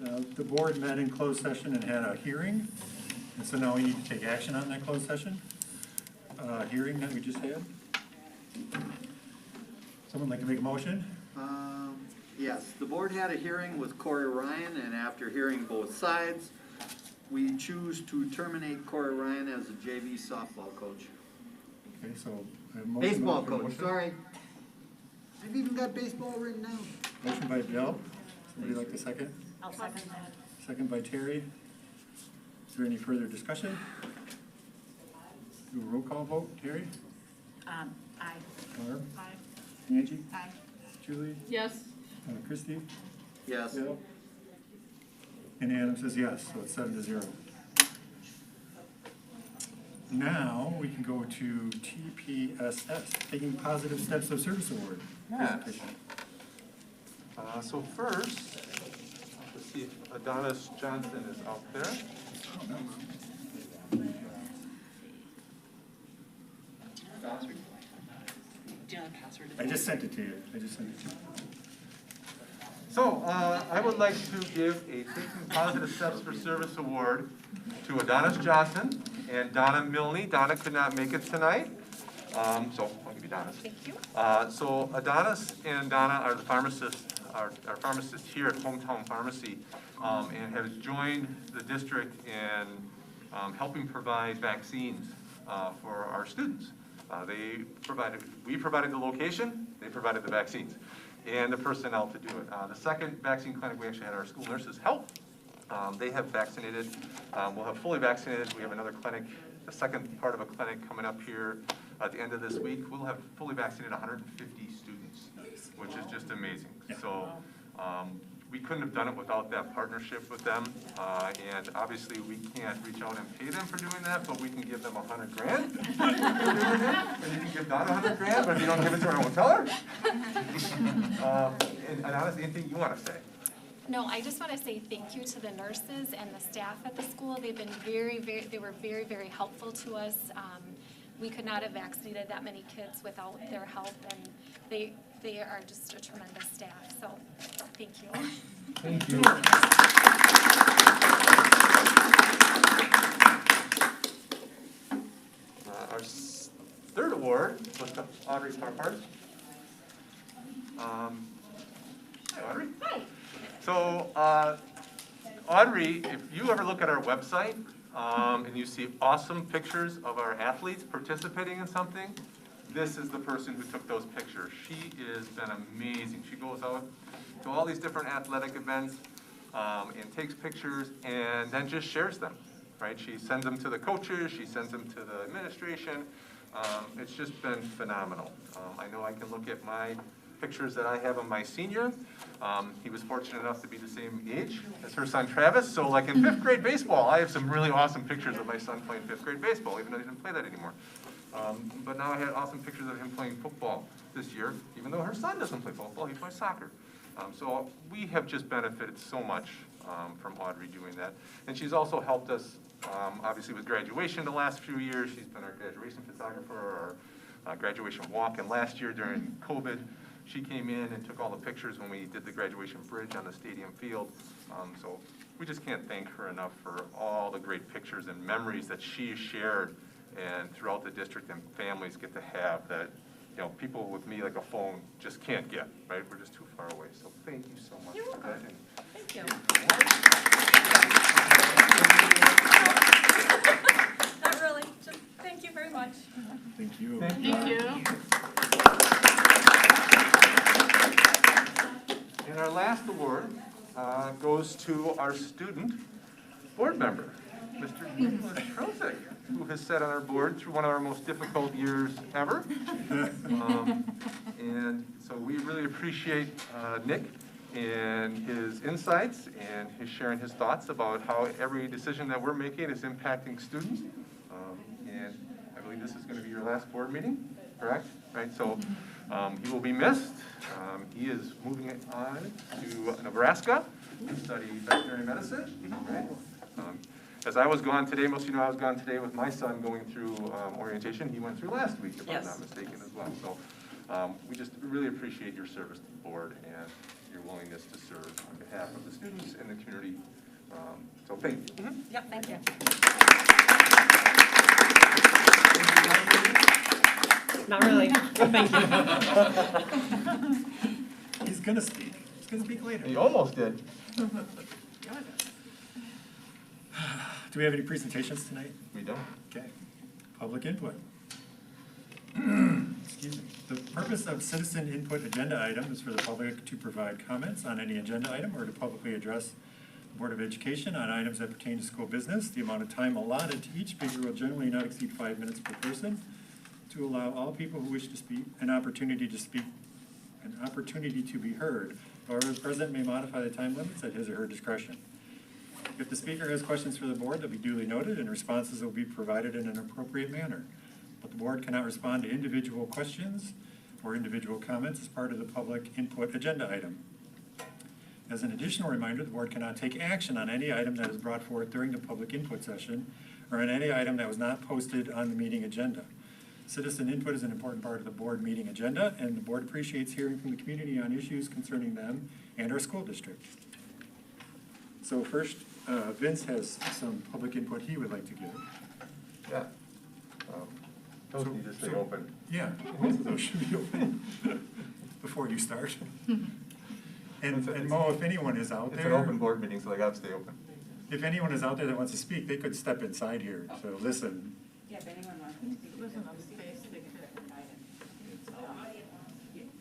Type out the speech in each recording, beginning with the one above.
The board met in closed session and had a hearing, and so now we need to take action on that closed session hearing that we just had. Someone like to make a motion? Yes, the board had a hearing with Corey Ryan, and after hearing both sides, we choose to terminate Corey Ryan as a JV softball coach. Okay, so. a motion- Baseball coach, sorry. I've even got baseball written down. Motion by Bill. Somebody like the second? I'll second that. Second by Terry. Is there any further discussion? Do a roll call vote. Terry? Aye. Barb? Aye. Angie? Aye. Julie? Yes. Christie? Yes. Bill? And Adam says yes, so it's 7-0. Now, we can go to TPSS, Taking Positive Steps of Service Award. Yes. presentation. So first, let's see if Adonis Johnson is out there. Do you know the password? I just sent it to you. So I would like to give a Taking Positive Steps for Service Award to Adonis Johnson and Donna Milne. Donna could not make it tonight, so I'll give you Donna's. Thank you. So Adonis and Donna are the pharmacists, are pharmacists here at Hometown Pharmacy, and have joined the district in helping provide vaccines for our students. We provided the location, they provided the vaccines, and the personnel to do it. The second vaccine clinic, we actually had our school nurses help. They have vaccinated, we'll have fully vaccinated. We have another clinic, the second part of a clinic coming up here at the end of this week. We'll have fully vaccinated 150 students, which is just amazing. So we couldn't have done it without that partnership with them. And obviously we can't reach out and pay them for doing that, but we can give them $100 grand. And you can give Donna $100 grand, but if you don't give it to her, I won't tell her. And honestly, anything you want to say? No, I just want to say thank you to the nurses and the staff at the school. They've been they were very, very helpful to us. We could not have vaccinated that many kids without their help, and they are just a tremendous staff, so thank you. Thank you. Our third award was to Audrey Parpart. Hi, Audrey. Hi. So, Audrey, if you ever look at our website and you see awesome pictures of our athletes participating in something, this is the person who took those pictures. She has been amazing. She goes out to all these different athletic events and takes pictures and then just shares them, right? She sends them to the coaches, she sends them to the administration. It's just been phenomenal. I know I can look at my pictures that I have of my senior. He was fortunate enough to be the same age as her son Travis. So like in 5th grade baseball, I have some really awesome pictures of my son playing 5th grade baseball, even though he didn't play that anymore. But now I had awesome pictures of him playing football this year, even though her son doesn't play football, he plays soccer. So we have just benefited so much from Audrey doing that. And she's also helped us, obviously with graduation the last few years. She's been our graduation photographer, our graduation walk, and last year during COVID, she came in and took all the pictures when we did the graduation bridge on the stadium field. So we just can't thank her enough for all the great pictures and memories that she shared and throughout the district and families get to have that, you know, people with me like a phone just can't get, right? We're just too far away. So thank you so much for that. Thank you. Not really, just thank you very much. Thank you. Thank you. And our last award goes to our student board member, Mr. Nicholas Trozek, who has sat on our board through one of our most difficult years ever. And so we really appreciate Nick and his insights and his sharing his thoughts about how every decision that we're making is impacting students. And I believe this is going to be your last board meeting, correct? Right, so he will be missed. He is moving on to Nebraska to study veterinary medicine. Right? As I was gone today, most of you know I was gone today with my son going through orientation. He went through last week, if I'm not mistaken, as well. So we just really appreciate your service to the board, and your willingness to serve on behalf of the students and the community. So thank you. Yep, thank you. Not really, thank you. He's gonna speak. He's gonna speak later. You almost did. Do we have any presentations tonight? We don't. Okay. Public input. Excuse me. The purpose of citizen input agenda item is for the public to provide comments on any agenda item or to publicly address the Board of Education on items that pertain to school business. The amount of time allotted to each speaker will generally not exceed 5 minutes per person to allow all people who wish to speak an opportunity to speak, an opportunity to be heard. However, the president may modify the time limits at his or her discretion. If the speaker has questions for the board, they'll be duly noted and responses will be provided in an appropriate manner. But the board cannot respond to individual questions or individual comments as part of the public input agenda item. As an additional reminder, the board cannot take action on any item that is brought forth during the public input session or on any item that was not posted on the meeting agenda. Citizen input is an important part of the board meeting agenda, and the board appreciates hearing from the community on issues concerning them and our school district. So first, Vince has some public input he would like to give. Yeah. Those need to stay open. Yeah, both of those should be open before you start. And Mo, if anyone is out It's there. an open board meeting, so they gotta stay open. If anyone is out there that wants to speak, they could step inside here, so listen. Yeah, if anyone wants to speak. Listen, I'm space, they could.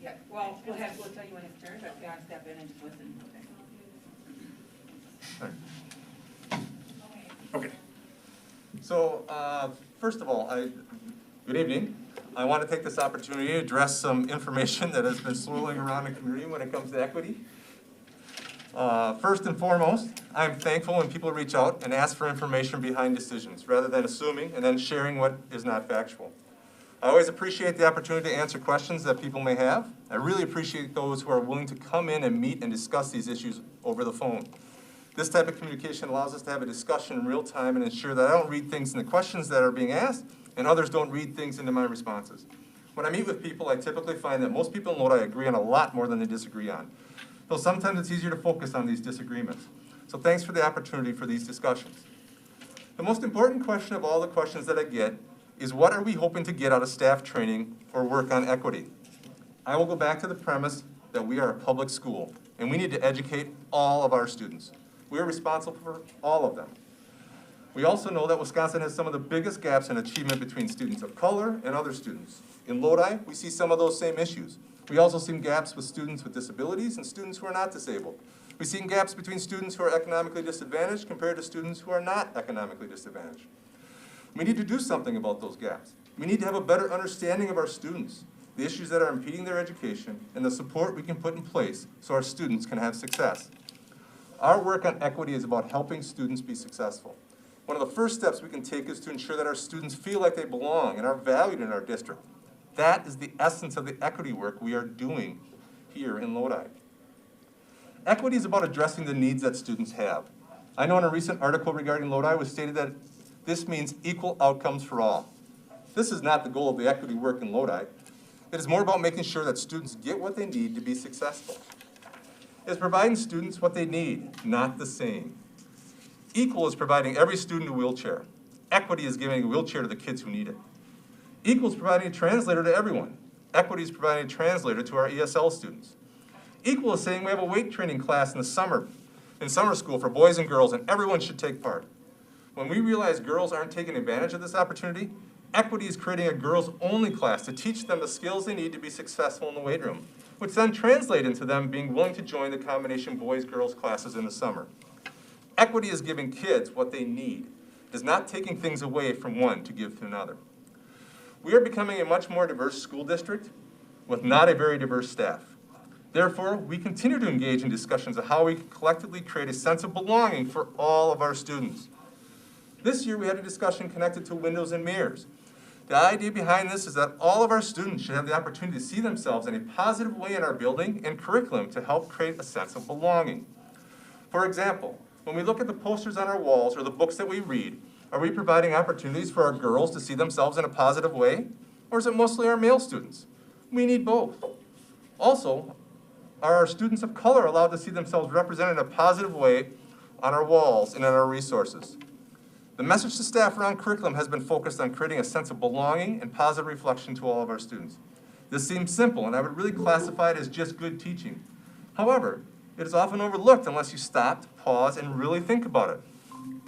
Yeah, well, we'll tell you when it's turn, but gotta step in and just listen. Okay. So, first of all, good evening. I want to take this opportunity to address some information that has been swirling around the community when it comes to equity. First and foremost, I'm thankful when people reach out and ask for information behind decisions, rather than assuming and then sharing what is not factual. I always appreciate the opportunity to answer questions that people may have. I really appreciate those who are willing to come in and meet and discuss these issues over the phone. This type of communication allows us to have a discussion in real time and ensure that I don't read things in the questions that are being asked and others don't read things into my responses. When I meet with people, I typically find that most people in Lodi agree on a lot more than they disagree on. Though sometimes it's easier to focus on these disagreements. So thanks for the opportunity for these discussions. The most important question of all the questions that I get is, what are we hoping to get out of staff training or work on equity? I will go back to the premise that we are a public school and we need to educate all of our students. We are responsible for all of them. We also know that Wisconsin has some of the biggest gaps in achievement between students of color and other students. In Lodi, we see some of those same issues. We also see gaps with students with disabilities and students who are not disabled. We see gaps between students who are economically disadvantaged compared to students who are not economically disadvantaged. We need to do something about those gaps. We need to have a better understanding of our students, the issues that are impeding their education, and the support we can put in place so our students can have success. Our work on equity is about helping students be successful. One of the first steps we can take is to ensure that our students feel like they belong and are valued in our district. That is the essence of the equity work we are doing here in Lodi. Equity is about addressing the needs that students have. I know in a recent article regarding Lodi, it was stated that this means equal outcomes for all. This is not the goal of the equity work in Lodi. It is more about making sure that students get what they need to be successful. It is providing students what they need, not the same. Equal is providing every student a wheelchair. Equity is giving a wheelchair to the kids who need it. Equal is providing a translator to everyone. Equity is providing a translator to our ESL students. Equal is saying we have a weight training class in summer school for boys and girls, and everyone should take part. When we realize girls aren't taking advantage of this opportunity, equity is creating a girls-only class to teach them the skills they need to be successful in the weight room, which then translate into them being willing to join the combination boys-girls classes in the summer. Equity is giving kids what they need. It is not taking things away from one to give to another. We are becoming a much more diverse school district with not a very diverse staff. Therefore, we continue to engage in discussions of how we can collectively create a sense of belonging for all of our students. This year, we had a discussion connected to windows and mirrors. The idea behind this is that all of our students should have the opportunity to see themselves in a positive way in our building and curriculum to help create a sense of belonging. For example, when we look at the posters on our walls or the books that we read, are we providing opportunities for our girls to see themselves in a positive way? Or is it mostly our male students? We need both. Also, Are our students of color allowed to see themselves represented in a positive way on our walls and in our resources? The message to staff around curriculum has been focused on creating a sense of belonging and positive reflection to all of our students. This seems simple, and I would really classify it as just good teaching. However, it is often overlooked unless you stop, pause, and really think about it.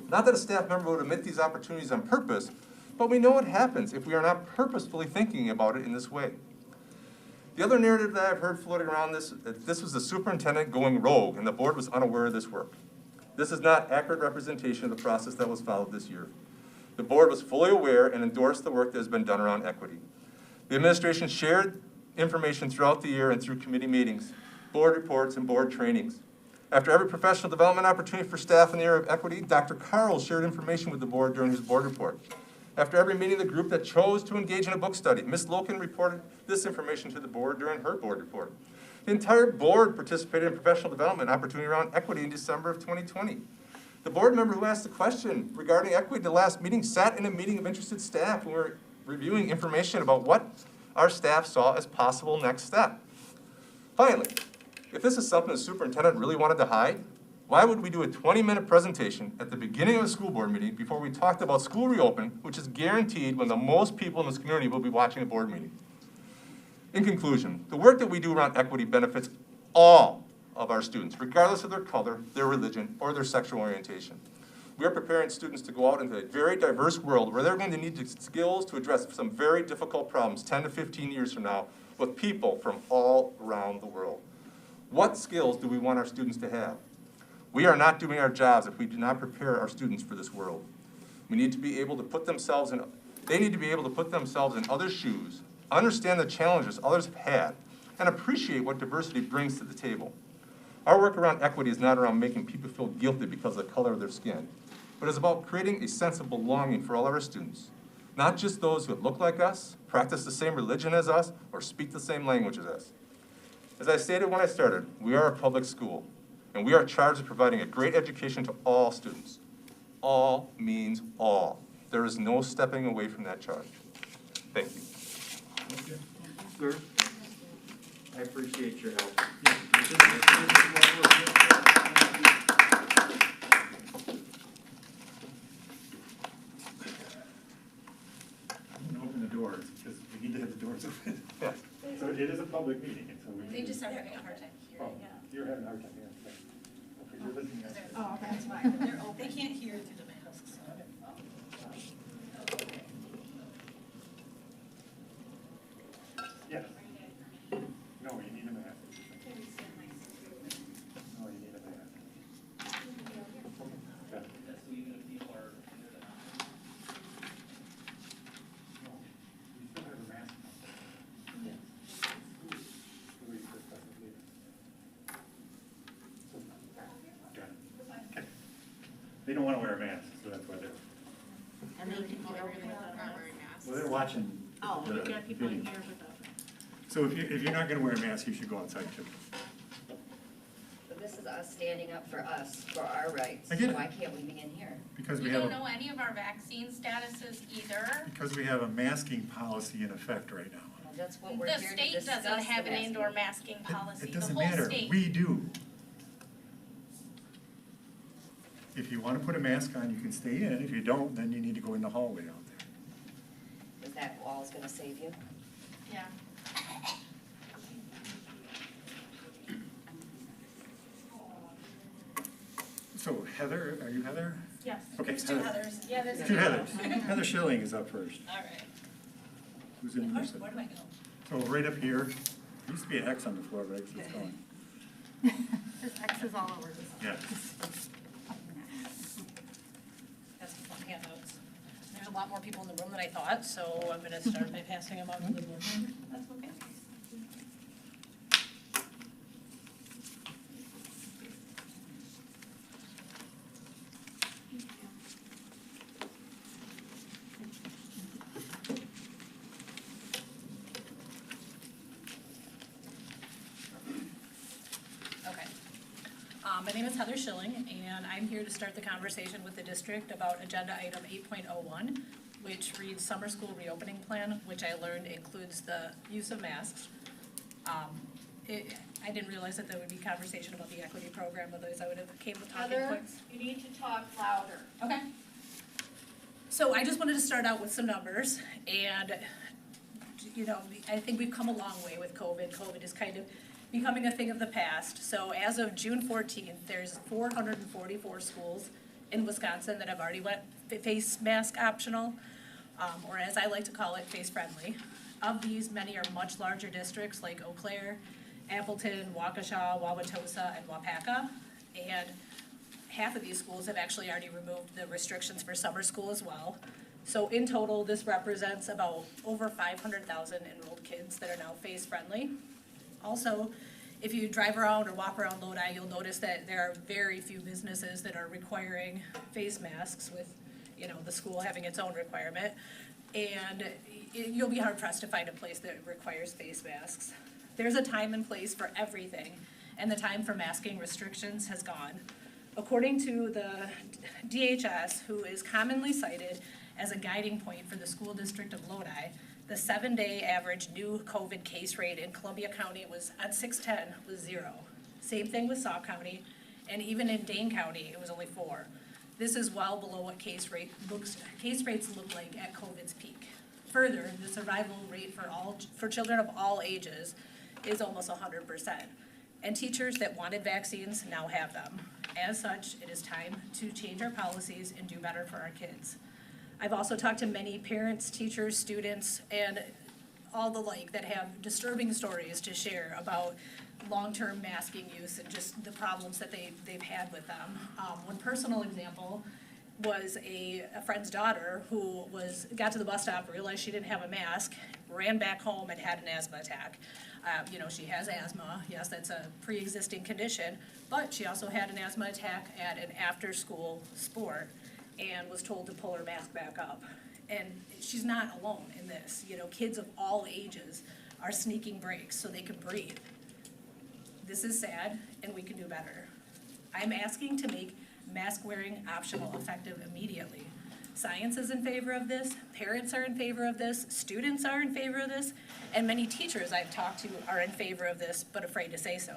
Not that a staff member would omit these opportunities on purpose, but we know what happens if we are not purposefully thinking about it in this way. The other narrative that I've heard floating around this was the superintendent going rogue and the board was unaware of this work. This is not accurate representation of the process that was followed this year. The board was fully aware and endorsed the work that has been done around equity. The administration shared information throughout the year and through committee meetings, board reports, and board trainings. After every professional development opportunity for staff in the area of equity, Dr. Carl shared information with the board during his board report. After every meeting, the group that chose to engage in a book study, Ms. Loken reported this information to the board during her board report. The entire board participated in professional development opportunity around equity in December of 2020. The board member who asked the question regarding equity at the last meeting sat in a meeting of interested staff who were reviewing information about what our staff saw as possible next step. Finally, if this is something the superintendent really wanted to hide, why would we do a 20-minute presentation at the beginning of a school board meeting before we talked about school reopening, which is guaranteed when the most people in this community will be watching a board meeting? In conclusion, the work that we do around equity benefits all of our students, regardless of their color, their religion, or their sexual orientation. We are preparing students to go out into a very diverse world where they're going to need the skills to address some very difficult problems 10 to 15 years from now with people from all around the world. What skills do we want our students to have? We are not doing our jobs if we do not prepare our students for this world. We need to be able to put themselves in, they need to be able to put themselves in others' shoes, understand the challenges others have had, and appreciate what diversity brings to the table. Our work around equity is not around making people feel guilty because of the color of their skin, but is about creating a sense of belonging for all of our students, not just those who look like us, practice the same religion as us, or speak the same language as us. As I stated when I started, we are a public school, and we are charged with providing a great education to all students. All means all. There is no stepping away from that charge. Thank you. Sir, I appreciate your help. I'm gonna open the doors, because we need to have the doors open. Yeah. So it is a public meeting, and so we. They just are having a hard time Oh, hearing, yeah. you're having a hard time, yeah. Okay, you're listening. Oh, okay, that's fine. They're open. They can't hear through the masks. Yes. No, you need a mask. No, you need a mask. Okay. No, you still have a mask on. So we just have to leave. So, got it. Okay. They don't want to wear a mask, so that's why they're, And they can hear everything without wearing masks. well, they're watching. Oh, the we've got people in video. here with us. So if you're not going to wear a mask, you should go outside too. But this is us standing up for us, for our rights. I get it. Why can't we be in here? Because We we have don't a, know any of our vaccine statuses either. because we have a masking policy in effect right now. Well, that's what we're The here to state discuss. doesn't have the an masking. indoor masking policy, It the doesn't whole matter, state. we do. If you want to put a mask on, you can stay in. If you don't, then you need to go in the hallway out there. Is that wall's gonna save you? Yeah. So Heather, are you Heather? Yes. Okay, There's two Heather. Heathers. Yeah, there's Two Heathers. Heather Schilling is up first. All right. Who's in Where Mercer? do I go? So right up here, there used to be an X on the floor, but I guess it's gone. There's X's all over this. Yeah. That's some fun handouts. There's a lot more people in the room than I thought, so I'm gonna start by passing them out to the board members. That's okay. Okay. My name is Heather Schilling, and I'm here to start the conversation with the district about agenda item 8.01, which reads Summer School Reopening Plan, which I learned includes the use of masks. I didn't realize that there would be conversation about the equity program, otherwise I would have came with talking Heather, points. you need to talk louder. Okay. So I just wanted to start out with some numbers, and, you know, I think we've come a long way with COVID. COVID is kind of becoming a thing of the past. So as of June 14th, there's 444 schools in Wisconsin that have already went face mask optional, or as I like to call it, face friendly. Of these, many are much larger districts like Eau Claire, Appleton, Waukesha, Wauwatosa, and Wapaka. And half of these schools have actually already removed the restrictions for summer school as well. So in total, this represents about over 500,000 enrolled kids that are now face friendly. Also, if you drive around or walk around Lodi, you'll notice that there are very few businesses that are requiring face masks, with, you know, the school having its own requirement. And you'll be hard pressed to find a place that requires face masks. There's a time and place for everything, and the time for masking restrictions has gone. According to the DHS, who is commonly cited as a guiding point for the school district of Lodi, the 7-day average new COVID case rate in Columbia County was at 610 was 0. Same thing with Sauk County, and even in Dane County, it was only 4. This is well below what case rates look like at COVID's peak. Further, the survival rate for children of all ages is almost 100%. And teachers that wanted vaccines now have them. As such, it is time to change our policies and do better for our kids. I've also talked to many parents, teachers, students, and all the like that have disturbing stories to share about long-term masking use and just the problems that they've had with them. One personal example was a friend's daughter who got to the bus stop, realized she didn't have a mask, ran back home and had an asthma attack. You know, she has asthma, yes, that's a pre-existing condition, but she also had an asthma attack at an after-school sport and was told to pull her mask back up. And she's not alone in this. You know, kids of all ages are sneaking breaks so they can breathe. This is sad, and we can do better. I'm asking to make mask wearing optional effective immediately. Science is in favor of this, parents are in favor of this, students are in favor of this, and many teachers I've talked to are in favor of this, but afraid to say so.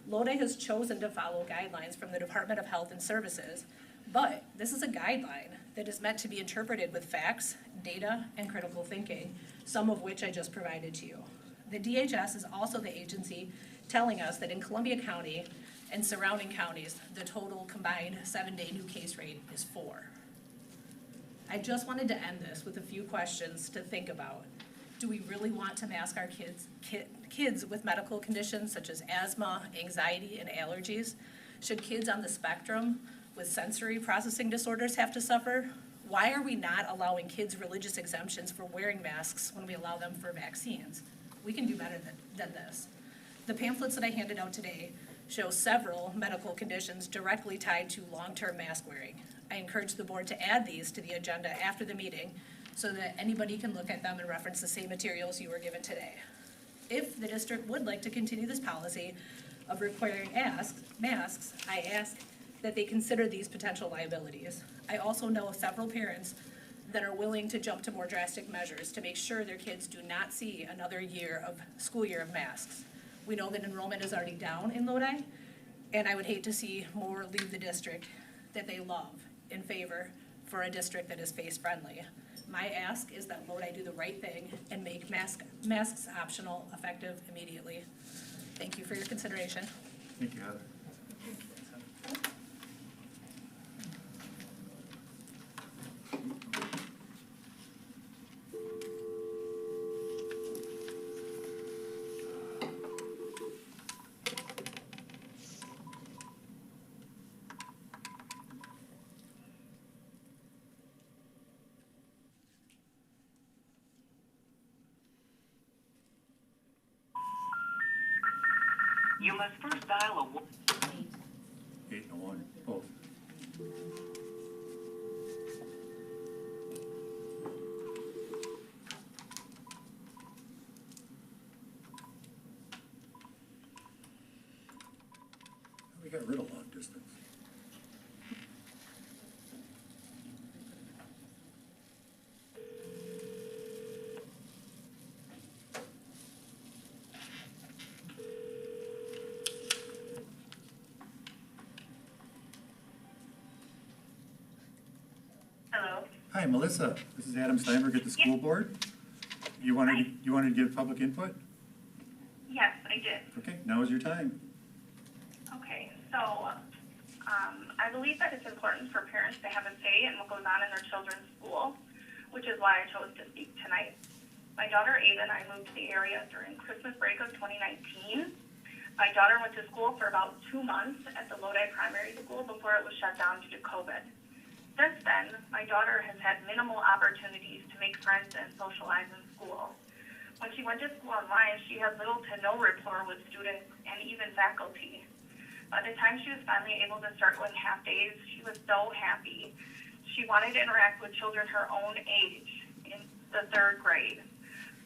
Lodi has chosen to follow guidelines from the Department of Health and Services, but this is a guideline that is meant to be interpreted with facts, data, and critical thinking, some of which I just provided to you. The DHS is also the agency telling us that in Columbia County and surrounding counties, the total combined 7-day new case rate is 4. I just wanted to end this with a few questions to think about. Do we really want to mask our kids with medical conditions such as asthma, anxiety, and allergies? Should kids on the spectrum with sensory processing disorders have to suffer? Why are we not allowing kids religious exemptions for wearing masks when we allow them for vaccines? We can do better than this. The pamphlets that I handed out today show several medical conditions directly tied to long-term mask wearing. I encourage the board to add these to the agenda after the meeting so that anybody can look at them and reference the same materials you were given today. If the district would like to continue this policy of requiring masks, I ask that they consider these potential liabilities. I also know several parents that are willing to jump to more drastic measures to make sure their kids do not see another school year of masks. We know that enrollment is already down in Lodi, and I would hate to see more leave the district that they love in favor for a district that is face friendly. My ask is that Lodi do the right thing and make masks optional effective immediately. Thank you for your consideration. Thank you, Heather. You must first dial a 1. 8 and 1, both. We got rid of long distance. Hello. Hi, Melissa. This is Adam Steinberg at the school board. You wanted to give public input? Yes, I did. Okay, now is your time. Okay, so I believe that it's important for parents to have a say in what goes on in their children's school, which is why I chose to speak tonight. My daughter Ava and I moved to the area during Christmas break of 2019. My daughter went to school for about 2 months at the Lodi Primary School before it was shut down due to COVID. Since then, my daughter has had minimal opportunities to make friends and socialize in school. When she went to school online, she had little to no rapport with students and even faculty. By the time she was finally able to start going half days, she was so happy. She wanted to interact with children her own age in the 3rd grade.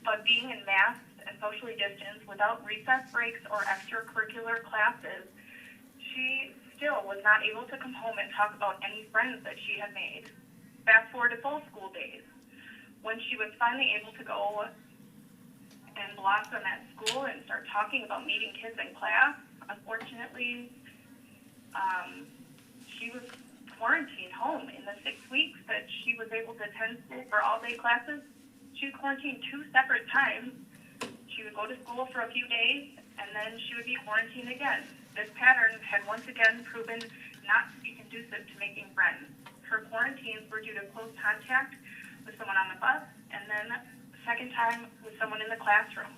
But being in masks and socially distanced without recess breaks or extracurricular classes, she still was not able to come home and talk about any friends that she had made. Fast forward to full school days. When she was finally able to go and blossom at school and start talking about meeting kids in class, unfortunately, she was quarantined home in the 6 weeks that she was able to attend school for all-day classes. She was quarantined 2 separate times. She would go to school for a few days, and then she would be quarantined again. This pattern had once again proven not to be conducive to making friends. Her quarantines were due to close contact with someone on the bus, and then the second time with someone in the classroom.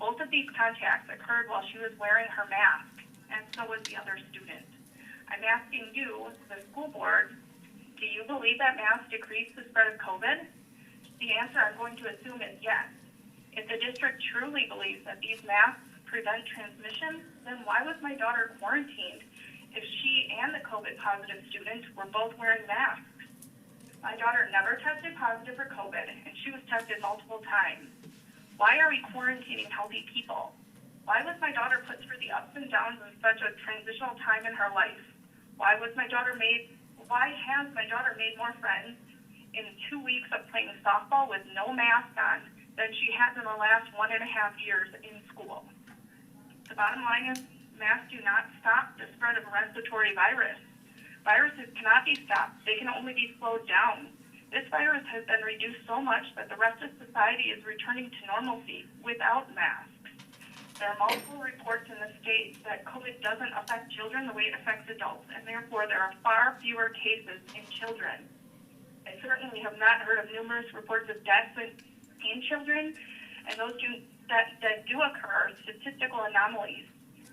Both of these contacts occurred while she was wearing her mask, and so was the other student. I'm asking you, the school board, do you believe that masks decrease the spread of COVID? The answer I'm going to assume is yes. If the district truly believes that these masks prevent transmission, then why was my daughter quarantined if she and the COVID positive student were both wearing masks? My daughter never tested positive for COVID, and she was tested multiple times. Why are we quarantining healthy people? Why was my daughter put through the ups and downs of such a transitional time in her life? Why has my daughter made more friends in 2 weeks of playing softball with no mask on than she has in the last 1.5 years in school? The bottom line is masks do not stop the spread of a respiratory virus. Viruses cannot be stopped. They can only be slowed down. This virus has been reduced so much that the rest of society is returning to normalcy without masks. There are multiple reports in the state that COVID doesn't affect children the way it affects adults, and therefore there are far fewer cases in children. I certainly have not heard of numerous reports of deaths in children, and those that do occur are statistical anomalies.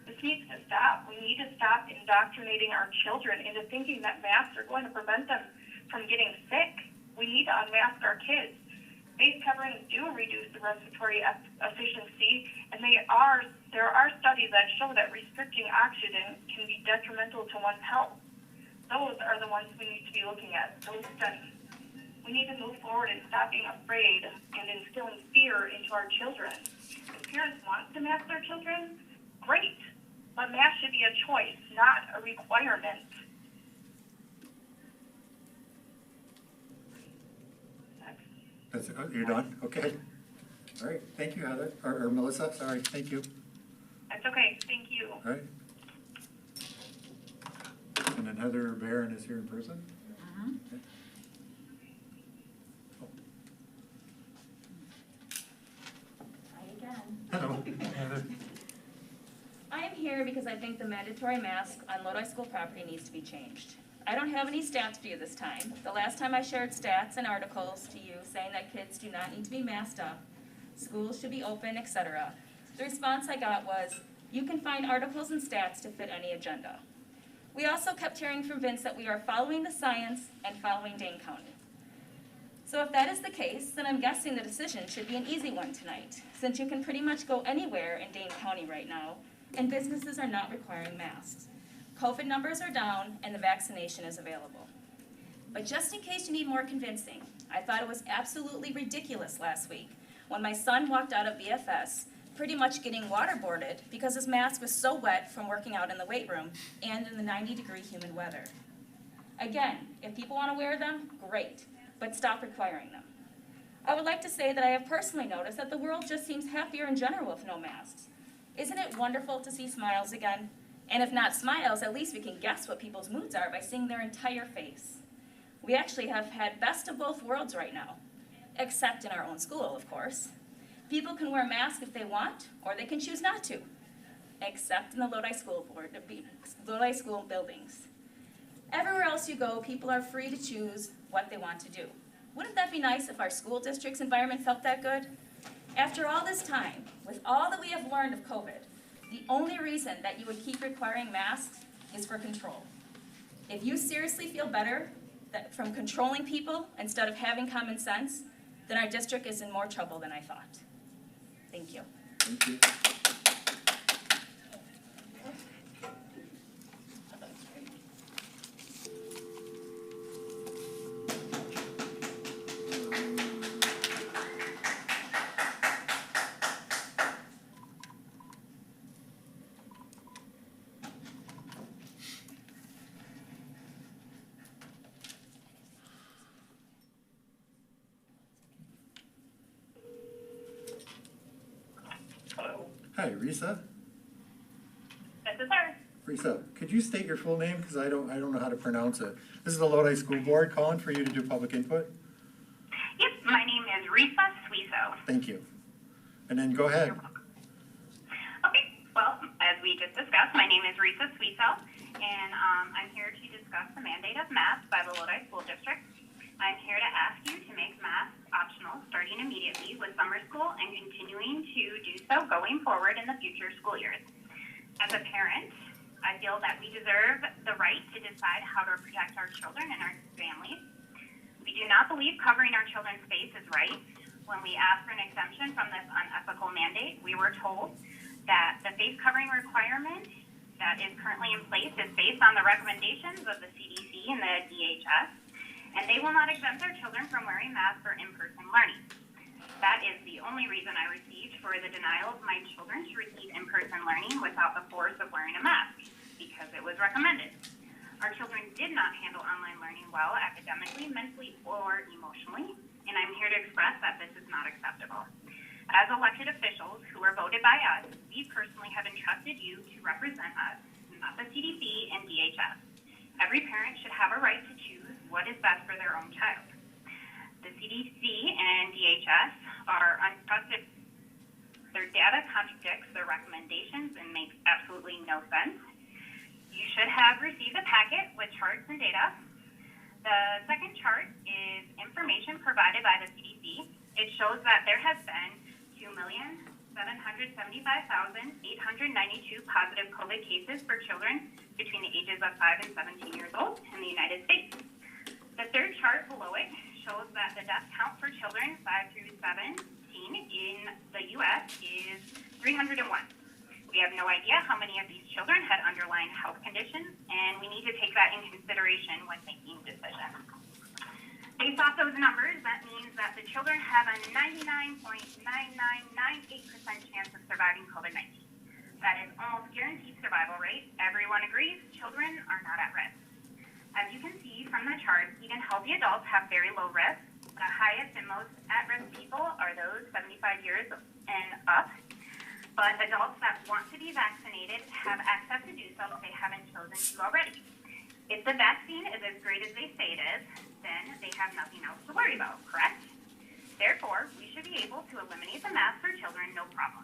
This needs to stop. We need to stop indoctrinating our children into thinking that masks are going to prevent them from getting sick. We need to unmask our kids. Face coverings do reduce the respiratory efficiency, and there are studies that show that restricting oxygen can be detrimental to one's health. Those are the ones we need to be looking at, those studies. We need to move forward and stop being afraid and instilling fear into our children. If parents want to mask their children, great, but mask should be a choice, not a requirement. You're done? Okay. All right, thank you, Heather, or Melissa, sorry, thank you. That's okay, thank you. All right. And then Heather Barron is here in person? Okay. Hi again. Hello, Heather. I am here because I think the mandatory mask on Lodi School property needs to be changed. I don't have any stats for you this time. The last time I shared stats and articles to you saying that kids do not need to be masked up, schools should be open, etc. The response I got was, you can find articles and stats to fit any agenda. We also kept hearing from Vince that we are following the science and following Dane County. So if that is the case, then I'm guessing the decision should be an easy one tonight, since you can pretty much go anywhere in Dane County right now, and businesses are not requiring masks. COVID numbers are down, and the vaccination is available. But just in case you need more convincing, I thought it was absolutely ridiculous last week when my son walked out of BFS pretty much getting waterboarded because his mask was so wet from working out in the weight room and in the 90-degree humid weather. Again, if people want to wear them, great, but stop requiring them. I would like to say that I have personally noticed that the world just seems happier in general with no masks. Isn't it wonderful to see smiles again? And if not smiles, at least we can guess what people's moods are by seeing their entire face. We We actually have had best of both worlds right now, except in our own school, of course. People can wear masks if they want, or they can choose not to, except in the Lodi School buildings. Everywhere else you go, people are free to choose what they want to do. Wouldn't that be nice if our school district's environment felt that good? After all this time, with all that we have learned of COVID, the only reason that you would keep requiring masks is for control. If you seriously feel better from controlling people instead of having common sense, then our district is in more trouble than I thought. Thank you. Thank you. Hi, Risa. This is her. Risa, could you state your full name, because I don't know how to pronounce it. This is the Lodi School Board calling for you to do public input. Yep, my name is Risa Suiso. Thank you. And then go ahead. Okay, well, as we just discussed, my name is Risa Suiso, and I'm here to discuss the mandate of masks by the Lodi School District. I'm here to ask you to make masks optional starting immediately with summer school and continuing to do so going forward in the future school years. As a parent, I feel that we deserve the right to decide how to protect our children and our families. We do not believe covering our children's face is right. When we asked for an exemption from this unethical mandate, we were told that the face covering requirement that is currently in place is based on the recommendations of the CDC and the DHS, and they will not exempt their children from wearing masks for in-person learning. That is the only reason I received for the denial of my children to receive in-person learning without the force of wearing a mask, because it was recommended. Our children did not handle online learning well academically, mentally, or emotionally, and I'm here to express that this is not acceptable. As elected officials who were voted by us, we personally have entrusted you to represent us, not the CDC and DHS. Every parent should have a right to choose what is best for their own child. The CDC and DHS are untrusted. Their data contradicts their recommendations and makes absolutely no sense. You should have received a packet with charts and data. The second chart is information provided by the CDC. It shows that there has been 2,775,892 positive COVID cases for children between the ages of 5 and 17 years old in the United States. The third chart below it shows that the death count for children 5 through 17 in the U.S. is 301. We have no idea how many of these children had underlying health conditions, and we need to take that in consideration when making decisions. Based off those numbers, that means that the children have a 99.9998% chance of surviving COVID-19. That is almost guaranteed survival rate. Everyone agrees children are not at risk. As you can see from the chart, even healthy adults have very low risk. The highest and most at-risk people are those 75 years and up. But adults that want to be vaccinated have access to do so if they haven't chosen to already. If the vaccine is as great as they say it is, then they have nothing else to worry about, correct? Therefore, we should be able to eliminate the mask for children, no problem.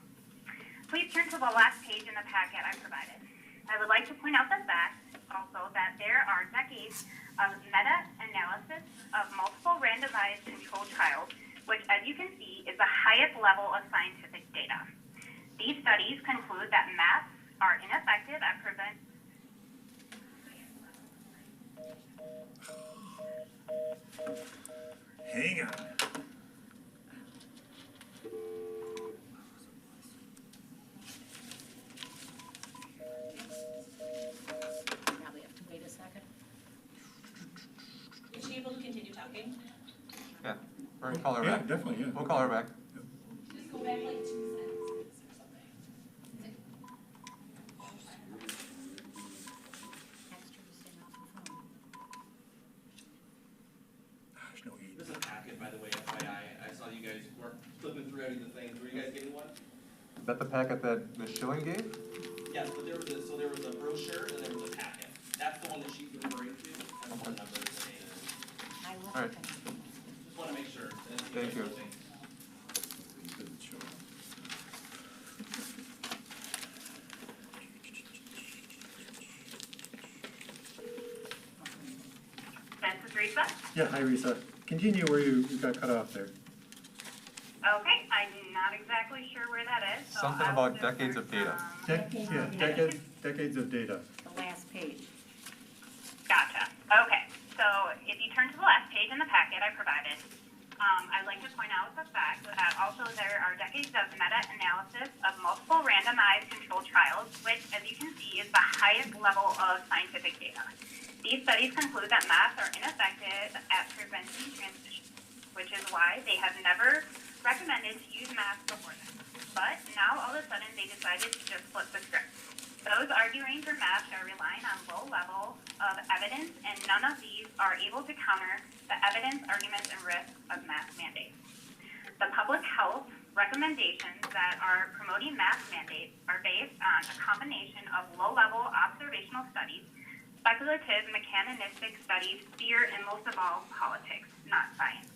Please turn to the last page in the packet I provided. I would like to point out the fact also that there are decades of meta-analysis of multiple randomized controlled trials, which, as you can see, is the highest level of scientific data. These studies conclude that masks are ineffective at preventing. Hang on. Probably have to wait a second. Is she able to continue talking? Yeah, or call her Yeah, back. definitely, yeah. We'll call her back. Just go back like 2 sentences or something. Gosh, no heat. There's a packet, by the way, FYI. I saw you guys were flipping through any of the things. Were you guys getting one? Is that the packet that Ms. Schilling gave? Yes, but there was a brochure and there was a packet. That's the one that she's referring to. That's the number of the data. All right, Just want to make sure. thank you. This is Risa. Yeah, hi, Risa. Continue where you got cut off there. Okay, I'm not exactly sure where that is. so Something I'll about just decades start of data. from- Decades of data. The last page. Gotcha. Okay, so if you turn to the last page in the packet I provided, I'd like to point out the fact that also there are decades of meta-analysis of multiple randomized controlled trials, which, as you can see, is the highest level of scientific data. These studies conclude that masks are ineffective at preventing transmission, which is why they have never recommended to use masks before this. But now all of a sudden they decided to just flip the script. Those arguing for masks are relying on low level of evidence, and none of these are able to counter the evidence, arguments, and risks of mask mandates. The public health recommendations that are promoting mask mandates are based on a combination of low-level observational studies, speculative mechanistic studies, fear, and most of all, politics, not science.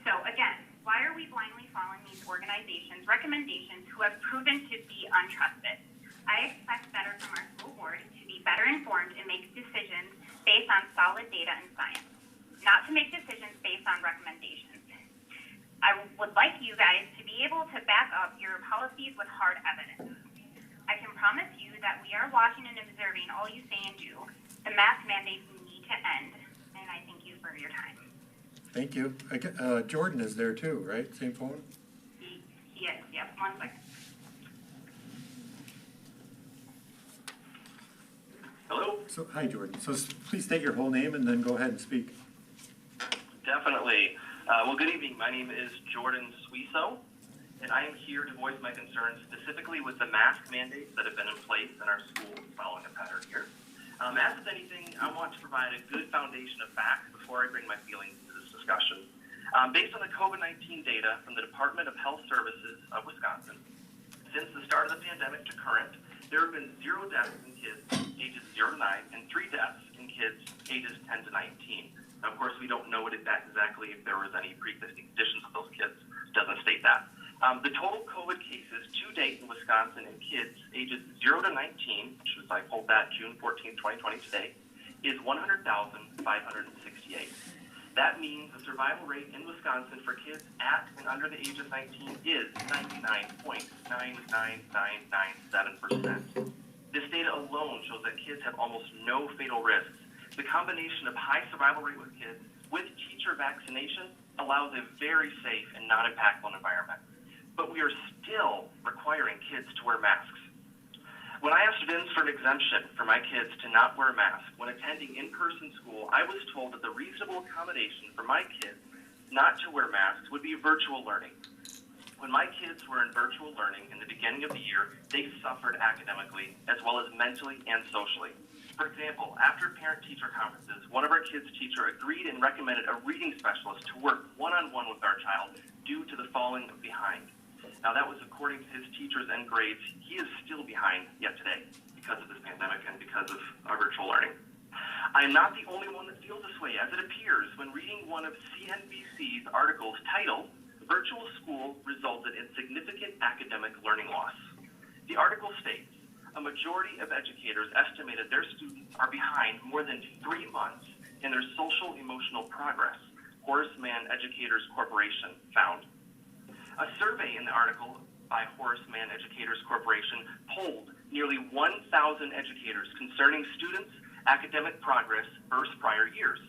So again, why are we blindly following these organizations' recommendations who have proven to be untrusted? I expect better from our school board to be better informed and make decisions based on solid data and science, not to make decisions based on recommendations. I would like you guys to be able to back up your policies with hard evidence. I can promise you that we are watching and observing all you say and do. The mask mandates need to end, and I thank you for your time. Thank you. Jordan is there too, right? Same phone? He is, yep, 1 second. Hello? So, hi, Jordan. So please state your whole name and then go ahead and speak. Definitely. Well, good evening. My name is Jordan Suiso, and I am here to voice my concerns specifically with the mask mandates that have been in place in our schools following a pattern here. As with anything, I want to provide a good foundation of facts before I bring my feelings to this discussion. Based on the COVID-19 data from the Department of Health Services of Wisconsin, since the start of the pandemic to current, there have been 0 deaths in kids ages 0 to 9 and 3 deaths in kids ages 10 to 19. Now, of course, we don't know exactly if there was any pre-existing conditions of those kids. It doesn't state that. The total COVID cases to date in Wisconsin in kids ages 0 to 19, which is, I pulled that June 14, 2020 today, is 100,568. That means the survival rate in Wisconsin for kids at and under the age of 19 is 99.99997%. This data alone shows that kids have almost no fatal risks. The combination of high survival rate with kids with teacher vaccination allows a very safe and non-impactful environment. But we are still requiring kids to wear masks. When I asked Vince for an exemption for my kids to not wear a mask when attending in-person school, I was told that the reasonable accommodation for my kids not to wear masks would be virtual learning. When my kids were in virtual learning in the beginning of the year, they suffered academically as well as mentally and socially. For example, after parent-teacher conferences, one of our kids' teacher agreed and recommended a reading specialist to work one-on-one with our child due to the falling behind. Now, that was according to his teachers and grades. He is still behind yet today because of this pandemic and because of our virtual learning. I am not the only one that feels this way, as it appears when reading one of CNBC's articles titled, "Virtual School Resulted in Significant Academic Learning Loss." The article states, a majority of educators estimated their students are behind more than 3 months in their social emotional progress, Horace Mann Educators Corporation found. A survey in the article by Horace Mann Educators Corporation polled nearly 1,000 educators concerning students' academic progress versus prior years.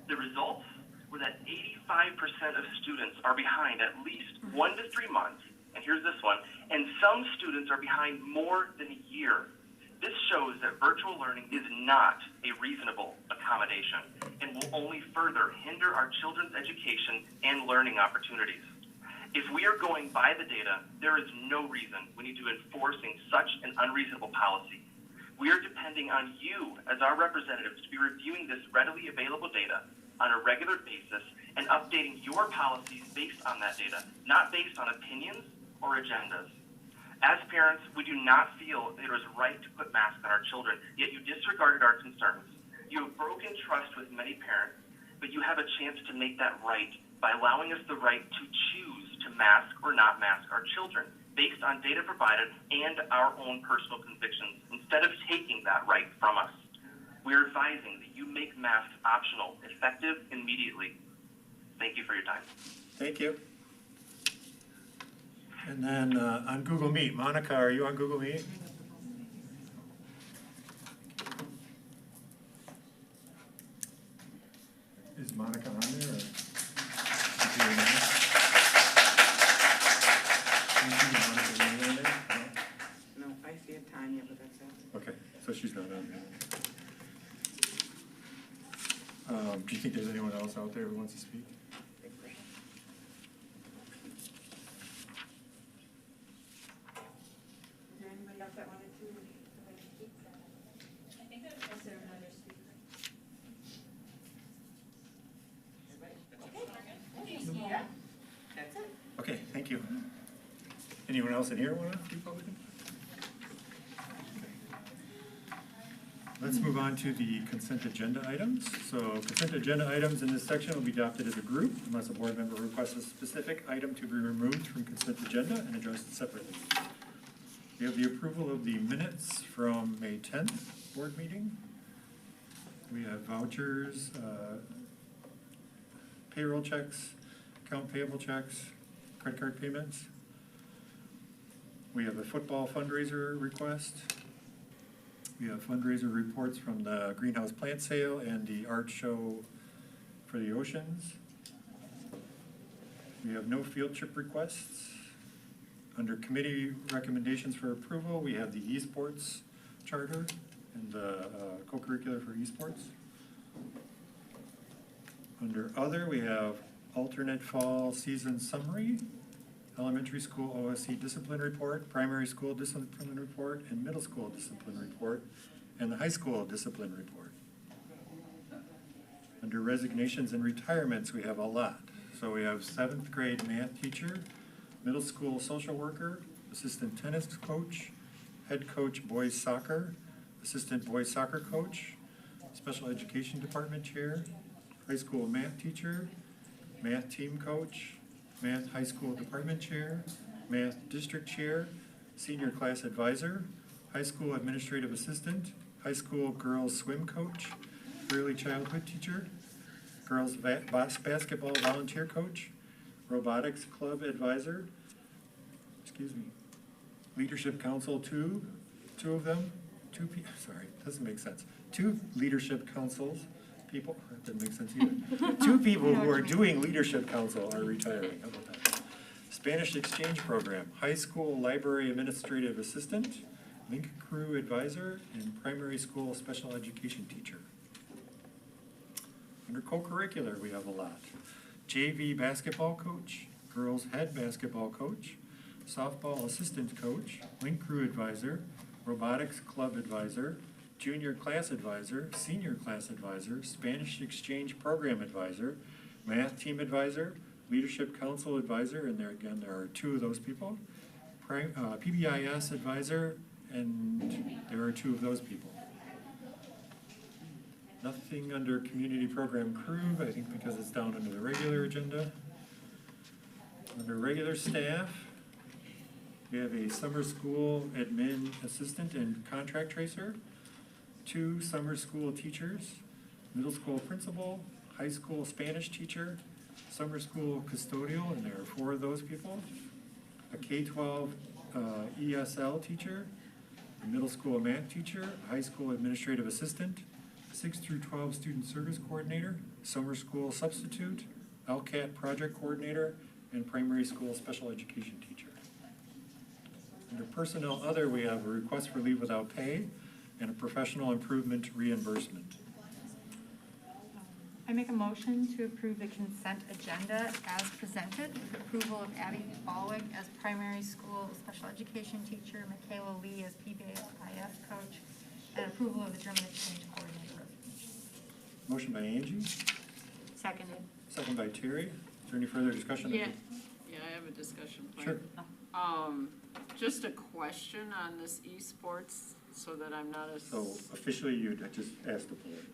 The results were that 85% of students are behind at least 1 to 3 months, and here's this one, and some students are behind more than a year. This shows that virtual learning is not a reasonable accommodation and will only further hinder our children's education and learning opportunities. If we are going by the data, there is no reason we need to be enforcing such an unreasonable policy. We are depending on you as our representatives to be reviewing this readily available data on a regular basis and updating your policies based on that data, not based on opinions or agendas. As parents, we do not feel it is right to put masks on our children, yet you disregarded our concerns. You have broken trust with many parents, but you have a chance to make that right by allowing us the right to choose to mask or not mask our children based on data provided and our own personal convictions instead of taking that right from us. We are advising that you make masks optional, effective immediately. Thank you for your time. Thank you. And then on Google Meet, Monica, are you on Google Meet? Is Monica on there? Or? No, I see a Tanya, but that's it. Okay, so she's not on there. Do you think there's anyone else out there who wants to speak? Is there anybody else that wanted to speak? I think that was there another speaker. Yeah, that's it. Okay, thank you. Anyone else in here want to do public input? Let's move on to the consent agenda items. So consent agenda items in this section will be adopted as a group unless a board member requests a specific item to be removed from consent agenda and addressed separately. We have the approval of the minutes from May 10th board meeting. We have vouchers, payroll checks, account payable checks, credit card payments. We have a football fundraiser request. We have fundraiser reports from the greenhouse plant sale and the art show for the oceans. We have no field trip requests. Under committee recommendations for approval, we have the esports charter and the co-curricular for esports. Under other, we have alternate fall season summary, elementary school OSC discipline report, primary school discipline report, and middle school discipline report, and the high school discipline report. Under resignations and retirements, we have a lot. So we have 7th grade math teacher, middle school social worker, assistant tennis coach, head coach boys soccer, assistant boys soccer coach, special education department chair, high school math teacher, math team coach, math high school department chair, math district chair, senior class advisor, high school administrative assistant, high school girls swim coach, early childhood teacher, girls basketball volunteer coach, robotics club advisor, leadership council two of them, doesn't make sense. 2 leadership councils, people, that didn't make sense either. 2 people who are doing leadership council are retiring, how about that? Spanish exchange program, high school library administrative assistant, link crew advisor, and primary school special education teacher. Under co-curricular, we have a lot. JV basketball coach, girls head basketball coach, softball assistant coach, link crew advisor, robotics club advisor, junior class advisor, senior class advisor, Spanish exchange program advisor, math team advisor, leadership council advisor, and there are 2 of those people, PBIS advisor, and there are 2 of those people. Nothing under community program crew, I think because it's down under the regular agenda. Under regular staff, we have a summer school admin assistant and contract tracer, 2 summer school teachers, middle school principal, high school Spanish teacher, summer school custodial, and there are 4 of those people, a K-12 ESL teacher, a middle school math teacher, high school administrative assistant, 6 through 12 student service coordinator, summer school substitute, LCAT project coordinator, and primary school special education teacher. Under personnel other, we have a request for leave without pay and a professional improvement reimbursement. I make a motion to approve the consent agenda as presented, with approval of Abby Balwick as primary school special education teacher, Michaela Lee as PBIS coach, and approval of the German exchange coordinator. Motion by Angie, Seconded. second by Terry. Is there any further discussion? Yeah, I have a discussion point. Sure. Just a question on this esports, so that I'm not a. So officially, you just asked the board.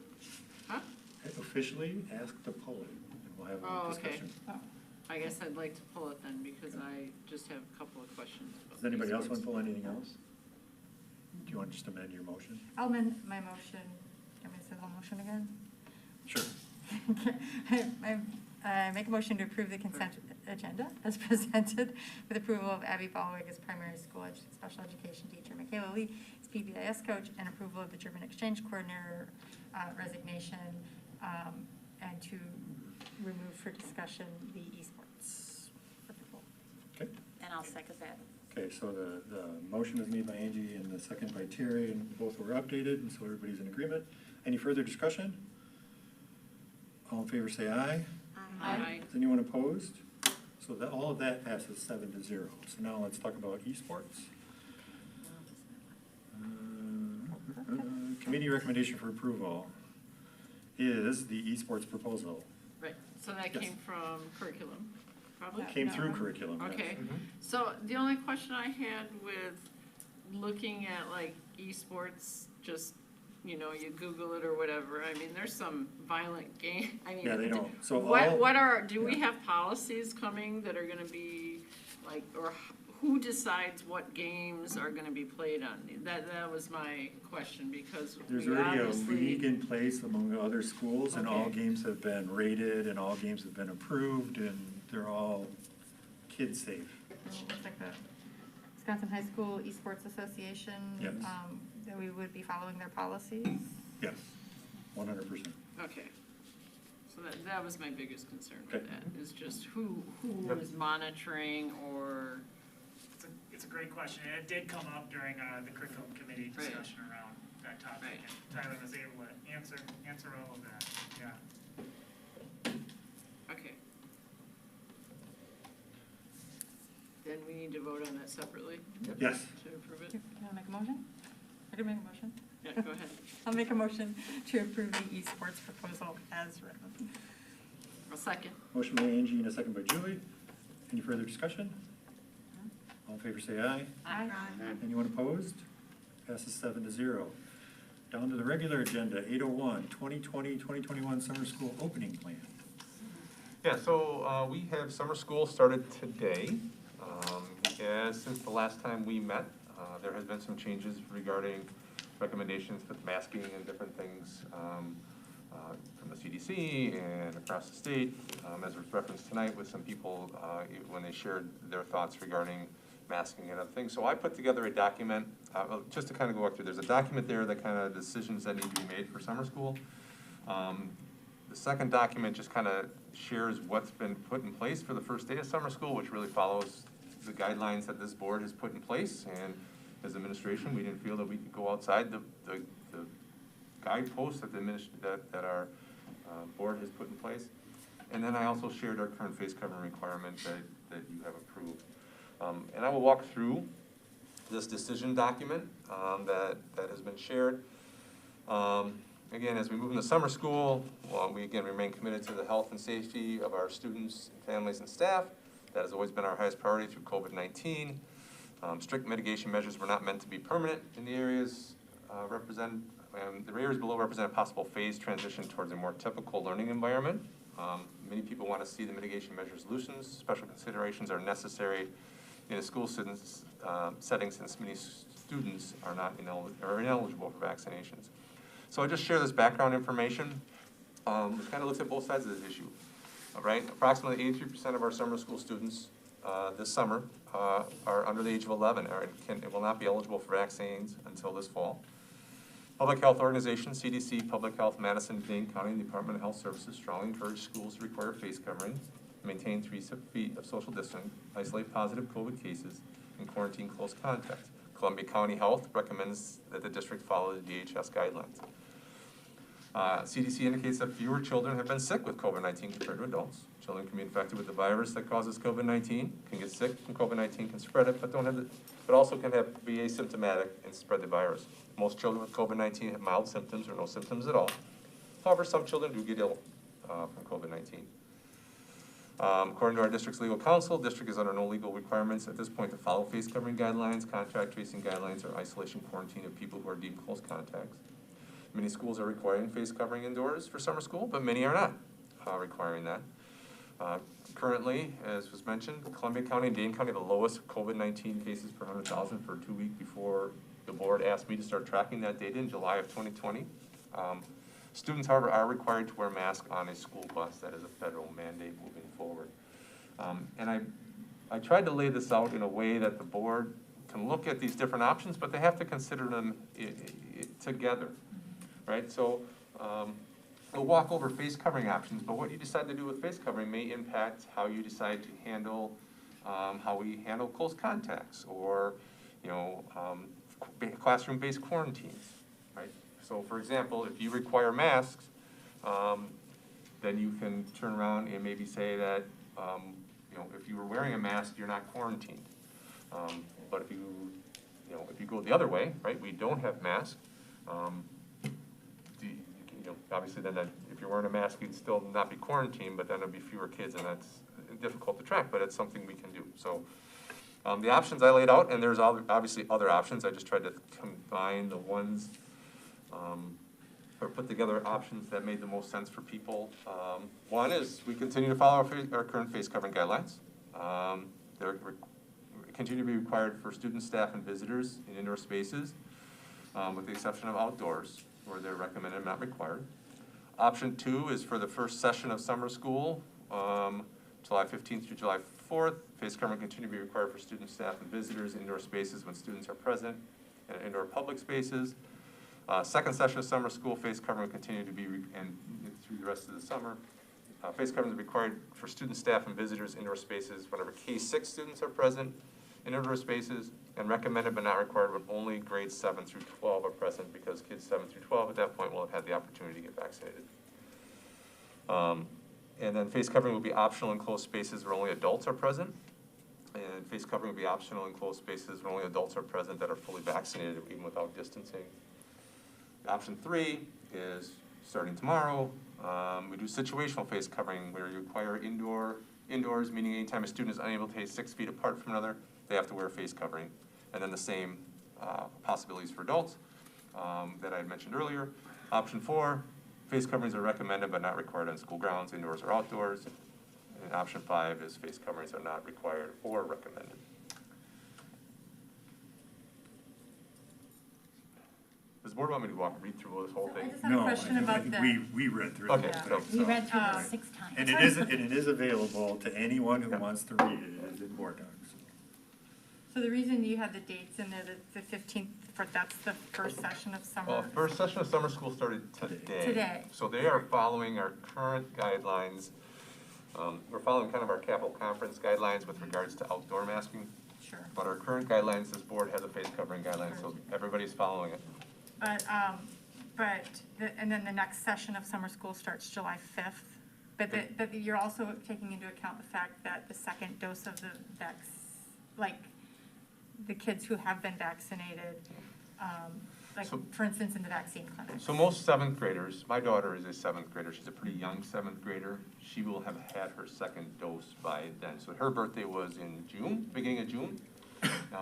Huh? Officially ask to pull it, and we'll have Oh, a okay. discussion. I guess I'd like to pull it then, because I just have a couple of questions. about Does anybody else want esports. to pull anything else? Do you want to just amend your motion? I'll amend my motion. Can I say the whole motion again? Sure. I make a motion to approve the consent agenda as presented with approval of Abby Ballweg as primary school special education teacher, Michaela Lee as PBIS coach, and approval of the German exchange coordinator resignation, and to remove for discussion the esports. Okay. And I'll second that. Okay, so the motion is made by Angie and the second by Terry, and both were updated, and so everybody's in agreement. Any further discussion? All in favor say aye. Aye. Is anyone opposed? So that, all of that passes 7-0. So now let's talk about esports. Committee recommendation for approval is the esports proposal. Right, so that Yes. came from curriculum, probably? Came through curriculum, yes. Okay, Mhm. so the only question I had with looking at like esports, just, you know, you Google it or whatever, I mean, there's some violent game, I mean. Yeah, they don't. So all- Do we yeah. have policies coming that are gonna be like, or who decides what games are gonna be played on? That was my question, because There's we already a obviously. league in place among other schools, and all Okay. games have been rated, and all games have been approved, and they're all kid-safe. So it looks like the Wisconsin High School Esports Association. Yes. That we would be following their policies. Yes, 100%. Okay, so that was my biggest concern with Okay. that, is just who Yep. is monitoring or, It's a great question, and it did come up during the curriculum committee Right. discussion around that topic, Right. and Tyler was able to answer all of that, yeah. okay. Then we need to vote on that separately Yes. to approve it? Can I make a motion? I can make a motion. Yeah, go ahead. I'll make a motion to approve the esports proposal as written. A second. Motion by Angie and a second by Julie. Any further discussion? All in favor say aye. Aye. Anyone opposed? Passes 7-0. Down to the regular agenda, 801, 2020-2021 summer school opening plan. Yeah, so we have summer school started today. Since the last time we met, there has been some changes regarding recommendations with masking and different things from the CDC and across the state, as was referenced tonight with some people when they shared their thoughts regarding masking and other things. So I put together a document, just to kind of go through. There's a document there that kind of decisions that need to be made for summer school. The second document just kind of shares what's been put in place for the first day of summer school, which really follows the guidelines that this board has put in place. And as administration, we didn't feel that we could go outside the guideposts that our board has put in place. And then I also shared our current face covering requirement that you have approved. And I will walk through this decision document that has been shared. Again, as we move into summer school, we again remain committed to the health and safety of our students, families, and staff. That has always been our highest priority through COVID-19. Strict mitigation measures were not meant to be permanent in the areas represented. The areas below represent a possible phased transition towards a more typical learning environment. Many people want to see the mitigation measures loosened. Special considerations are necessary in a school setting since many students are ineligible for vaccinations. So I just share this background information, which kind of looks at both sides of this issue. All right, approximately 83% of our summer school students this summer are under the age of 11 and will not be eligible for vaccines until this fall. Public health organizations, CDC, Public Health, Madison, Dane County Department of Health Services strongly encourage schools to require face covering, maintain 3 feet of social distancing, isolate positive COVID cases, and quarantine close contacts. Columbia County Health recommends that the district follow the DHS guidelines. CDC indicates that fewer children have been sick with COVID-19 compared to adults. Children can be infected with the virus that causes COVID-19, can get sick from COVID-19, can spread it, but also can be asymptomatic and spread the virus. Most children with COVID-19 have mild symptoms or no symptoms at all. However, some children do get ill from COVID-19. According to our district's legal counsel, district is under no legal requirements at this point to follow face covering guidelines, contact tracing guidelines, or isolation quarantine of people who are deemed close contacts. Many schools are requiring face covering indoors for summer school, but many are not requiring that. Currently, as was mentioned, Columbia County and Dane County have the lowest COVID-19 cases per 100,000 for 2 weeks before the board asked me to start tracking that data in July of 2020. Students, however, are required to wear masks on a school bus. That is a federal mandate moving forward. And I tried to lay this out in a way that the board can look at these different options, but they have to consider them together, right? So we'll walk over face covering options, but what you decide to do with face covering may impact how you decide to handle, how we handle close contacts, or, you know, classroom-based quarantines, right? So for example, if you require masks, then you can turn around and maybe say that, you know, if you were wearing a mask, you're not quarantined. But if you go the other way, right, we don't have masks, you know, obviously then if you're wearing a mask, you'd still not be quarantined, but then there'd be fewer kids, and that's difficult to track, but it's something we can do. So the options I laid out, and there's obviously other options, I just tried to combine the ones, or put together options that made the most sense for people. One is we continue to follow our current face covering guidelines. They're continue to be required for students, staff, and visitors in indoor spaces, with the exception of outdoors, where they're recommended, not required. Option 2 is for the first session of summer school, July 15th through July 4th. Face covering continue to be required for students, staff, and visitors in indoor spaces when students are present, and indoor public spaces. Second session of summer school, face covering will continue to be, and through the rest of the summer. Face covering is required for students, staff, and visitors in indoor spaces whenever K-6 students are present in indoor spaces, and recommended but not required when only grades 7 through 12 are present, because kids 7 through 12 at that point will have had the opportunity to get vaccinated. And then face covering will be optional in closed spaces where only adults are present. And face covering will be optional in closed spaces where only adults are present that are fully vaccinated, even without distancing. Option 3 is, starting tomorrow, we do situational face covering where you require indoors, meaning anytime a student is unable to stay 6 feet apart from another, they have to wear a face covering. And then the same possibilities for adults that I had mentioned earlier. Option 4, face coverings are recommended but not required on school grounds, indoors or outdoors. And option 5 is face coverings are not required or recommended. Does the board want me to read through this whole thing? I just have a question about that. We read through Okay, it. so- We read through it 6 times. And it is available to anyone who wants to read it, as in board docs. So the reason you had the dates in there, the 15th, that's the first session of summer. Well, first session of summer school started today. Today. So they are following our current guidelines. We're following kind of our capital conference guidelines with regards to outdoor masking. Sure. But our current guidelines, this board has a face covering guideline, so everybody's following it. And then the next session of summer school starts July 5th. But you're also taking into account the fact that the second dose of the kids who have been vaccinated, for instance, in the vaccine clinic. So most 7th graders, my daughter is a 7th grader, she's a pretty young 7th grader. She will have had her second dose by then. So her birthday was in June, beginning of June.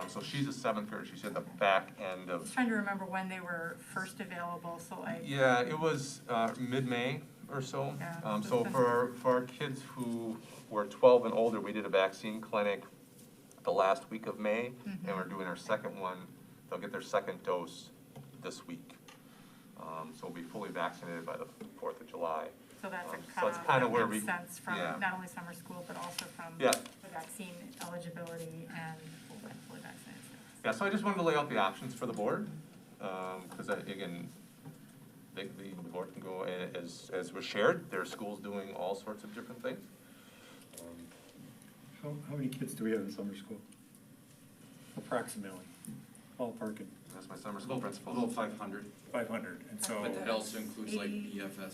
So she's a 7th grader, she's at the back end I of. was trying to remember when they were first available, so Yeah, it was mid-May or so. Yeah, So for our kids who were 12 and older, we did a vaccine clinic the last week of May, and we're doing our second one. They'll get their second dose this week. So we'll be fully vaccinated by the 4th of July. So that's a So cutoff. that's kind of That where makes sense from yeah. not only summer school, but also from Yeah. the vaccine eligibility and fully vaccinated students. Yeah, so I just wanted to lay out the options for the board, because again, the board can go as was shared. There are schools doing all sorts of different things. How many kids do we have in summer school? Approximately, ballparking. That's my summer school principal. About 500. 500, and so. But that also includes like BFS,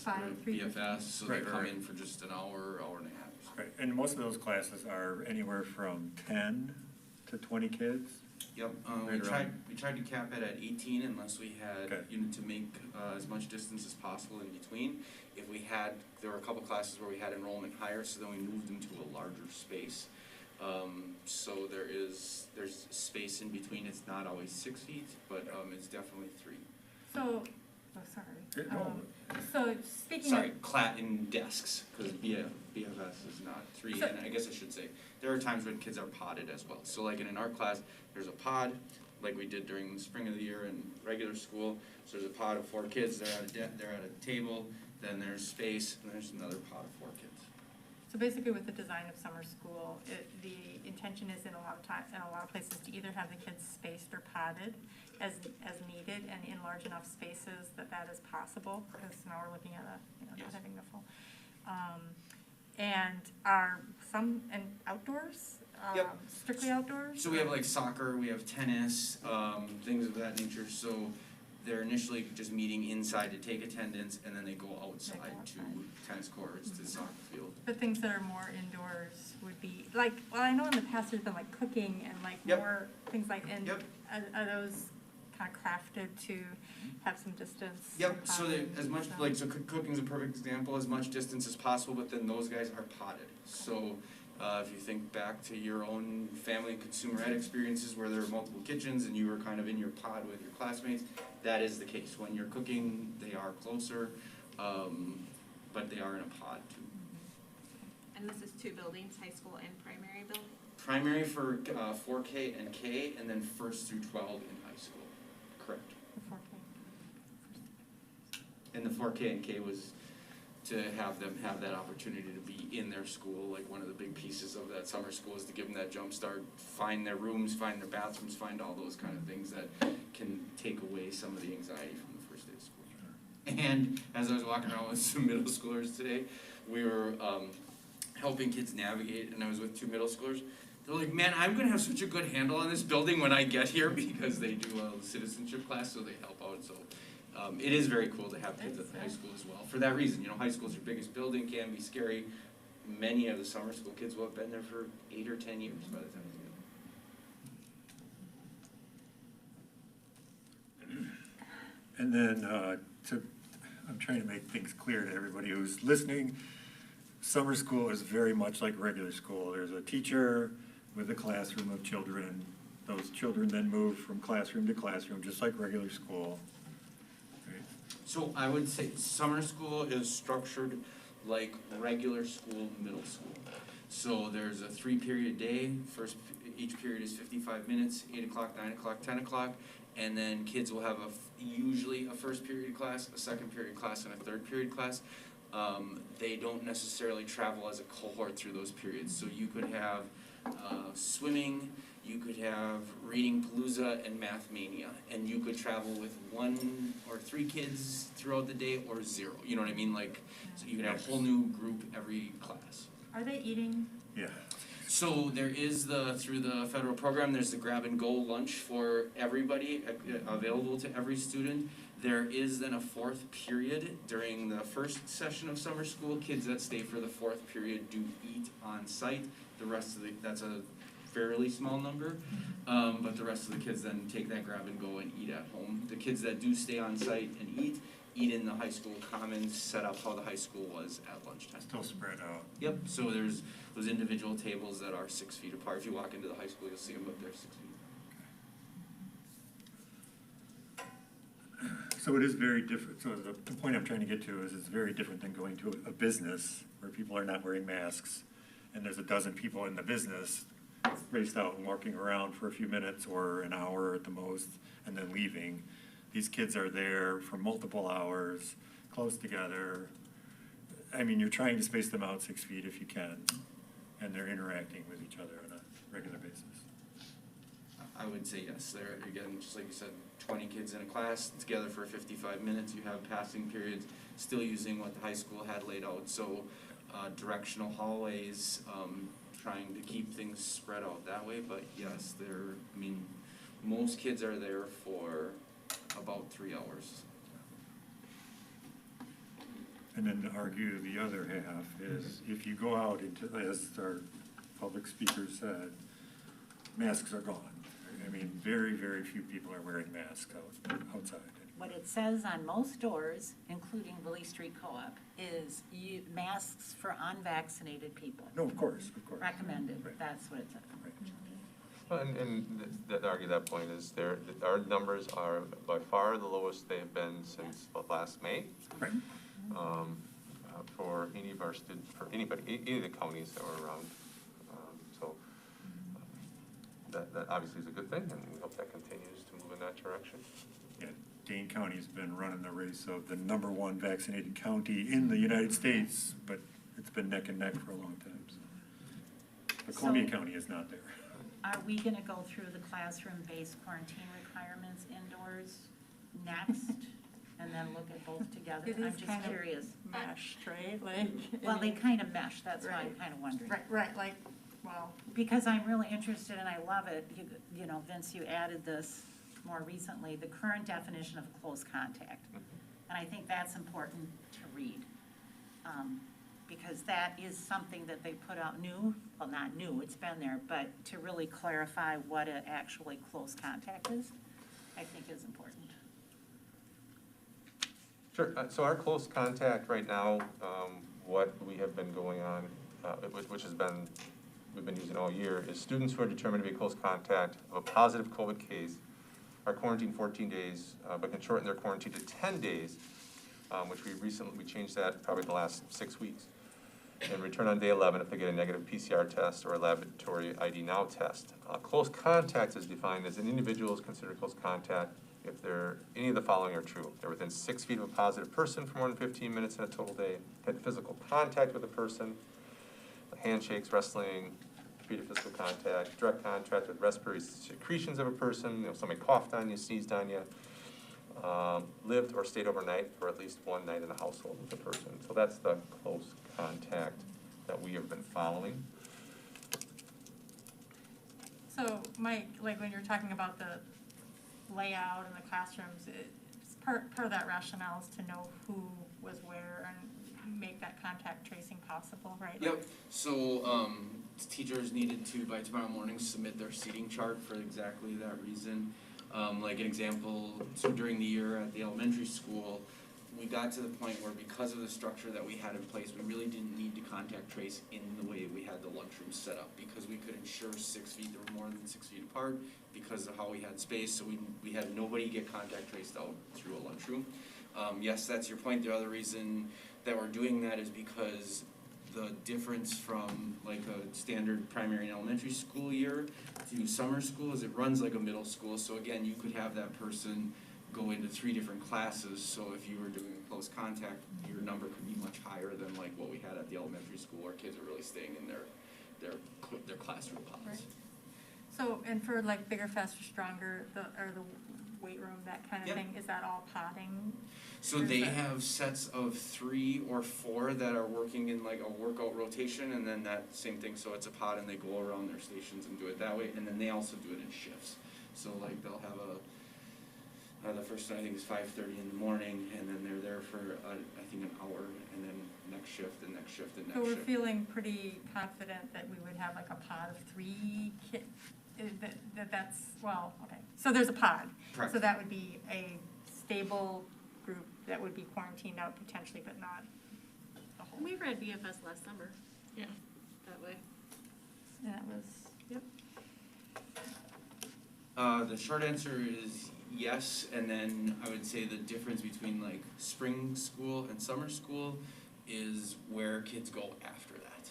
so they Right, come right. in for just an hour, hour and a half. Right, and most of those classes are anywhere from 10 to 20 kids? Yep, Right around. we tried to cap it at 18 unless we had, Okay. to make as much distance as possible in between. If we had, there were a couple classes where we had enrollment higher, so then we moved them to a larger space. So there's space in between. It's not always 6 feet, but it's definitely 3. So, sorry. No, So speaking Sorry, of, in desks, because BFS is not three, So- and I guess I should say, there are times when kids are podded as well. So like in an art class, there's a pod, like we did during the spring of the year in regular school. So there's a pod of 4 kids, they're at a table, then there's space, and there's another pod of 4 kids. so basically with the design of summer school, the intention is in a lot of places to either have the kids spaced or podded as needed and in large enough spaces that is possible, because now we're looking at not Yes. having the full. And are some, and outdoors? Yep. Strictly outdoors? So we have like soccer, we have tennis, things of that nature, so they're initially just meeting inside to take attendance, and then they go outside to tennis courts, to soccer field. But things that are more indoors would be, like, well, I know in the past there's been like cooking and like Yep. more things like, and Yep. are those kind of crafted to have some distance? Yep, so potted, as much, so- like, so cooking's a perfect example, as much distance as possible, but then those guys are potted. So, if you think back to your own family consumer ed experiences where there were multiple kitchens and you were kind of in your pod with your classmates, that is the case. When you're cooking, they are closer, but they are in a pod too. And this is 2 buildings, high school and primary building? Primary for 4K and K, and then 1st through 12 in high school. Correct. The 4K. And the 4K and K was to have them have that opportunity to be in their school. Like one of the big pieces of that summer school is to give them that jump start, find their rooms, find their bathrooms, find all those kind of things that can take away some of the anxiety from the first day of school. And as I was walking around with some middle schoolers today, we were helping kids navigate, and I was with 2 middle schoolers. They're like, man, I'm gonna have such a good handle on this building when I get here, because they do a citizenship class, so they help out. So it is very cool to have kids at the high school as well. For that reason, high school is your biggest building, can be scary. Many of the summer school kids will have been there for 8 or 10 years by the time they get there. And then, I'm trying to make things clear to everybody who's listening. Summer school is very much like regular school. There's a teacher with a classroom of children. Those children then move from classroom to classroom, just like regular school. Right? So I would say summer school is structured like regular school, middle school. So there's a 3-period day. Each period is 55 minutes, 8 o'clock, 9 o'clock, 10 o'clock. And then kids will have usually a 1st period class, a 2nd period class, and a 3rd period class. They don't necessarily travel as a cohort through those periods. So you could have swimming, you could have reading palooza and math mania, and you could travel with 1 or 3 kids throughout the day, or 0. You know what I mean? Like, so you could have a whole new group every class. Are they eating? Yeah. So there is through the federal program, there's the grab and go lunch for everybody, available to every student. There is then a 4th period during the 1st session of summer school. Kids that stay for the 4th period do eat on site. The rest of that's a fairly small number, but the rest of the kids then take that grab and go and eat at home. The kids that do stay on site and eat in the high school commons, set up how the high school was at lunchtime. Still spread out. Yep, so there's those individual tables that are 6 feet apart. If you walk into the high school, you'll see them, but they're 6 feet. So it is very different. So the point I'm trying to get to is it's very different than going to a business where people are not wearing masks and there's a dozen people in the business spaced out and walking around for a few minutes or an hour at the most and then leaving. These kids are there for multiple hours, close together. I mean, you're trying to space them out 6 feet if you can, and they're interacting with each other on a regular basis. I would say yes. There, again, just like you said, 20 kids in a class together for 55 minutes. You have passing periods, still using what the high school had laid out. So directional hallways, trying to keep things spread out that way. But yes, most kids are there for about 3 hours. And then to argue the other half is if you go out into, as our public speaker said, masks are gone. I mean, very, very few people are wearing masks outside. What it says on most doors, including Willie Street Co-op, is masks for unvaccinated people. No, of course. Recommended, Right. that's what it says. Right. And argue that point is our numbers are by far the lowest they have been since last May. Right. For any of our students, for anybody, any of the counties that were around. So that obviously is a good thing, and we hope that continues to move in that direction. Yeah, Dane County's been running the race of the #1 vaccinated county in the United States, but it's been neck and neck for a long time, so. But Columbia County is not there. Are we gonna go through the classroom-based quarantine requirements indoors next? And then look at both together? It I'm is just kind of curious. meshed, right? Like, Well, they kind of mesh, that's why I'm kind of wondering. Right, like, well, Because I'm really interested and I love it, you know, Vince, you added this more recently, the current definition of close contact. And I think that's important to read. Because that is something that they put out new, well, not new, it's been there, but to really clarify what an actually close contact is, I think is important. Sure, so our close contact right now, what we have been going on, which has been, we've been using all year, is students who are determined to be close contact of a positive COVID case are quarantined 14 days, but can shorten their quarantine to 10 days, which we changed that probably the last 6 weeks, and return on day 11 if they get a negative PCR test or a laboratory ID Now test. Close contact is defined as an individual is considered close contact if any of the following are true. They're within 6 feet of a positive person for more than 15 minutes in a total day, had physical contact with a person, handshakes, wrestling, repeated physical contact, direct contact with respiratory secretions of a person, somebody coughed on you, sneezed on you, lived or stayed overnight for at least one night in a household with the person. So that's the close contact that we have been following. so Mike, like when you're talking about the layout in the classrooms, it's part of that rationale is to know who was where and make that contact tracing possible, right? Yep, so, teachers needed to, by tomorrow morning, submit their seating chart for exactly that reason. Like an example, so during the year at the elementary school, we got to the point where because of the structure that we had in place, we really didn't need to contact trace in the way we had the lunchroom set up, because we could ensure 6 feet, there were more than 6 feet apart, because of how we had space, so we had nobody get contact traced out through a lunchroom. Yes, that's your point. The other reason that we're doing that is because the difference from like a standard primary and elementary school year to summer school is it runs like a middle school. So again, you could have that person go into 3 different classes. So if you were doing close contact, your number could be much higher than like what we had at the elementary school, where kids are really staying in their classroom pods. Right. So, and for like bigger, faster, stronger, or the weight room, that kind of Yep. thing, is that all potting? So Or is they that- have sets of 3 or 4 that are working in like a workout rotation, and then that same thing, so it's a pod and they go around their stations and do it that way, and then they also do it in shifts. So like they'll have the first I think is 5:30 in the morning, and then they're there for I think an hour, and then next shift and next shift and next So we're shift. feeling pretty confident that we would have like a pod of 3 kids, that's, well, okay. So there's a pod. Correct. So that would be a stable group that would be quarantined out potentially, but not the whole. We read BFS last summer. Yeah. That way. And that was, yep. The short answer is yes, and then I would say the difference between like spring school and summer school is where kids go after that.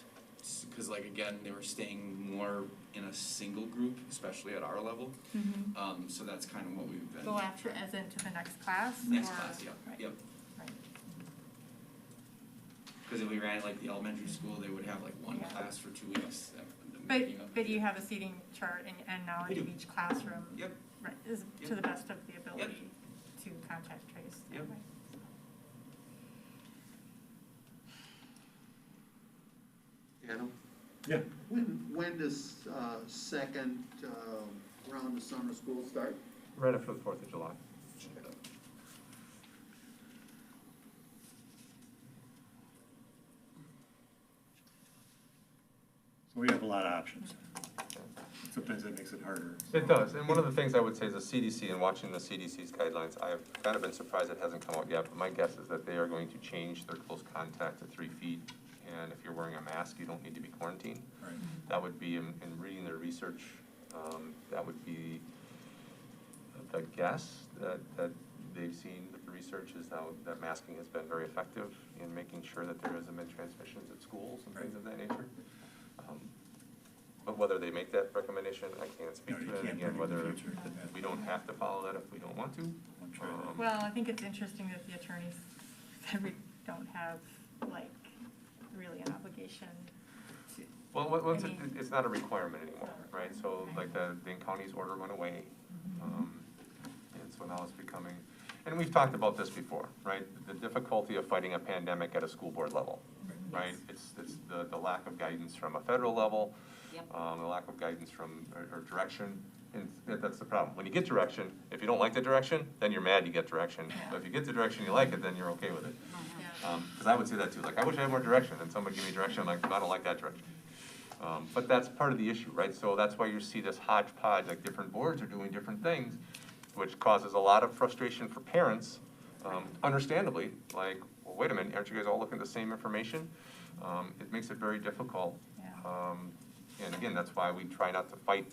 Because like again, they were staying more in a single group, especially at our level. So that's kind of what we've been. Go after as into the next class? Next or- class, yep, right, yep. right. Because if we ran like the elementary school, they would have like one Yeah. class for 2 weeks. But you have a seating chart and knowledge We of do. each classroom? Yep. Right, is to Yep. the best of the ability to contact trace that Yep. way. Adam? Yeah. When does second round of summer school start? Right after the 4th of July. So we have a lot of options. Sometimes that makes it harder. It does, and one of the things I would say is the CDC, and watching the CDC's guidelines, I have kind of been surprised it hasn't come out yet, but my guess is that they are going to change their close contact to 3 feet, and if you're wearing a mask, you don't need to be quarantined. Right. That would be, in reading their research, That would be the guess that they've seen with the research is that masking has been very effective in making sure that there hasn't been transmissions at schools and things of that nature. But whether they make that recommendation, I can't speak to it. Again, whether we don't have to follow that if we don't want to. Well, I think it's interesting that the attorneys said we don't have, like, really an obligation to. Well, it's not a requirement anymore, right? So like the Dane County's order went away. And so now it's becoming, and we've talked about this before, right? The difficulty of fighting a pandemic at a school board level, right? It's the lack of guidance from a federal level, the lack of guidance from, or direction. And that's the problem. When you get direction, if you don't like the direction, then you're mad you get direction. But if you get the direction you like it, then you're okay with it. Because I would say that too. Like, I wish I had more direction. And somebody give me direction, I'm like, I don't like that direction. But that's part of the issue, right? So that's why you see this hodgepodge, like different boards are doing different things, which causes a lot of frustration for parents, understandably. Like, well, wait a minute, aren't you guys all looking at the same information? It makes it very difficult. And again, that's why we try not to fight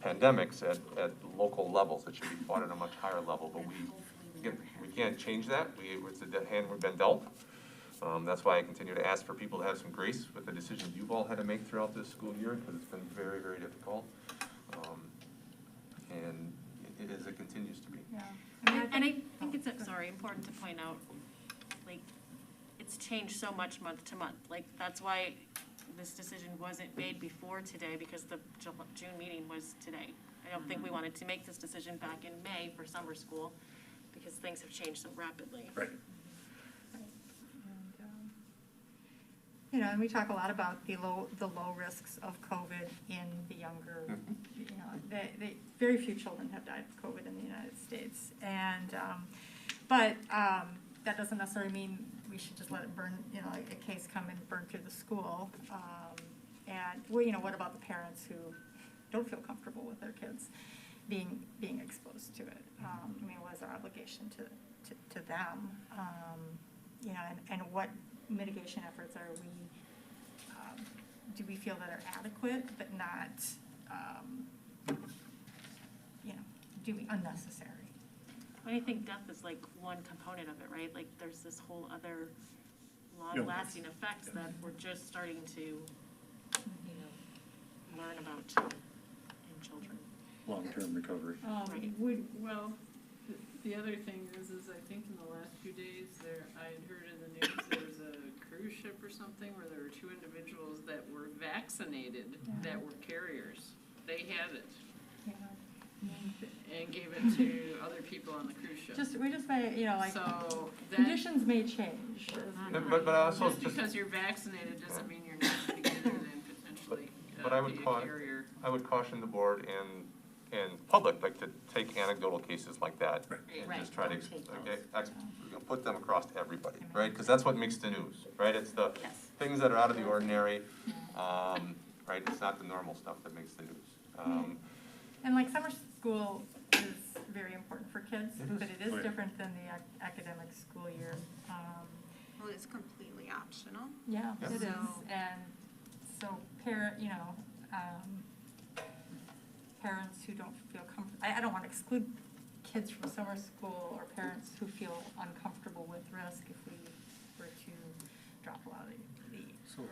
pandemics at local levels. It should be fought at a much higher level, but we can't change that. It's the hand we've been dealt. That's why I continue to ask for people to have some grace with the decisions you've all had to make throughout this school year, because it's been very, very difficult. And it continues to be. And I think it's, important to point out, like, it's changed so much month to month. Like, that's why this decision wasn't made before today, because the June meeting was today. I don't think we wanted to make this decision back in May for summer school, because things have changed so rapidly. Right. You know, and we talk a lot about the low risks of COVID in the younger, you know, very few children have died of COVID in the United States. And, but that doesn't necessarily mean we should just let it burn, you know, like a case come and burn through the school. And, well, you know, what about the parents who don't feel comfortable with their kids being exposed to it? I mean, what is our obligation to them? You know, and what mitigation efforts are we, do we feel that are adequate but not, you know, do we unnecessary? I think death is like one component of it, right? Like, there's this whole other long-lasting effects that we're just starting to, you know, learn about in children. Long-term recovery. Right. Well, the other thing is I think in the last few days I had heard in the news there was a cruise ship or something where there were 2 individuals that were vaccinated that were carriers. They had it. And gave it to other people on the cruise ship. We just may, you know, like, so conditions may change. But also just because you're vaccinated doesn't mean you're not together then potentially but I would be a carrier. I would caution the board and public, like, to take anecdotal cases like that and just try to put them across to everybody, right? Because that's what makes the news, right? It's the things that are out of the ordinary, right? It's not the normal stuff that makes the news. And like summer school is very important for kids, but it is different than the academic school year. Well, it's completely optional. Yeah, it is. And so parents who don't feel comfortable, I don't want to exclude kids from summer school or parents who feel uncomfortable with risk if we were to drop a lot of the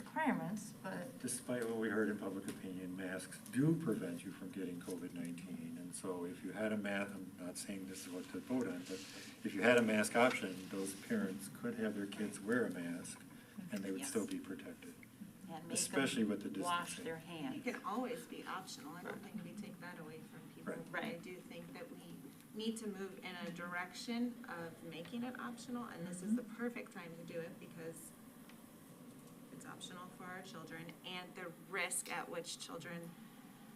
requirements, but. Despite what we heard in public opinion, masks do prevent you from getting COVID-19. And so if you had a mask, I'm not saying this is what to vote on, but if you had a mask option, those parents could have their kids wear a mask and they would still be protected. Especially with the distancing. Wash their hands. It can always be optional. I don't think we take that away from people. But I do think that we need to move in a direction of making it optional, and this is the perfect time to do it because it's optional for our children, and the risk at which children,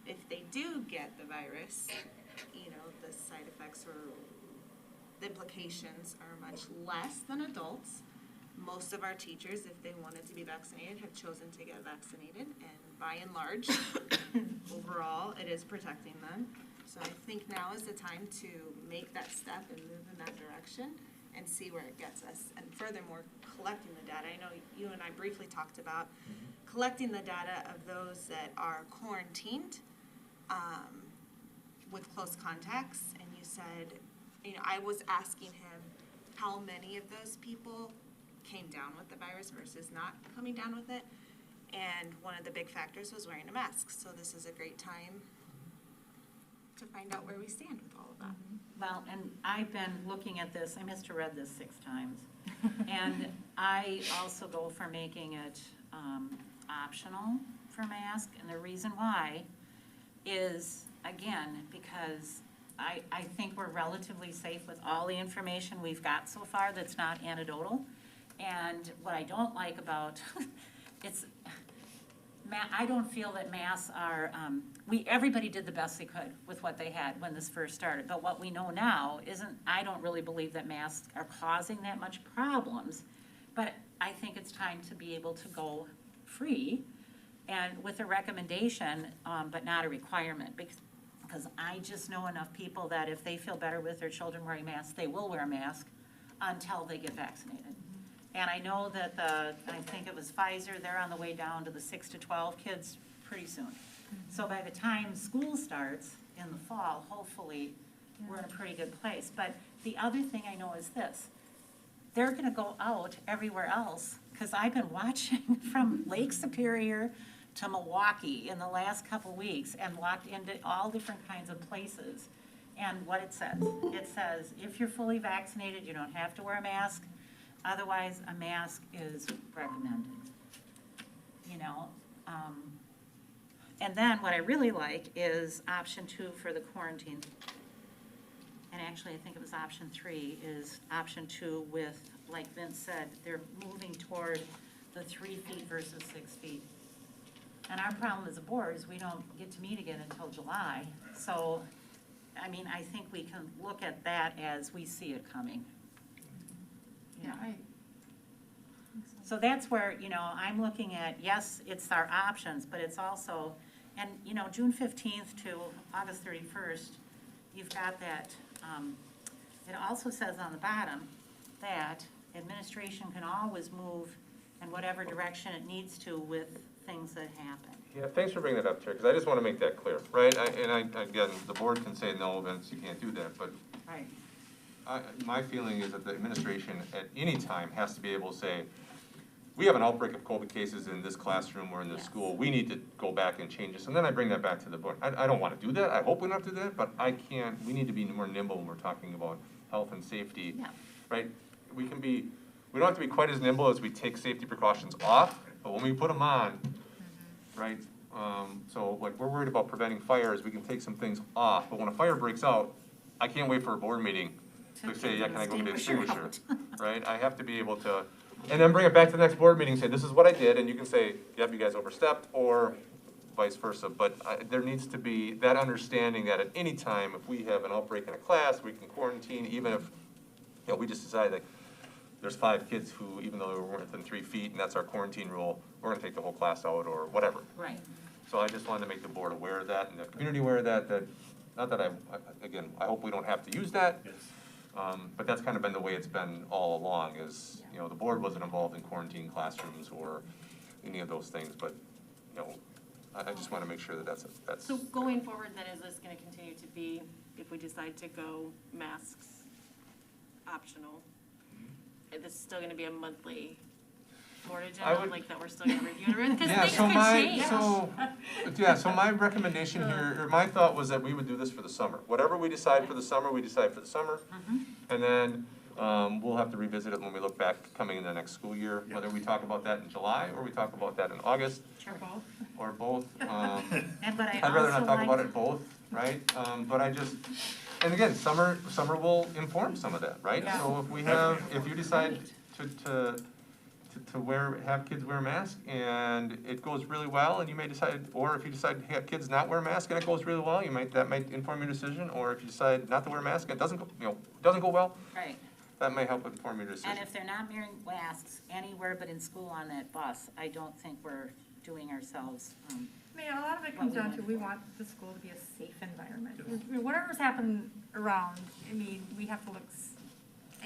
if they do get the virus, you know, the side effects or the implications are much less than adults. Most of our teachers, if they wanted to be vaccinated, have chosen to get vaccinated, and by and large, overall, it is protecting them. So I think now is the time to make that step and move in that direction and see where it gets us. And furthermore, collecting the data. I know you and I briefly talked about collecting the data of those that are quarantined with close contacts, and you said, I was asking him how many of those people came down with the virus versus not coming down with it. And one of the big factors was wearing a mask. So this is a great time to find out where we stand with all of that. Well, and I've been looking at this, I must have read this 6 times. And I also go for making it optional for mask. And the reason why is, again, because I think we're relatively safe with all the information we've got so far that's not anecdotal. And what I don't like about, I don't feel that masks are, everybody did the best they could with what they had when this first started. But what we know now I don't really believe that masks are causing that much problems. But I think it's time to be able to go free and with a recommendation, but not a requirement. Because I just know enough people that if they feel better with their children wearing masks, they will wear a mask until they get vaccinated. And I know that I think it was Pfizer, they're on the way down to the 6 to 12 kids pretty soon. So by the time school starts in the fall, hopefully, we're in a pretty good place. But the other thing I know is this, they're gonna go out everywhere else, because I've been watching from Lake Superior to Milwaukee in the last couple weeks and walked into all different kinds of places. And what it says, if you're fully vaccinated, you don't have to wear a mask. Otherwise, a mask is recommended. And then what I really like is option 2 for the quarantine. And actually, I think it was option 3 is option 2 with, like Vince said, they're moving toward the 3 feet versus 6 feet. And our problem as a board is we don't get to meet again until July. So, I mean, I think we can look at that as we see it coming. Yeah, So that's where, I'm looking at, yes, it's our options, but it's also, and, June 15th to August 31st, you've got that, it also says on the bottom that administration can always move in whatever direction it needs to with things that happen. Yeah, thanks for bringing that up, Chair, because I just want to make that clear, right? Again, the board can say, no, Vince, you can't do that, but Right. my feeling is that the administration at any time has to be able to say, we have an outbreak of COVID cases in this classroom or in this school, we need to go back and change this, and then I bring that back to the board. I don't want to do that, I hope we don't have to do that, but we need to be more nimble when we're talking about health and safety, right? We don't have to be quite as nimble as we take safety precautions off, but when we put them on, right? So like we're worried about preventing fires, we can take some things off, but when a fire breaks out, I can't wait for a board meeting to say, yeah, can I go get an extinguisher, right? I have to be able to, and then bring it back to the next board meeting, say, this is what I did, and you can say, yep, you guys overstepped, or vice versa. But there needs to be that understanding that at any time, if we have an outbreak in a class, we can quarantine, even if, we just decide that there's 5 kids who, even though they were within 3 feet, and that's our quarantine rule, we're gonna take the whole class out, or whatever. Right. So I just wanted to make the board aware of that, and the community aware of that, not that again, I hope we don't have to use that. Yes. But that's kind of been the way it's been all along, is, the board wasn't involved in quarantine classrooms or any of those things, but, I just want to make sure that that's. So going forward then, is this gonna continue to be, if we decide to go masks optional? Is this still gonna be a monthly board agenda, like that we're still gonna review it? Because things could change. So my recommendation here, or my thought was that we would do this for the summer. Whatever we decide for the summer, we decide for the summer. And then we'll have to revisit it when we look back coming in the next school year, whether we talk about that in July or we talk about that in August. Sure, both. Or both. But I'd rather not talk about it both, right? But and again, summer will inform some of that, right? Yeah. So if you decide to have kids wear a mask and it goes really well, and you may decide, or if you decide to have kids not wear a mask and it goes really well, that might inform your decision. Or if you decide not to wear a mask and it doesn't go well, Right. that may help inform your decision. And if they're not wearing masks anywhere but in school on that bus, I don't think we're doing ourselves. I mean, a lot of it comes down to, we want the school to be a safe environment. Whatever's happened around, I mean, we have to look,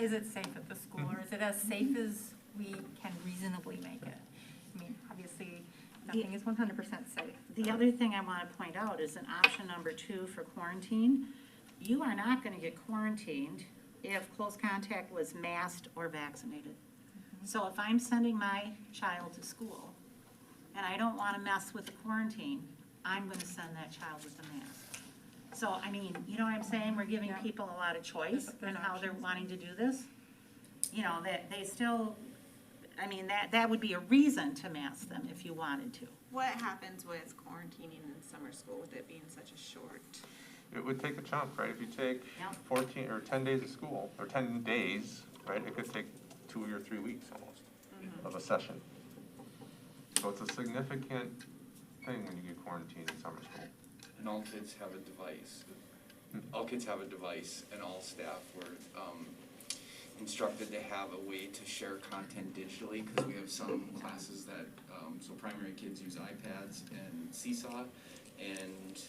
is it safe at the school, or is it as safe as we can reasonably make it? I mean, obviously, Nothing is 100% safe. The other thing I want to point out is in option number 2 for quarantine, you are not going to get quarantined if close contact was masked or vaccinated. So if I'm sending my child to school and I don't want to mess with the quarantine, I'm going to send that child with a mask. So, I mean, you know what I'm saying? We're giving people a lot of choice in how they're wanting to do this. You know, that they still, I mean, that would be a reason to mask them if you wanted to. What happens with quarantining in summer school with it being such a short? It would take a chunk, right? If you take 14 or 10 days of school, or 10 days, right, it could take 2 or 3 weeks almost of a session. So it's a significant thing when you get quarantined in summer school. And all kids have a device. All kids have a device, and all staff were instructed to have a way to share content digitally, because we have some classes that, so primary kids use iPads and Seesaw, and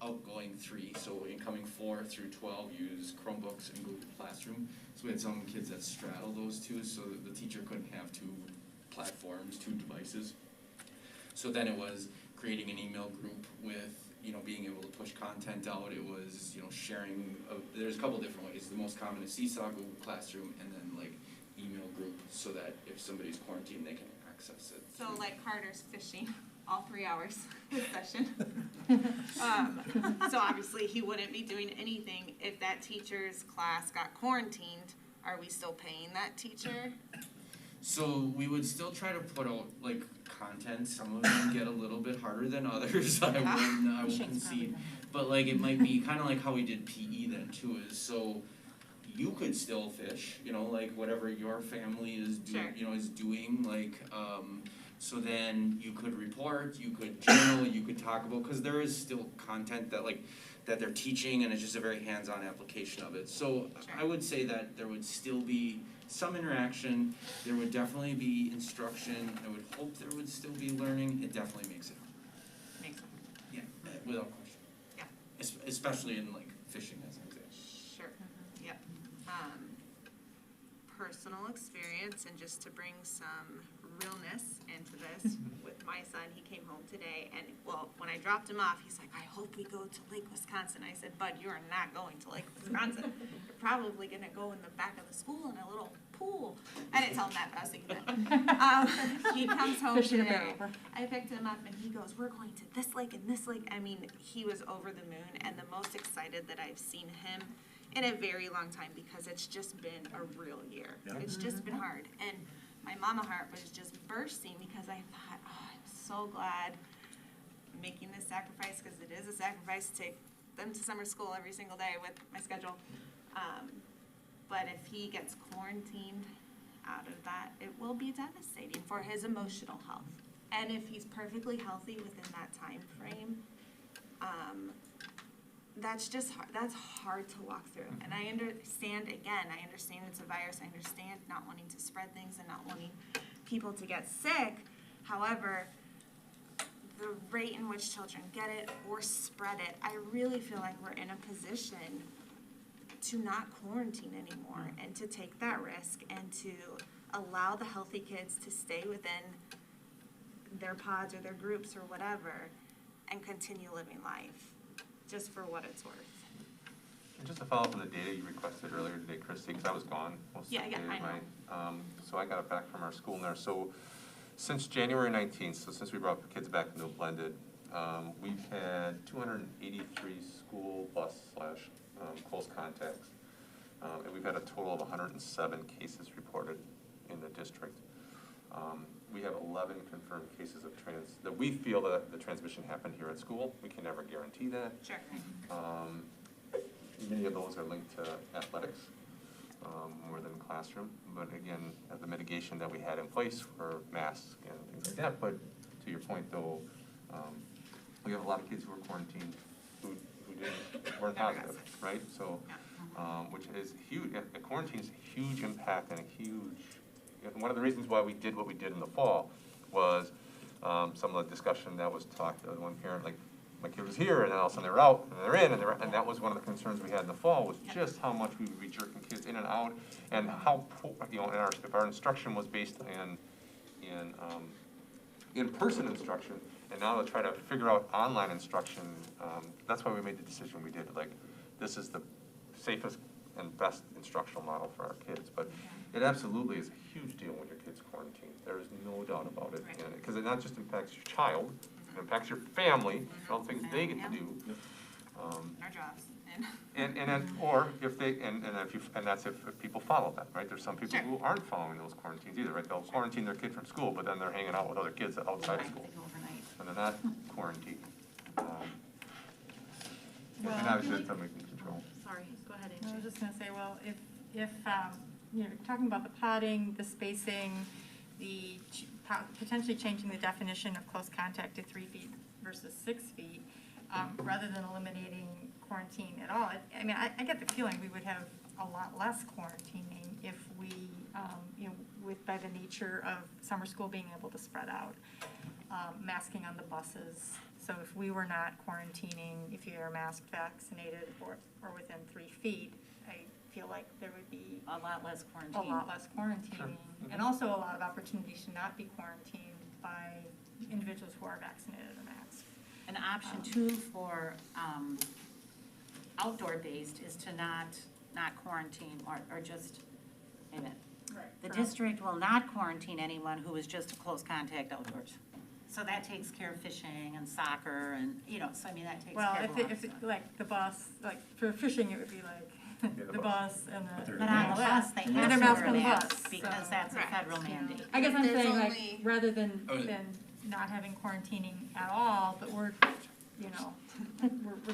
outgoing 3, so incoming 4 through 12 use Chromebooks and Google Classroom. So we had some kids that straddle those two, so that the teacher couldn't have 2 platforms, 2 devices. So then it was creating an email group with, you know, being able to push content out. It was, you know, sharing, there's a couple different ways. The most common is Seesaw, Google Classroom, and then like email group, so that if somebody's quarantined, they can access it. So like Carter's fishing all 3 hours this session. So obviously he wouldn't be doing anything if that teacher's class got quarantined. Are we still paying that teacher? So we would still try to put out like content. Some of them get a little bit harder than others. I won't concede. But like it might be kind of like how we did PE then too. Is so you could still fish, you know, like whatever your family is doing, you know, is doing. Like so then you could report, you could journal, you could talk about, because there is still content that like that they're teaching, and it's just a very hands-on application of it. So I would say that there would still be some interaction, there would definitely be instruction, I would hope there would still be learning. It definitely makes it hard. Makes it hard. Yeah, without question. Yeah. Especially in like fishing as an example. Sure. Yep. Personal experience, and just to bring some realness into this, with my son, he came home today, and well, when I dropped him off, he's like, I hope we go to Lake Wisconsin. I said, Bud, you are not going to Lake Wisconsin. You're probably gonna go in the back of the school in a little pool. I didn't tell him that, but I was thinking that. He comes home today. I picked him up and he goes, we're going to this lake and this lake. I mean, he was over the moon and the most excited that I've seen him in a very long time, because it's just been a real year. It's just been hard. And my mama heart was just bursting, because I thought, oh, I'm so glad I'm making this sacrifice, because it is a sacrifice to take them to summer school every single day with my schedule. But if he gets quarantined out of that, it will be devastating for his emotional health. And if he's perfectly healthy within that time frame, that's just hard. That's hard to walk through. And I understand it's a virus. I understand not wanting to spread things and not wanting people to get sick. However, the rate in which children get it or spread it, I really feel like we're in a position to not quarantine anymore, and to take that risk and to allow the healthy kids to stay within their pods or their groups or whatever and continue living life, just for what it's worth. And just to follow up on the data you requested earlier today, Christy, because I was gone most of the day. I know. So I got it back from our school nurse. So since January 19th, so since we brought the kids back into a blended, we've had 283 school bus / close contacts. And we've had a total of 107 cases reported in the district. We have 11 confirmed cases of that we feel that the transmission happened here at school. We can never guarantee that. Sure. Many of those are linked to athletics more than classroom. But again, the mitigation that we had in place for masks and things like that. But to your point, though, we have a lot of kids who are quarantined who weren't positive, right? So, which is huge. Quarantine is a huge impact and a huge. One of the reasons why we did what we did in the fall was some of the discussion that was talked. One parent, like, my kid was here, and then all of a sudden they're out, and they're in, and that was one of the concerns we had in the fall, was just how much we would be jerking kids in and out, and how, if our instruction was based in in-person instruction, and now to try to figure out online instruction, that's why we made the decision we did. Like, this is the safest and best instructional model for our kids, but it absolutely is a huge deal when your kid's quarantined. There is no doubt about it, because it not just impacts your child, it impacts your family, all the things they get to do. Our jobs. Or if they, and that's if people follow that, right? There's some people Sure. who aren't following those quarantines either, right? They'll quarantine their kid from school, but then they're hanging out with other kids outside of school. And they're not quarantined. And obviously that's something we can control. Sorry, go ahead, I was Angie. just gonna say, well, if you're talking about the potting, the spacing, the potentially changing the definition of close contact to 3 feet versus 6 feet, rather than eliminating quarantine at all. I mean, I get the feeling we would have a lot less quarantining if we, by the nature of summer school being able to spread out, masking on the buses. So if we were not quarantining, if you are masked, vaccinated, or within 3 feet, I feel like there would be A lot less a quarantine. lot less quarantining. And also a lot of opportunities to not be quarantined by individuals who are vaccinated or masked. An option too for outdoor based is to not quarantine or just, wait a minute. The district will not quarantine anyone who is just a close contact outdoors. So that takes care of fishing and soccer and, so I mean, that takes Well, care of a lot of if stuff. like the bus, like for fishing, it would be like the bus and the. But on the bus, they And have they're to masked wear on the masks bus, because so- that's a federal mandate. I guess I'm There's saying like, only- rather than not having quarantining at all, but we're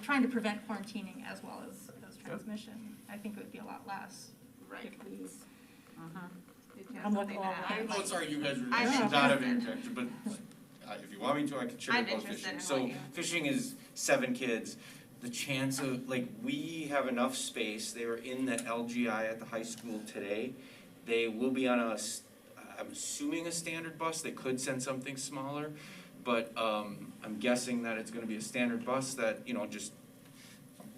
trying to prevent quarantining as well as transmission. I think it would be a lot less. Right. If we. I'm looking all around. Oh, sorry, you guys I'm should not have interested. interjected, but if you want me to, I can share I'm about interested fishing. in So what you- fishing is 7 kids. The chance of, like, we have enough space. They were in the LGI at the high school today. They will be on I'm assuming a standard bus. They could send something smaller, but I'm guessing that it's gonna be a standard bus that, just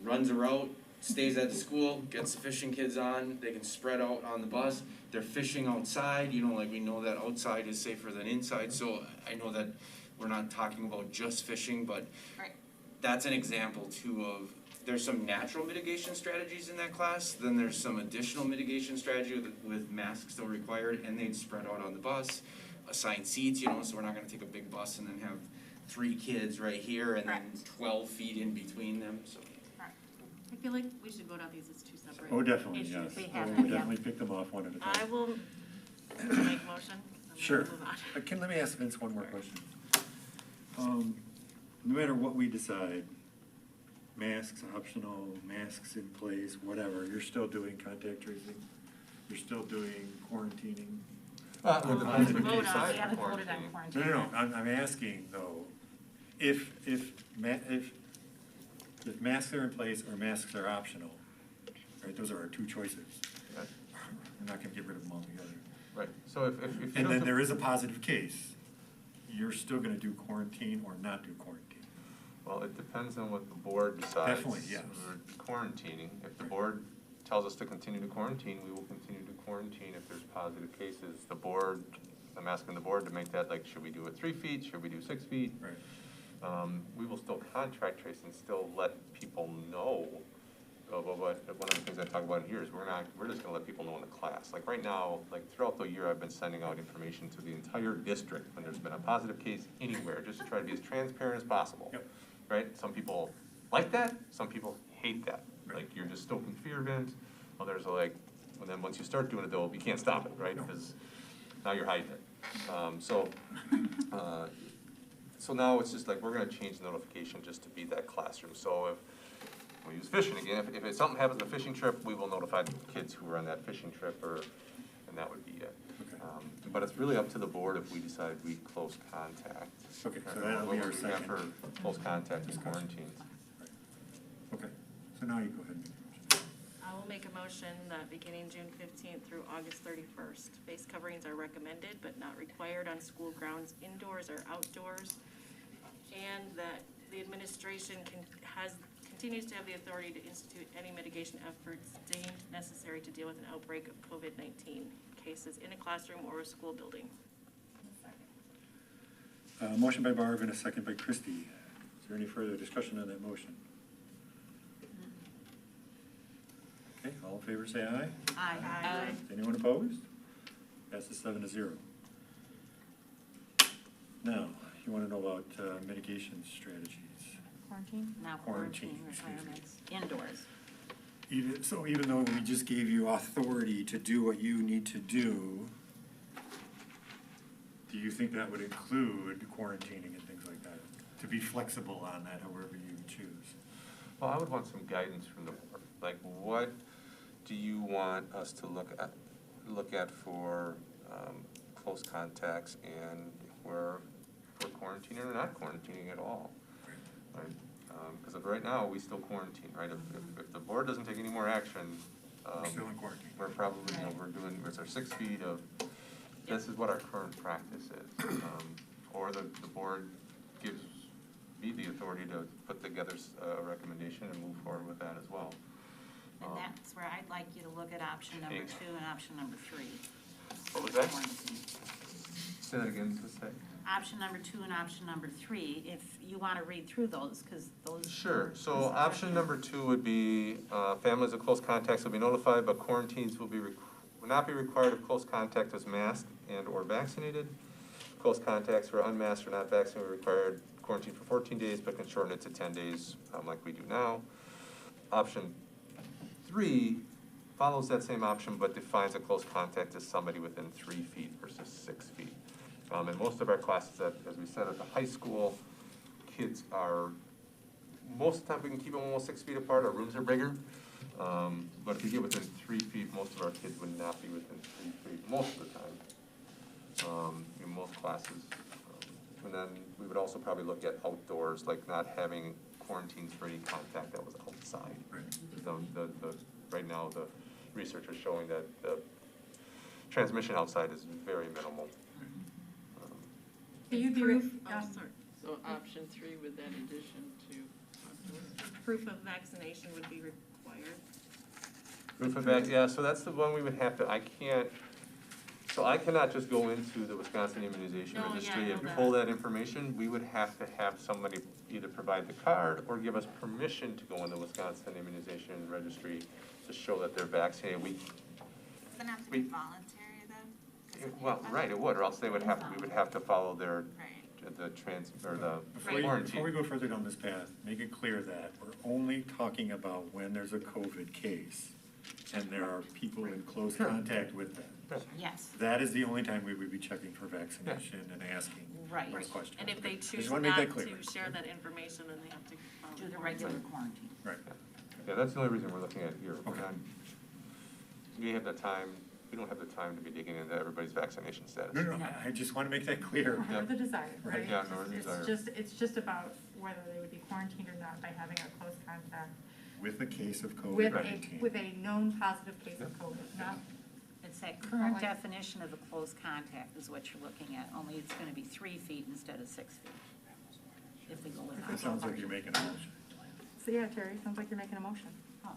runs a route, stays at the school, gets the fishing kids on, they can spread out on the bus. They're fishing outside, like we know that outside is safer than inside, so I know that we're not talking about just fishing, but Right. that's an example too of, there's some natural mitigation strategies in that class, then there's some additional mitigation strategy with masks still required, and they'd spread out on the bus, assign seats, so we're not gonna take a big bus and then have 3 kids right here and then 12 feet in between them, so. I feel like we should vote on these as 2 separate Oh, definitely, issues. yes. They have We'll to, yeah. definitely pick them off one at a time. I will make motion. and we'll Sure. move on. Let me ask Vince one more question. No matter what we decide, masks optional, masks in place, whatever, you're still doing contact tracing? You're still doing quarantining? With the positive vote case on side We of haven't voted on quarantine. quarantine. No, I'm asking though, if masks are in place or masks are optional, right, those are our 2 choices. Right. We're not gonna get rid of them altogether. Right, so if you And don't then do- there is a positive case, you're still gonna do quarantine or not do quarantine. Well, it depends on what the board decides. Definitely, yes. We're quarantining. If the board tells us to continue to quarantine, we will continue to quarantine if there's positive cases. The board, I'm asking the board to make that, like, should we do it 3 feet, should we do 6 feet? Right. We will still contract trace and still let people know. But one of the things I talk about here is we're just gonna let people know in the class. Like right now, like throughout the year, I've been sending out information to the entire district when there's been a positive case anywhere, just to try to be as transparent as possible. Yep. Right? Some people like that, some people hate that. Like you're just stoking fear, Vince. Others are like, and then once you start doing it though, you can't stop it, right? Because now you're hiding it. So now it's just like, we're gonna change the notification just to be that classroom. So if we use fishing again, if something happens on a fishing trip, we will notify the kids who were on that fishing trip, and that would be it. Okay. But it's really up to the board if we decide we close contact. Okay, so that'll be our What we have second. for close contact is quarantine. Okay, so now you go ahead and make your motion. I will make a motion that beginning June 15th through August 31st, face coverings are recommended but not required on school grounds indoors or outdoors, and that the administration continues to have the authority to institute any mitigation efforts deemed necessary to deal with an outbreak of COVID-19 cases in a classroom or a school building. Motion by Barb and a second by Christie. Is there any further discussion on that motion? Okay, all in favor say aye. Aye. Anyone opposed? Passes 7-0. Now, you want to know about mitigation strategies. Quarantine? Now Quarantine, quarantine excuse me. requirements, indoors. Even though we just gave you authority to do what you need to do, do you think that would include quarantining and things like that? To be flexible on that, however you choose? Well, I would want some guidance from the board, like what do you want us to look at for close contacts and if we're quarantining or not quarantining at all, right? Because right now, we still quarantine, right? If the board doesn't take any more action, We're still in quarantine. we're probably, we're doing, it's our 6 feet of, this is what our current practice is. Or the board gives me the authority to put together a recommendation and move forward with that as well. And that's where I'd like you to look at option number 2 and option number 3. What was that? Quarantine. Say that again, just say. Option number 2 and option number 3, if you want to read through those, because those. Sure, so option number 2 would be, families of close contacts will be notified, but quarantines will not be required if close contact is masked and or vaccinated. Close contacts who are unmasked or not vaccinated will be required quarantine for 14 days, but can shorten it to 10 days, like we do now. Option 3 follows that same option, but defines a close contact as somebody within 3 feet versus 6 feet. And most of our classes, as we said, at the high school, kids are, most of the time we can keep them almost 6 feet apart, our rooms are bigger. But if you get within 3 feet, most of our kids would not be within 3 feet, most of the time, in most classes. And then we would also probably look at outdoors, like not having quarantines for any contact that was outside. Right now, the research is showing that the transmission outside is very minimal. Do you Proof, sorry, so option 3 with that addition to. Proof of vaccination would be required. Proof of vac, yeah, so that's the one we would have to, I cannot just go into the Wisconsin immunization registry and pull that information. We would have to have somebody either provide the card or give us permission to go in the Wisconsin immunization registry to show that they're vaccinated. Does it have to be voluntary then? Well, right, it would, or else we would have to follow their, Before quarantine. we go further down this path, make it clear that we're only talking about when there's a COVID case and there are people in close contact with them. Yes. That is the only time we would be checking for vaccination and asking Right. those questions. And if they Just choose wanna make not that clear. to share that information, then they have to follow Do the regular quarantine. Right. Yeah, that's the only reason we're looking at it here. We're Okay. not, we have the time, we don't have the time to be digging into everybody's vaccination status. No, I just want to make that clear. Nor the desire, right? Yeah, nor the desire. It's just about whether they would be quarantined or not by having a close contact With a case of with COVID-19. with a known positive case of COVID, not. It's that current definition of a close contact is what you're looking at, only it's gonna be 3 feet instead of 6 feet. If we go with It option sounds like number you're making a motion. So yeah, Terry, sounds like you're making a motion. Oh,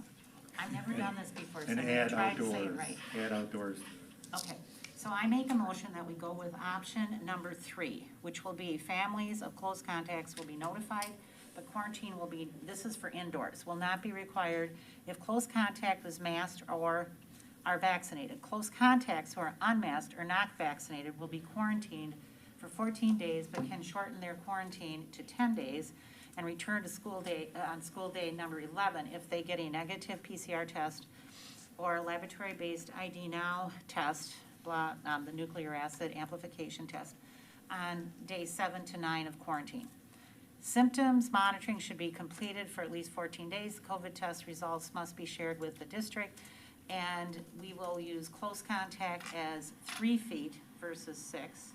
I've never done this before, so And I'm gonna add try to say it outdoors, right. add outdoors. Okay, so I make a motion that we go with option number 3, which will be families of close contacts will be notified, but quarantine will be, this is for indoors, will not be required if close contact was masked or are vaccinated. Close contacts who are unmasked or not vaccinated will be quarantined for 14 days, but can shorten their quarantine to 10 days and return to school day, on school day number 11 if they get a negative PCR test or a laboratory-based ID Now test, the nuclear acid amplification test, on day 7 to 9 of quarantine. Symptoms monitoring should be completed for at least 14 days. COVID test results must be shared with the district, and we will use close contact as 3 feet versus 6.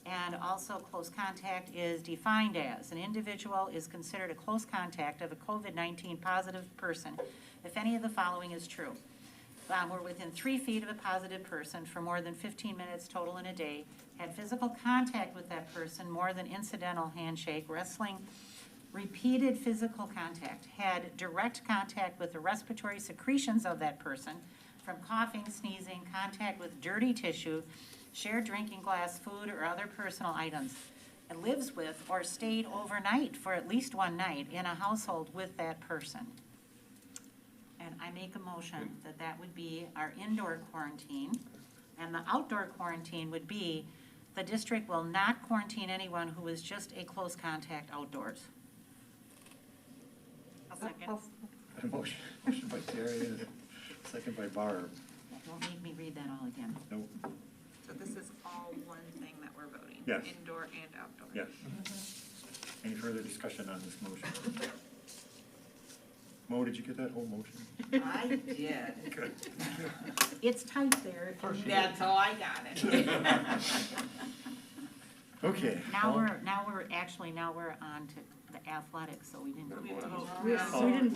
And also, close contact is defined as an individual is considered a close contact of a COVID-19 positive person if any of the following is true. We're within 3 feet of a positive person for more than 15 minutes total in a day, had physical contact with that person more than incidental handshake, wrestling, repeated physical contact, had direct contact with the respiratory secretions of that person from coughing, sneezing, contact with dirty tissue, shared drinking glass, food, or other personal items. lives with or stayed overnight for at least one night in a household with that person. And I make a motion that that would be our indoor quarantine. And the outdoor quarantine would be, the district will not quarantine anyone who is just a close contact outdoors. I'll second. Motion by Terry, and a second by Barb. Don't make me read that all again. Nope. So this is all one thing that we're voting? Yes. Indoor and outdoor? Yes. Any further discussion on this motion? Mo, did you get that whole motion? I did. Good. It's tight there. That's how I got it. Okay. Now we're on to the athletics, so we didn't. All in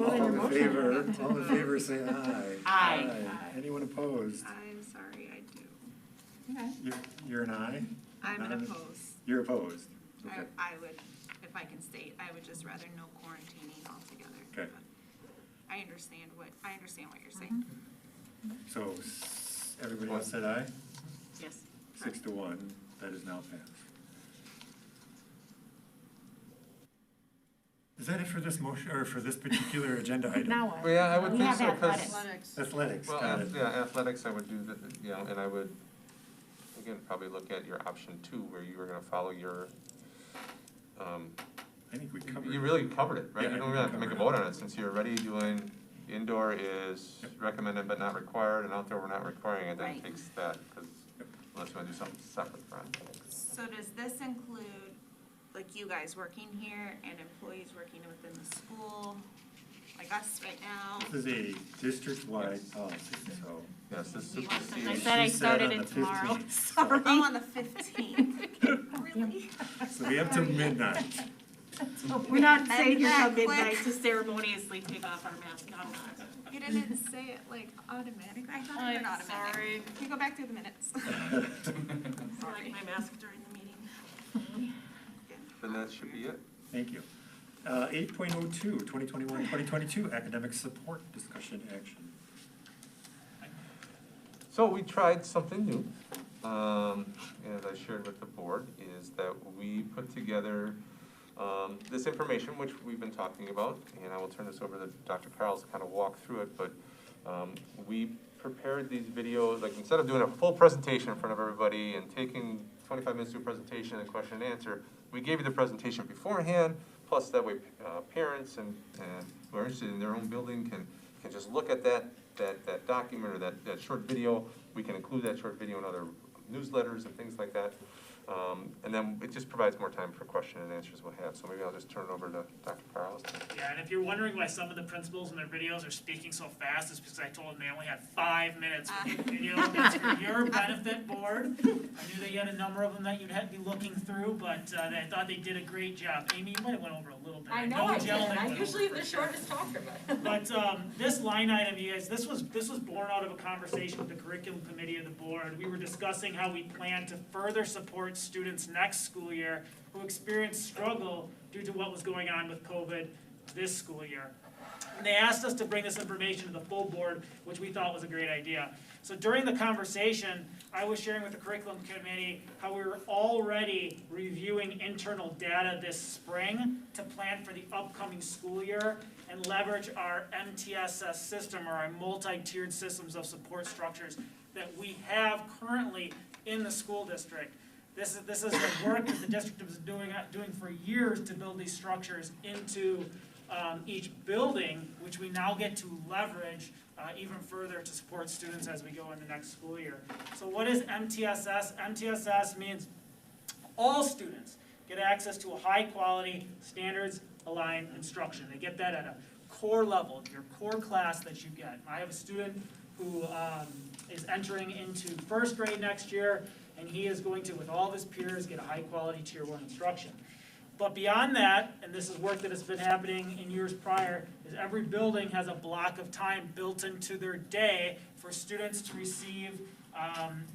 favor, all in favor, say aye. Aye. Anyone opposed? I'm sorry, I do. You're an aye? I'm an None? oppose. You're opposed? Okay. I would, if I can state, I would just rather no quarantining altogether. Okay. But I understand what you're saying. So, everybody else said aye? Yes. 6-1, that is now passed. Is that it for this motion, or for this particular agenda item? Now what? Well, yeah, I would We think have so, 'cause. athletics. Athletics, Well, got it. yeah, athletics, I would do that, you know, and I would, again, probably look at your option 2, where you were gonna follow your, I think we covered. you really covered it, right? Yeah, You I don't think really have to we make a covered vote on it, since you're already doing, indoor is recommended but not required, and outdoor we're not requiring it, then Right. it takes that, because unless you wanna do something separate from athletics. So does this include, like, you guys working here and employees working within the school, like us right now? This is a district-wide policy, so. Yes, this I supersedes. said I She said started on it the tomorrow. 15th. Sorry. Oh, on the 15th. Really? So we have to midnight. We're not And saying here that till midnight quick. to ceremoniously take off our mask. I'm not. You didn't say it like automatic. I thought it I'm was automatic. sorry. Can you go back through the minutes? Sorry, my mask during the meeting. Then that should be it. Thank you. 8.02, 2021-2022 academic support discussion action. So we tried something new, as I shared with the board, is that we put together this information, which we've been talking about, and I will turn this over to Dr. Carls to kind of walk through it, but we prepared these videos, like instead of doing a full presentation in front of everybody and taking 25 minutes to do a presentation and question and answer, we gave you the presentation beforehand, plus that way parents and who are interested in their own building can just look at that document or that short video. We can include that short video in other newsletters and things like that. And then it just provides more time for question and answers we'll have. So maybe I'll just turn it over to Dr. Carls. Yeah, and if you're wondering why some of the principals in their videos are speaking so fast, it's because I told them they only had 5 minutes for the video. That's for your benefit, board. I knew that you had a number of them that you'd have to be looking through, but I thought they did a great job. Amy, you might have went over a little bit. I know I did. gentleman I'm went usually over the for sure. shortest talker, but. But this line item, you guys, this was born out of a conversation with the curriculum committee of the board. We were discussing how we plan to further support students next school year who experienced struggle due to what was going on with COVID this school year. And they asked us to bring this information to the full board, which we thought was a great idea. So during the conversation, I was sharing with the curriculum committee how we were already reviewing internal data this spring to plan for the upcoming school year and leverage our MTSS system, or our multi-tiered systems of support structures that we have currently in the school district. This is the work that the district was doing for years to build these structures into each building, which we now get to leverage even further to support students as we go into next school year. So what is MTSS? MTSS means all students get access to a high-quality, standards-aligned instruction. They get that at a core level, your core class that you get. I have a student who is entering into first grade next year, and he is going to, with all of his peers, get a high-quality Tier 1 instruction. But beyond that, and this is work that has been happening in years prior, is every building has a block of time built into their day for students to receive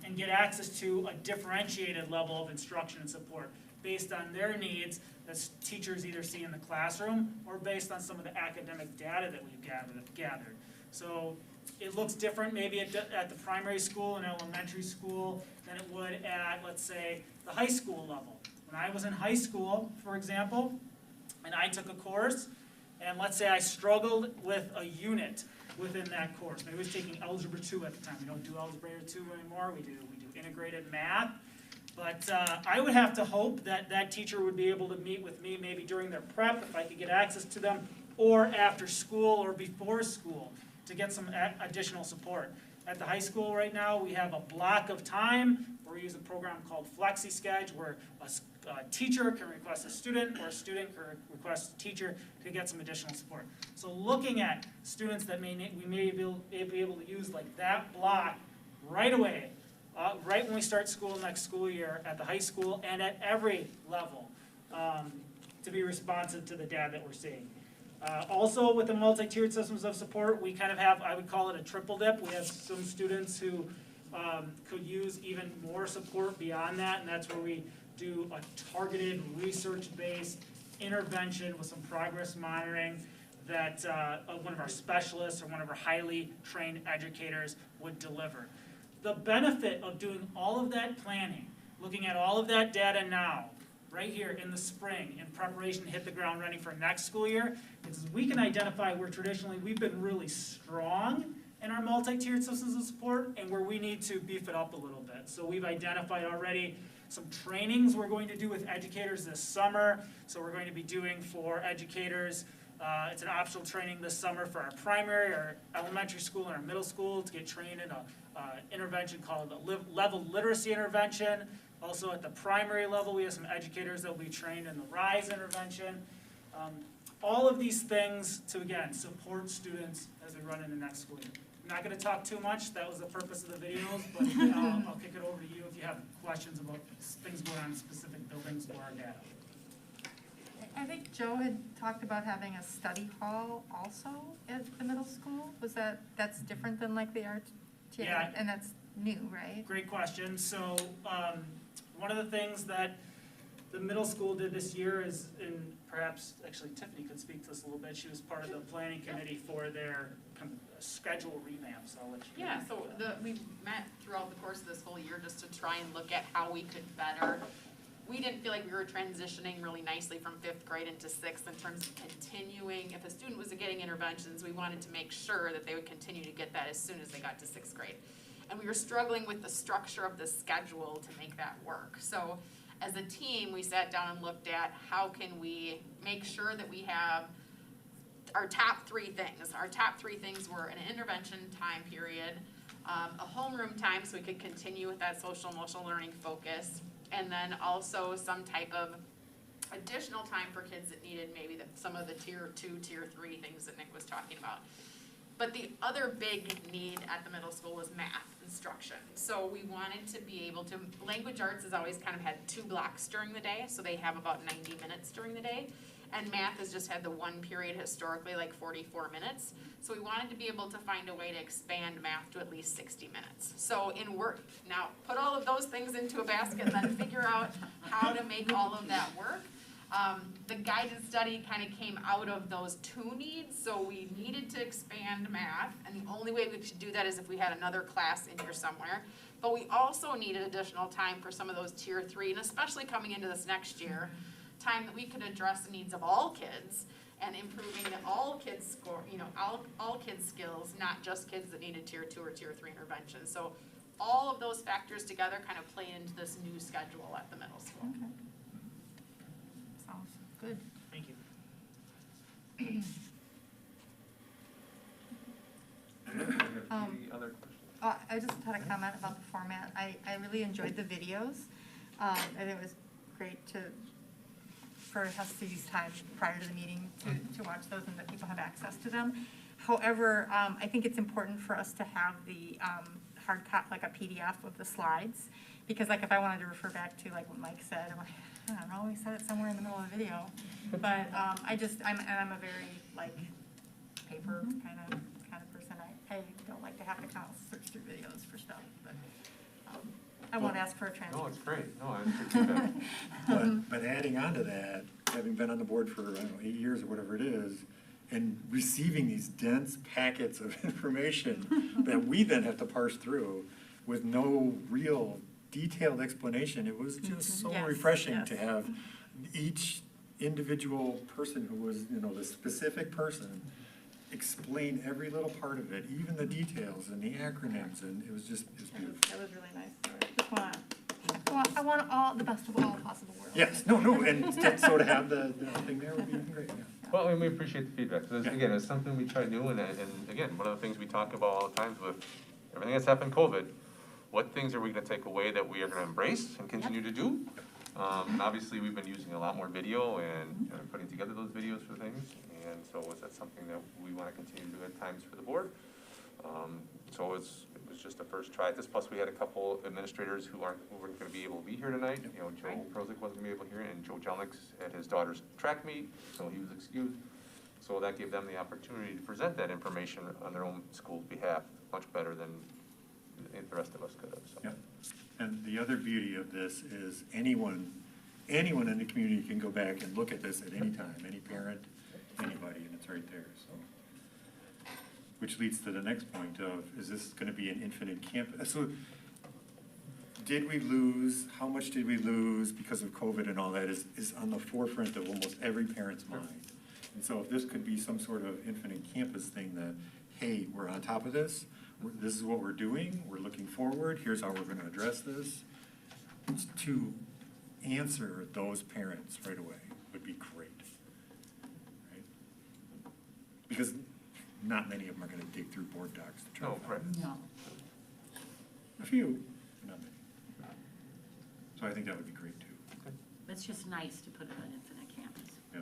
and get access to a differentiated level of instruction and support based on their needs that teachers either see in the classroom or based on some of the academic data that we've gathered. So it looks different maybe at the primary school and elementary school than it would at, let's say, the high school level. When I was in high school, for example, and I took a course, and let's say I struggled with a unit within that course. Maybe I was taking Algebra 2 at the time. We don't do Algebra 2 anymore. We do integrated math. But I would have to hope that that teacher would be able to meet with me maybe during their prep, if I could get access to them, or after school or before school to get some additional support. At the high school right now, we have a block of time where we use a program called FlexiSchedule, where a teacher can request a student, or a student can request a teacher to get some additional support. So looking at students that we may be able to use like that block right away, right when we start school next school year, at the high school and at every level, to be responsive to the data that we're seeing. Also, with the multi-tiered systems of support, we kind of have, I would call it a triple dip. We have some students who could use even more support beyond that, and that's where we do a targeted, research-based intervention with some progress monitoring that one of our specialists or one of our highly trained educators would deliver. The benefit of doing all of that planning, looking at all of that data now, right here in the spring, in preparation to hit the ground running for next school year, is we can identify where traditionally we've been really strong in our multi-tiered systems of support and where we need to beef it up a little bit. So we've identified already some trainings we're going to do with educators this summer. So we're going to be doing for educators, it's an optional training this summer for our primary, our elementary school, and our middle school to get trained in an intervention called a level literacy intervention. Also at the primary level, we have some educators that will be trained in the RISE intervention. All of these things to, again, support students as we run into next school year. I'm not going to talk too much. That was the purpose of the videos, but I'll kick it over to you if you have questions about things going on in specific buildings or our data. I think Joe had talked about having a study hall also at the middle school. That's different than like the RTA? Yeah. And that's new, right? Great question. So one of the things that the middle school did this year is, and perhaps actually Tiffany could speak to this a little bit, she was part of the planning committee for their schedule revamp, so I'll let you. Yeah, so we met throughout the course of this whole year just to try and look at how we could better. We didn't feel like we were transitioning really nicely from 5th grade into 6th in terms of continuing. If a student was getting interventions, we wanted to make sure that they would continue to get that as soon as they got to 6th grade. And we were struggling with the structure of the schedule to make that work. So as a team, we sat down and looked at how can we make sure that we have our top 3 things. Our top 3 things were an intervention time period, a homeroom time so we could continue with that social emotional learning focus, and then also some type of additional time for kids that needed maybe some of the tier 2, tier 3 things that Nick was talking about. But the other big need at the middle school was math instruction. So we wanted to be able to, language arts has always kind of had 2 blocks during the day, so they have about 90 minutes during the day. And math has just had the 1 period historically, like 44 minutes. So we wanted to be able to find a way to expand math to at least 60 minutes. So now put all of those things into a basket and then figure out how to make all of that work. The guided study kind of came out of those 2 needs, so we needed to expand math, and the only way we could do that is if we had another class in here somewhere. But we also needed additional time for some of those tier 3, and especially coming into this next year, time that we could address the needs of all kids and improving all kids' score, all kids' skills, not just kids that needed tier 2 or tier 3 intervention. So all of those factors together kind of play into this new schedule at the middle school. Okay. Sounds good. Thank you. Any other questions? I just had a comment about the format. I really enjoyed the videos. And it was great for us to use time prior to the meeting to watch those and that people have access to them. However, I think it's important for us to have the hard copy, like a PDF of the slides, because like if I wanted to refer back to like what Mike said, I'm like, I don't know, he said it somewhere in the middle of the video. But I'm a very like paper kind of person. I don't like to have to kind of search through videos for stuff, but I won't ask for a transcript. No, it's great. No, it's good. But adding on to that, having been on the board for, I don't know, 8 years or whatever it is, and receiving these dense packets of information that we then have to parse through with no real detailed explanation. It was just so Yes, refreshing to yes. have each individual person who was, the specific person, explain every little part of it, even the details and the acronyms, and it was beautiful. That was really nice. I want all, the best of all possible worlds. Yes, no, and so to have the thing there would be even great, yeah. Well, and we appreciate the feedback, because again, it's something we try to do, and again, one of the things we talk about all the times with everything that's happened COVID, what things are we gonna take away that we are gonna embrace and continue to do? And obviously, we've been using a lot more video and putting together those videos for things, and so that's something that we wanna continue to do at times for the board. So it was just a first try at this, plus we had a couple administrators who weren't gonna be able to be here tonight. Joe Prozik wasn't gonna be able to hear, and Joe Jelnick's at his daughter's track meet, so he was excused. So that gave them the opportunity to present that information on their own school's behalf, much better than the rest of us could have, so. Yep. And the other beauty of this is anyone in the community can go back and look at this at any time, any parent, anybody, and it's right there, so. Which leads to the next point of, is this gonna be an infinite campus? So, how much did we lose because of COVID and all that is on the forefront of almost every parent's mind. And so if this could be some sort of infinite campus thing that, hey, we're on top of this, this is what we're doing, we're looking forward, here's how we're gonna address this, to answer those parents right away would be great. Right? Because not many of them are gonna dig through board docs to try to find this. No. A few, but not many. So I think that would be great too. It's just nice to put it on Infinite Campus. Yeah.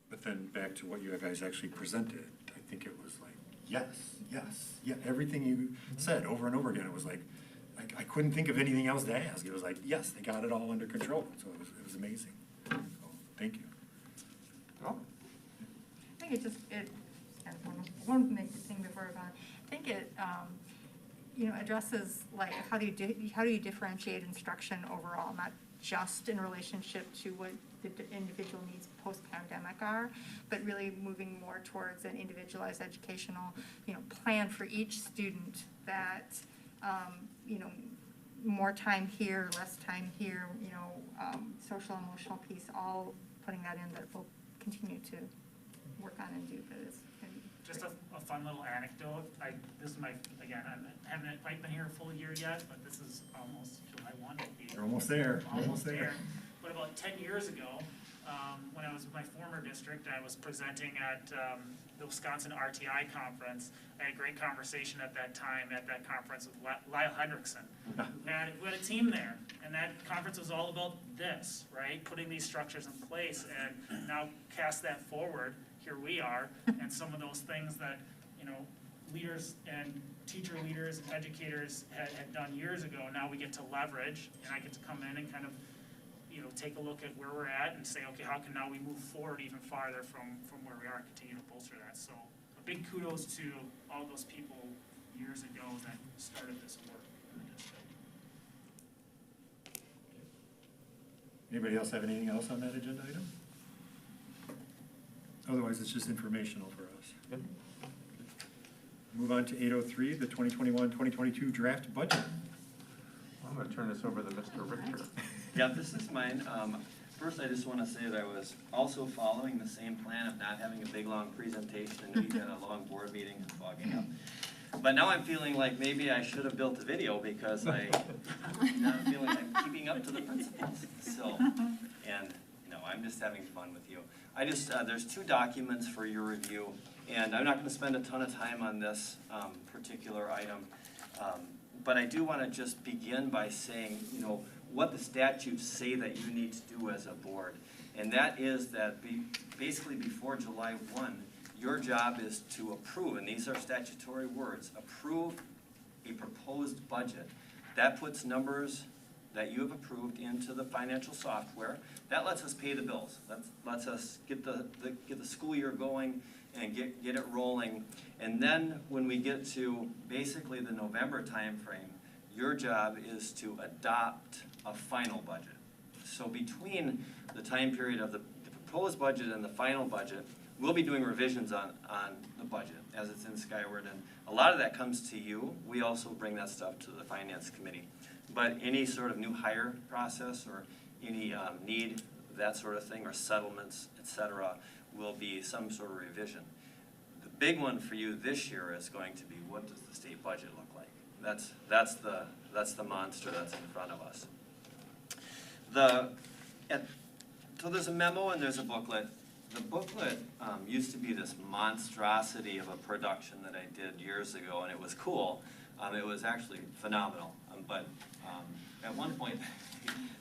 But then back to what you guys actually presented, I think it was like, yes, everything you said over and over again, it was like, I couldn't think of anything else to ask. It was like, yes, they got it all under control, so it was amazing. So, thank you. I think one big thing before we're gone. I think it, addresses like how do you differentiate instruction overall, not just in relationship to what the individual needs post-pandemic are, but really moving more towards an individualized educational, plan for each student that, more time here, less time here, social emotional piece, all putting that in that we'll continue to work on and do, but it's gonna be Just great. a fun little anecdote, I haven't quite been here a full year yet, but this is almost July 1. You're almost there. Almost there. But about 10 years ago, when I was with my former district, I was presenting at the Wisconsin RTI conference. I had a great conversation at that time at that conference with Lyle Hendrickson. And we had a team there, and that conference was all about this, right? Putting these structures in place, and now cast that forward, here we are, and some of those things that, leaders and teacher leaders and educators had done years ago, now we get to leverage, and I get to come in and kind of, take a look at where we're at and say, okay, how can now we move forward even farther from where we are and continue to bolster that. So a big kudos to all those people years ago that started this work in the district. Anybody else have anything else on that agenda item? Otherwise, it's just informational for us. Yep. Move on to 803, the 2021-2022 draft budget. I'm gonna turn this over to Mr. Richter. Yeah, this is mine. First, I just want to say that I was also following the same plan of not having a big, long presentation. I knew you had a long board meeting and fogging up. But now I'm feeling like maybe I should have built a video because I'm feeling I'm keeping up to the principles. So, and, I'm just having fun with you. There's two documents for your review, and I'm not going to spend a ton of time on this particular item. But I do want to just begin by saying, what the statutes say that you need to do as a board. And that is that basically before July 1, your job is to approve, and these are statutory words, approve a proposed budget. That puts numbers that you have approved into the financial software. That lets us pay the bills. That lets us get the school year going and get it rolling. And then when we get to basically the November timeframe, your job is to adopt a final budget. So between the time period of the proposed budget and the final budget, we'll be doing revisions on the budget as it's in Skyward, and a lot of that comes to you. We also bring that stuff to the finance committee. But any sort of new hire process or any need, that sort of thing, or settlements, et cetera, will be some sort of revision. The big one for you this year is going to be, what does the state budget look like? That's the monster that's in front of us. So there's a memo and there's a booklet. The booklet used to be this monstrosity of a production that I did years ago, and it was cool. It was actually phenomenal. But at one point,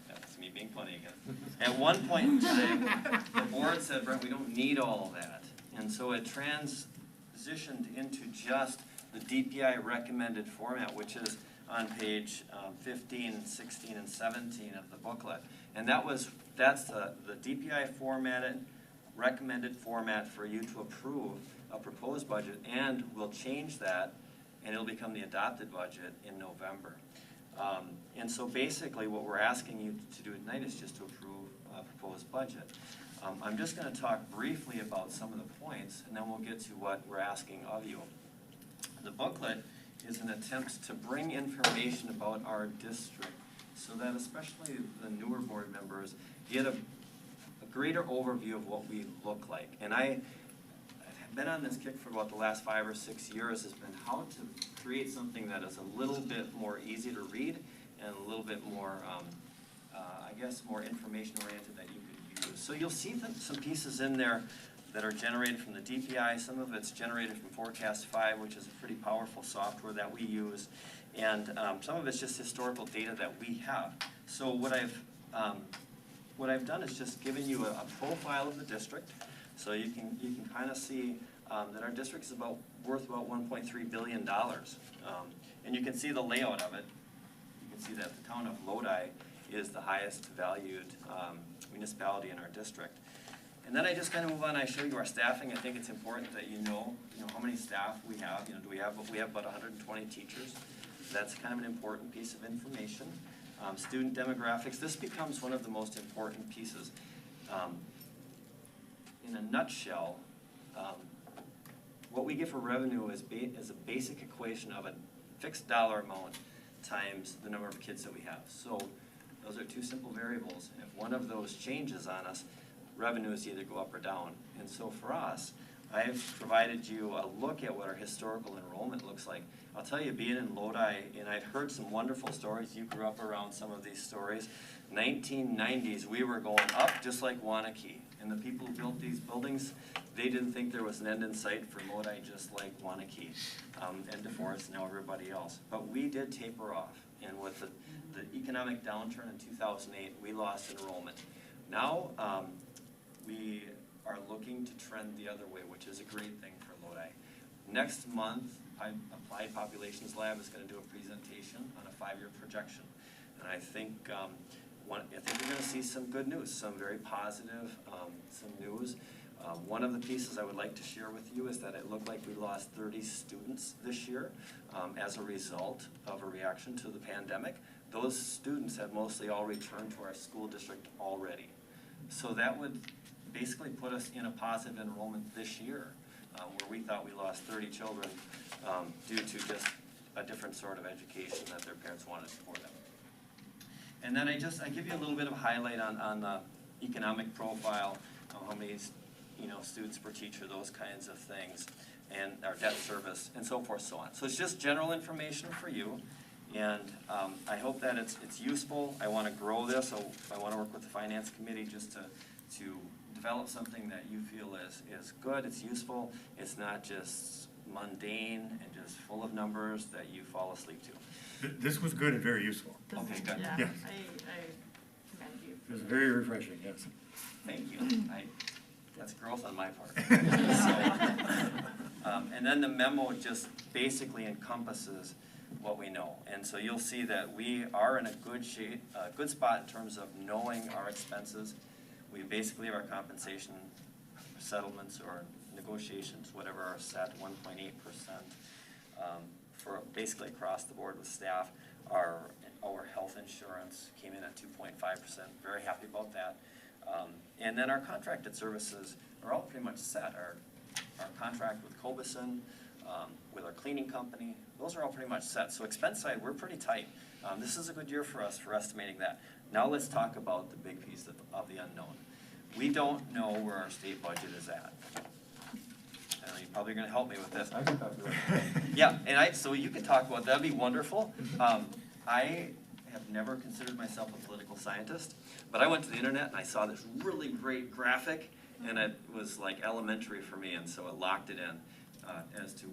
that's me being funny again. At one point in time, the board said, Brent, we don't need all of that. And so it transitioned into just the DPI recommended format, which is on page 15, 16, and 17 of the booklet. And that's the DPI formatted, recommended format for you to approve a proposed budget, and we'll change that, and it'll become the adopted budget in November. And so basically what we're asking you to do tonight is just to approve a proposed budget. I'm just going to talk briefly about some of the points, and then we'll get to what we're asking of you. The booklet is an attempt to bring information about our district so that especially the newer board members get a greater overview of what we look like. And I've been on this kick for about the last 5 or 6 years, has been how to create something that is a little bit more easy to read and a little bit more, I guess, more information oriented that you could use. So you'll see some pieces in there that are generated from the DPI. Some of it's generated from Forecast 5, which is a pretty powerful software that we use. And some of it's just historical data that we have. So what I've done is just given you a profile of the district. So you can kind of see that our district is worth about $1.3 billion. And you can see the layout of it. You can see that the town of Lodi is the highest valued municipality in our district. And then I just kind of move on. I show you our staffing. I think it's important that you know how many staff we have. We have about 120 teachers. That's kind of an important piece of information. Student demographics. This becomes one of the most important pieces. In a nutshell, what we get for revenue is a basic equation of a fixed dollar amount times the number of kids that we have. So those are two simple variables. If one of those changes on us, revenues either go up or down. And so for us, I've provided you a look at what our historical enrollment looks like. I'll tell you, being in Lodi, and I've heard some wonderful stories. You grew up around some of these stories. 1990s, we were going up just like Wanakee. And the people who built these buildings, they didn't think there was an end in sight for Lodi just like Wanakee and DeForest and now everybody else. But we did taper off. And with the economic downturn in 2008, we lost enrollment. Now, we are looking to trend the other way, which is a great thing for Lodi. Next month, Applied Populations Lab is going to do a presentation on a 5-year projection. And I think we're going to see some good news, some very positive, some news. One of the pieces I would like to share with you is that it looked like we lost 30 students this year as a result of a reaction to the pandemic. Those students have mostly all returned to our school district already. So that would basically put us in a positive enrollment this year, where we thought we lost 30 children due to just a different sort of education that their parents wanted for them. And then I give you a little bit of a highlight on the economic profile, how many students per teacher, those kinds of things, and our debt service, and so forth, so on. So it's just general information for you, and I hope that it's useful. I want to grow this, so I want to work with the finance committee just to develop something that you feel is good, it's useful, it's not just mundane and just full of numbers that you fall asleep to. This was good and very useful. Okay, good. Yeah, Yes. I commend you. It was very refreshing, yes. Thank you. That's growth on my part. And then the memo just basically encompasses what we know. And so you'll see that we are in a good spot in terms of knowing our expenses. We basically have our compensation settlements or negotiations, whatever, are set 1.8% for basically across the board with staff. Our health insurance came in at 2.5%. Very happy about that. And then our contracted services are all pretty much set. Our contract with Cobison, with our cleaning company, those are all pretty much set. So expense side, we're pretty tight. This is a good year for us for estimating that. Now let's talk about the big piece of the unknown. We don't know where our state budget is at. I know you're probably gonna help me with this. I can talk to it. Yeah, so you can talk about, that'd be wonderful. I have never considered myself a political scientist, but I went to the internet and I saw this really great graphic, and it was like elementary for me, and so it locked it in as to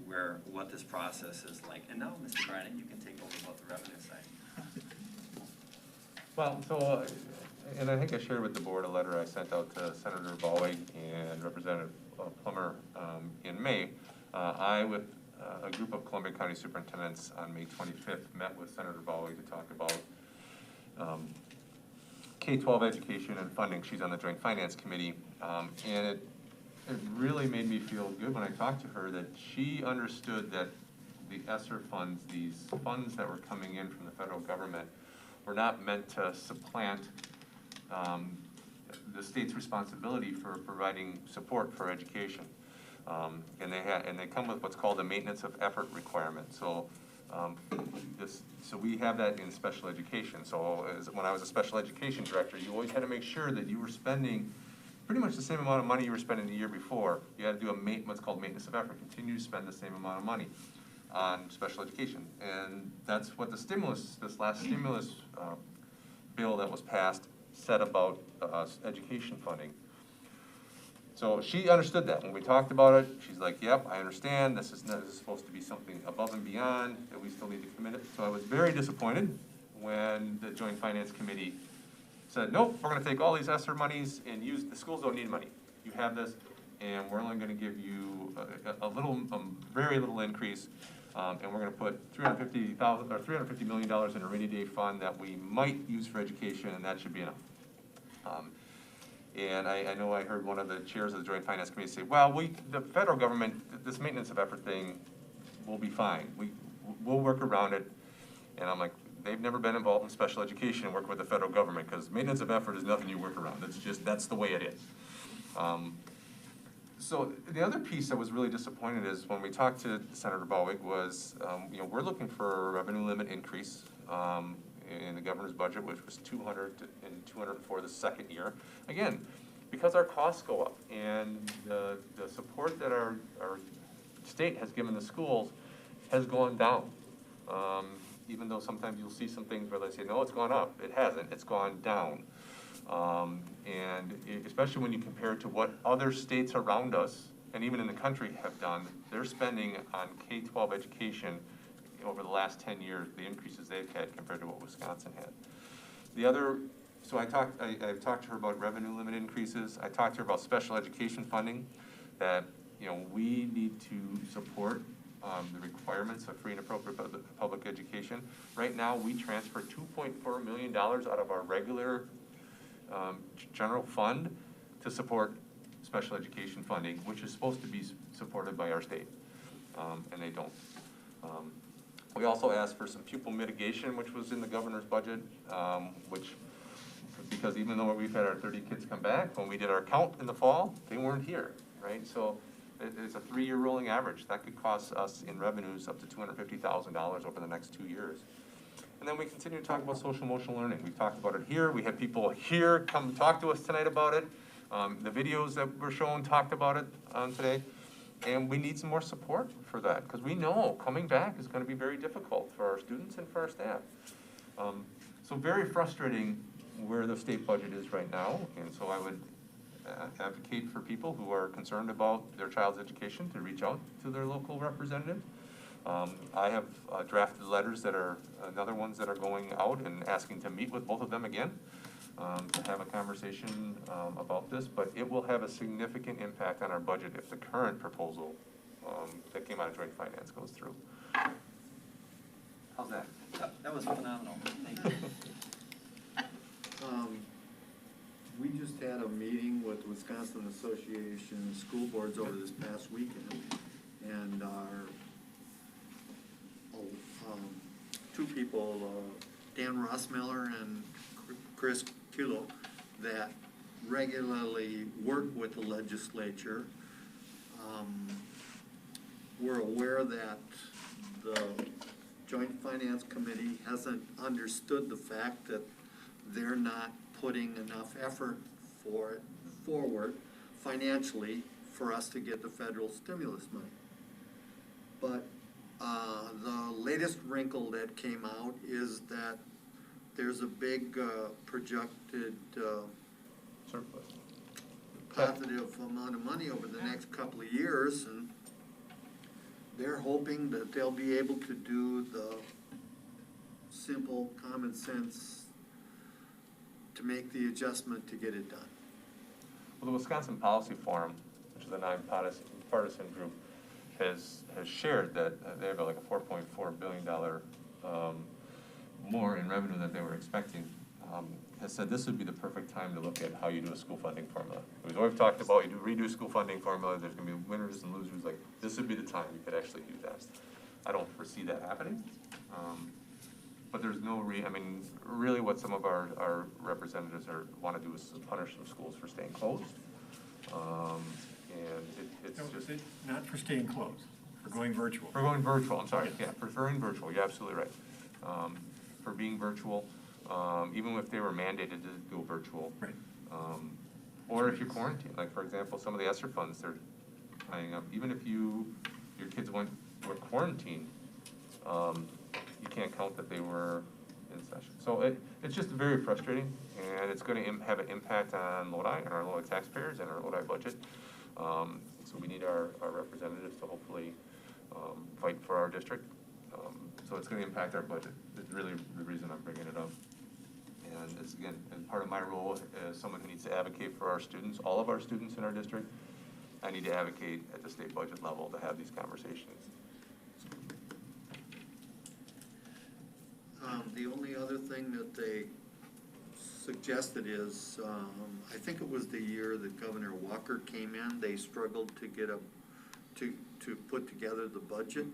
what this process is like. And now, Mr. Bryant, you can take over about the revenue side. Well, so, and I think I shared with the board a letter I sent out to Senator Bowie and Representative Plummer in May. I, with a group of Columbia County superintendents on May 25th, met with Senator Bowie to talk about K-12 education and funding. She's on the Joint Finance Committee, and it really made me feel good when I talked to her that she understood that the ESSER funds, these funds that were coming in from the federal government, were not meant to supplant the state's responsibility for providing support for education. And they come with what's called a maintenance of effort requirement. So so we have that in special education. So when I was a special education director, you always had to make sure that you were spending pretty much the same amount of money you were spending the year before. You had to do what's called maintenance of effort, continue to spend the same amount of money on special education. And that's what this last stimulus bill that was passed said about education funding. So she understood that. When we talked about it, she's like, yep, I understand. This is supposed to be something above and beyond that we still need to commit it. So I was very disappointed when the Joint Finance Committee said, nope, we're gonna take all these ESSER monies and the schools don't need money. You have this, and we're only gonna give you very little increase, and we're gonna put $350 million in a rainy day fund that we might use for education, and that should be enough. And I know I heard one of the chairs of the Joint Finance Committee say, well, the federal government, this maintenance of effort thing will be fine. We'll work around it. And I'm like, they've never been involved in special education and work with the federal government, because maintenance of effort is nothing you work around. That's the way it is. So the other piece that was really disappointed is when we talked to Senator Bowie was, we're looking for a revenue limit increase in the governor's budget, which was $200 and $200 for the second year. Again, because our costs go up and the support that our state has given the schools has gone down. Even though sometimes you'll see some things where they say, no, it's gone up. It hasn't, it's gone down. Especially when you compare it to what other states around us, and even in the country, have done, their spending on K-12 education over the last 10 years, the increases they've had compared to what Wisconsin had. So I talked to her about revenue limit increases. I talked to her about special education funding, that we need to support the requirements of free and appropriate public education. Right now, we transfer $2.4 million out of our regular general fund to support special education funding, which is supposed to be supported by our state, and they don't. We also asked for some pupil mitigation, which was in the governor's budget, because even though we've had our 30 kids come back, when we did our count in the fall, they weren't here, right? So it's a 3-year rolling average. That could cost us in revenues up to $250,000 over the next 2 years. And then we continue to talk about social emotional learning. We talked about it here. We had people here come talk to us tonight about it. The videos that were shown talked about it today. And we need some more support for that, because we know coming back is going to be very difficult for our students and for our staff. So very frustrating where the state budget is right now, and so I would advocate for people who are concerned about their child's education to reach out to their local representative. I have drafted letters that are other ones that are going out and asking to meet with both of them again, to have a conversation about this, but it will have a significant impact on our budget if the current proposal that came out of Joint Finance goes through. How's that? That was phenomenal. Thank you. We just had a meeting with Wisconsin Association of School Boards over this past weekend, and our two people, Dan Rossmiller and Chris Kilo, that regularly work with the legislature. We're aware that the Joint Finance Committee hasn't understood the fact that they're not putting enough effort forward financially for us to get the federal stimulus money. But the latest wrinkle that came out is that there's a big projected surplus, positive amount of money over the next couple of years, and they're hoping that they'll be able to do the simple common sense to make the adjustment to get it done. Well, the Wisconsin Policy Forum, which is a nonpartisan group, has shared that they have like a $4.4 billion more in revenue than they were expecting. Has said this would be the perfect time to look at how you do a school funding formula. We've always talked about you do redo school funding formula, there's gonna be winners and losers, like this would be the time you could actually do that. I don't foresee that happening. But there's no I mean, really what some of our representatives want to do is punish some schools for staying closed. And it's No, just. Not for staying closed, for going virtual. For going virtual, I'm sorry, yeah, preferring virtual, you're absolutely right. For being virtual, even if they were mandated to go virtual. Right. Or if you're quarantined, like for example, some of the ESSER funds, they're tying up, even if your kids were quarantined, you can't count that they were in session. So it's just very frustrating, and it's gonna have an impact on Lodi and our Lodi taxpayers and our Lodi budget. So we need our representatives to hopefully fight for our district. So it's gonna impact our budget. It's really the reason I'm bringing it up. And it's, again, and part of my role as someone who needs to advocate for our students, all of our students in our district, I need to advocate at the state budget level to have these conversations. The only other thing that they suggested is, I think it was the year that Governor Walker came in, they struggled to get to put together the budget.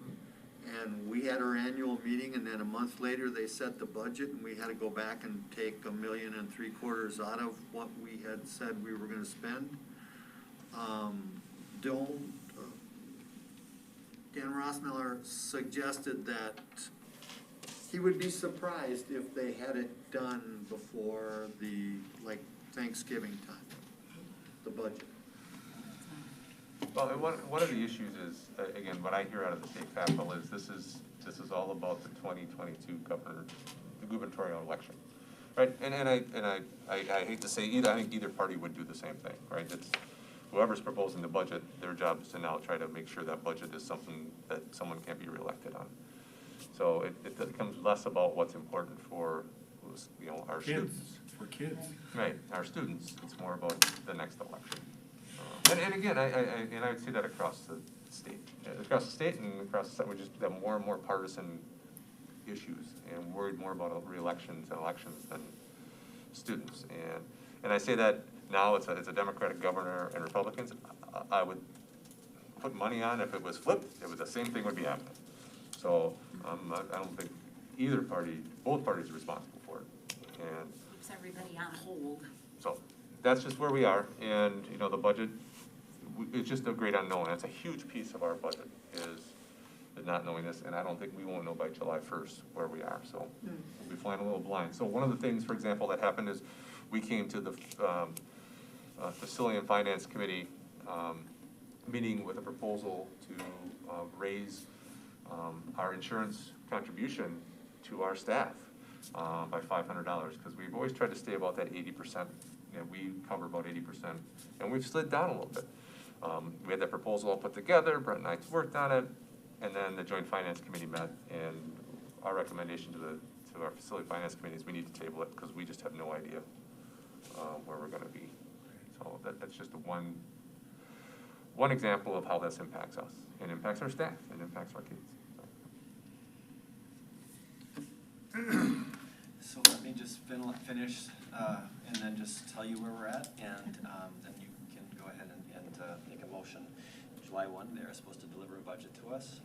And we had our annual meeting, and then a month later, they set the budget, and we had to go back and take $1.75 million out of what we had said we were gonna spend. Dan Rossmiller suggested that he would be surprised if they had it done before the, like, Thanksgiving time, the budget. Well, and one of the issues is, again, what I hear out of the state capitol is this is all about the 2022 gubernatorial election, right? And I hate to say either, I think either party would do the same thing, right? It's whoever's proposing the budget, their job is to now try to make sure that budget is something that someone can't be reelected on. So it becomes less about what's important for, our students. For kids. Right, our students. It's more about the next election. And again, I would say that across the state. Across the state and across the state, we just have more and more partisan issues and worried more about re-elections and elections than students. And I say that now it's a Democratic governor and Republicans. I would put money on if it was flipped, the same thing would be happening. So I don't think either party, both parties are responsible for it. And keeps everybody on hold. so that's just where we are. And, the budget, it's just a great unknown. It's a huge piece of our budget is not knowing this. And I don't think we won't know by July 1st where we are. So we'll be flying a little blind. So one of the things, for example, that happened is we came to the Facility and Finance Committee meeting with a proposal to raise our insurance contribution to our staff by $500, because we've always tried to stay about that 80%. We cover about 80%, and we've slid down a little bit. We had that proposal all put together, Brett and I worked on it, and then the Joint Finance Committee met, and our recommendation to our Facility Finance Committee is we need to table it, because we just have no idea where we're gonna be. So that's just one example of how this impacts us, and impacts our staff, and impacts our kids. So let me just finish and then just tell you where we're at, and then you can go ahead and make a motion. July 1, they're supposed to deliver a budget to us.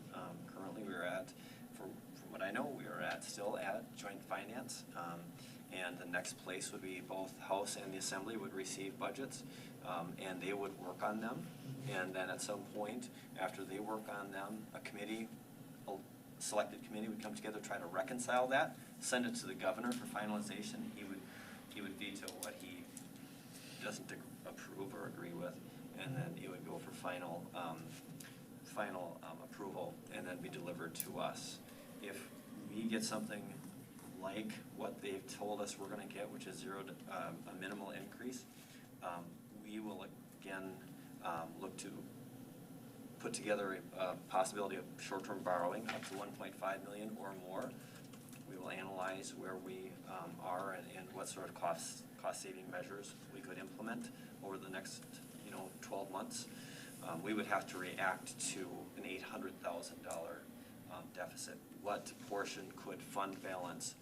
Currently, we're at, from what I know, we are still at Joint Finance, and the next place would be both House and the Assembly would receive budgets, and they would work on them. And then at some point, after they work on them, a committee, a selected committee would come together, try to reconcile that, send it to the governor for finalization. He would veto what he doesn't approve or agree with, and then it would go for final approval and then be delivered to us. If we get something like what they've told us we're gonna get, which is a minimal increase, we will again look to put together a possibility of short-term borrowing up to 1.5 million or more. We will analyze where we are and what sort of cost-saving measures we could implement over the next 12 months. We would have to react to an $800,000 deficit. What portion could fund balance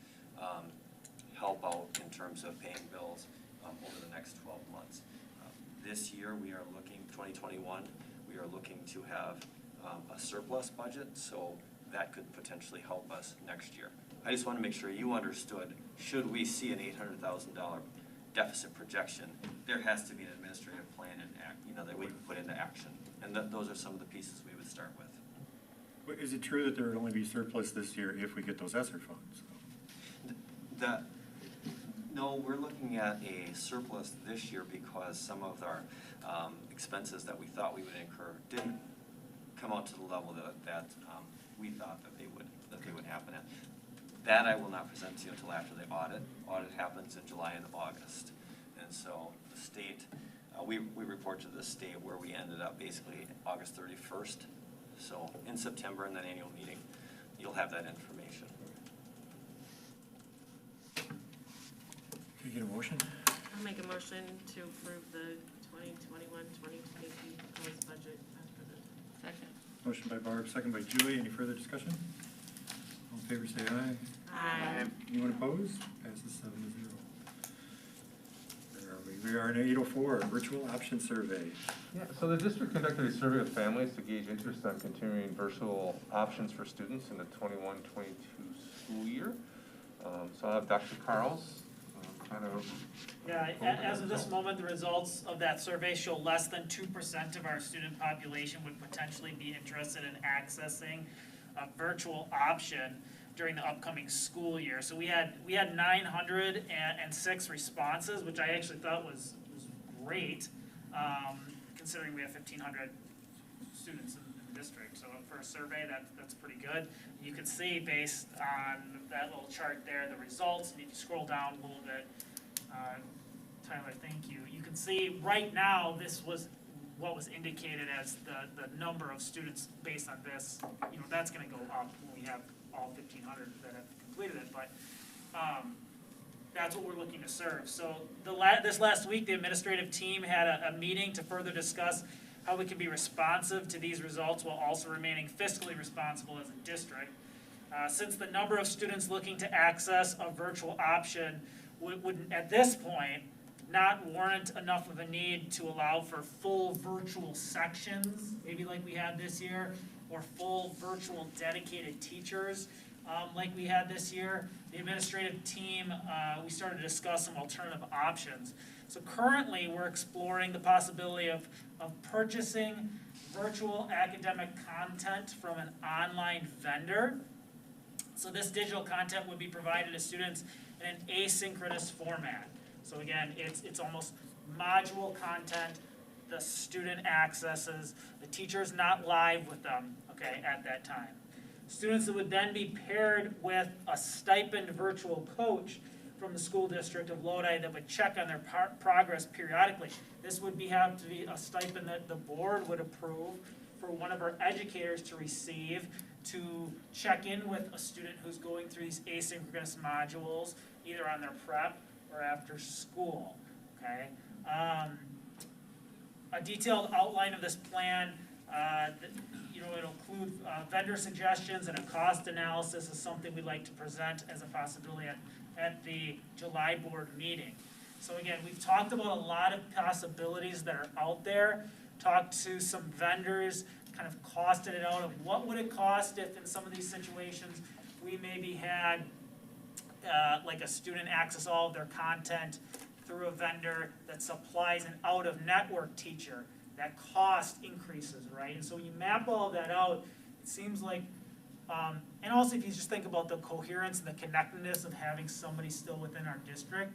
help out in terms of paying bills over the next 12 months? This year, we are looking, 2021, we are looking to have a surplus budget, so that could potentially help us next year. I just want to make sure you understood, should we see an $800,000 deficit projection, there has to be an administrative plan that we can put into action. And those are some of the pieces we would start with. But is it true that there would only be surplus this year if we get those ESSER funds? No, we're looking at a surplus this year because some of our expenses that we thought we would incur didn't come out to the level that we thought that they would happen at. That I will not present to you until after the audit. Audit happens in July and August. And so the state, we report to the state where we ended up basically August 31st. So in September in that annual meeting, you'll have that information. Can you get a motion? I'll make a motion to approve the 2021-2022 proposed budget as presented. Second. Motion by Barb, second by Julie. Any further discussion? All in favor say aye. Aye. Anyone opposed? Passes 7-0. Where are we? We are in 804, virtual option survey. Yeah, so the district conducted a survey with families to gauge interest on continuing virtual options for students in the 21-22 school year. So I'll have Dr. Carls kind of. Yeah, as of this moment, the results of that survey show less than 2% of our student population would potentially be interested in accessing a virtual option during the upcoming school year. So we had 906 responses, which I actually thought was great, considering we have 1,500 students in the district. So for a survey, that's pretty good. You can see based on that little chart there, the results, and if you scroll down a little bit, Tyler, thank you. You can see right now, this was what was indicated as the number of students based on this. That's gonna go up when we have all 1,500 that have completed it, but that's what we're looking to serve. So this last week, the administrative team had a meeting to further discuss how we can be responsive to these results while also remaining fiscally responsible as a district. Since the number of students looking to access a virtual option would at this point not warrant enough of a need to allow for full virtual sections, maybe like we had this year, or full virtual dedicated teachers like we had this year, the administrative team, we started to discuss some alternative options. So currently, we're exploring the possibility of purchasing virtual academic content from an online vendor. So this digital content would be provided to students in an asynchronous format. So again, it's almost module content, the student accesses, the teacher's not live with them, okay, at that time. Students that would then be paired with a stipend virtual coach from the school district of Lodi that would check on their progress periodically. This would have to be a stipend that the board would approve for one of our educators to receive to check in with a student who's going through these asynchronous modules, either on their prep or after school, okay? A detailed outline of this plan, it'll include vendor suggestions and a cost analysis is something we'd like to present as a possibility at the July board meeting. So again, we've talked about a lot of possibilities that are out there, talked to some vendors, kind of costed it out of what would it cost if in some of these situations we maybe had like a student access all of their content through a vendor that supplies an out-of-network teacher, that cost increases, right? And so when you map all of that out, it seems like, and also if you just think about the coherence and the connectedness of having somebody still within our district,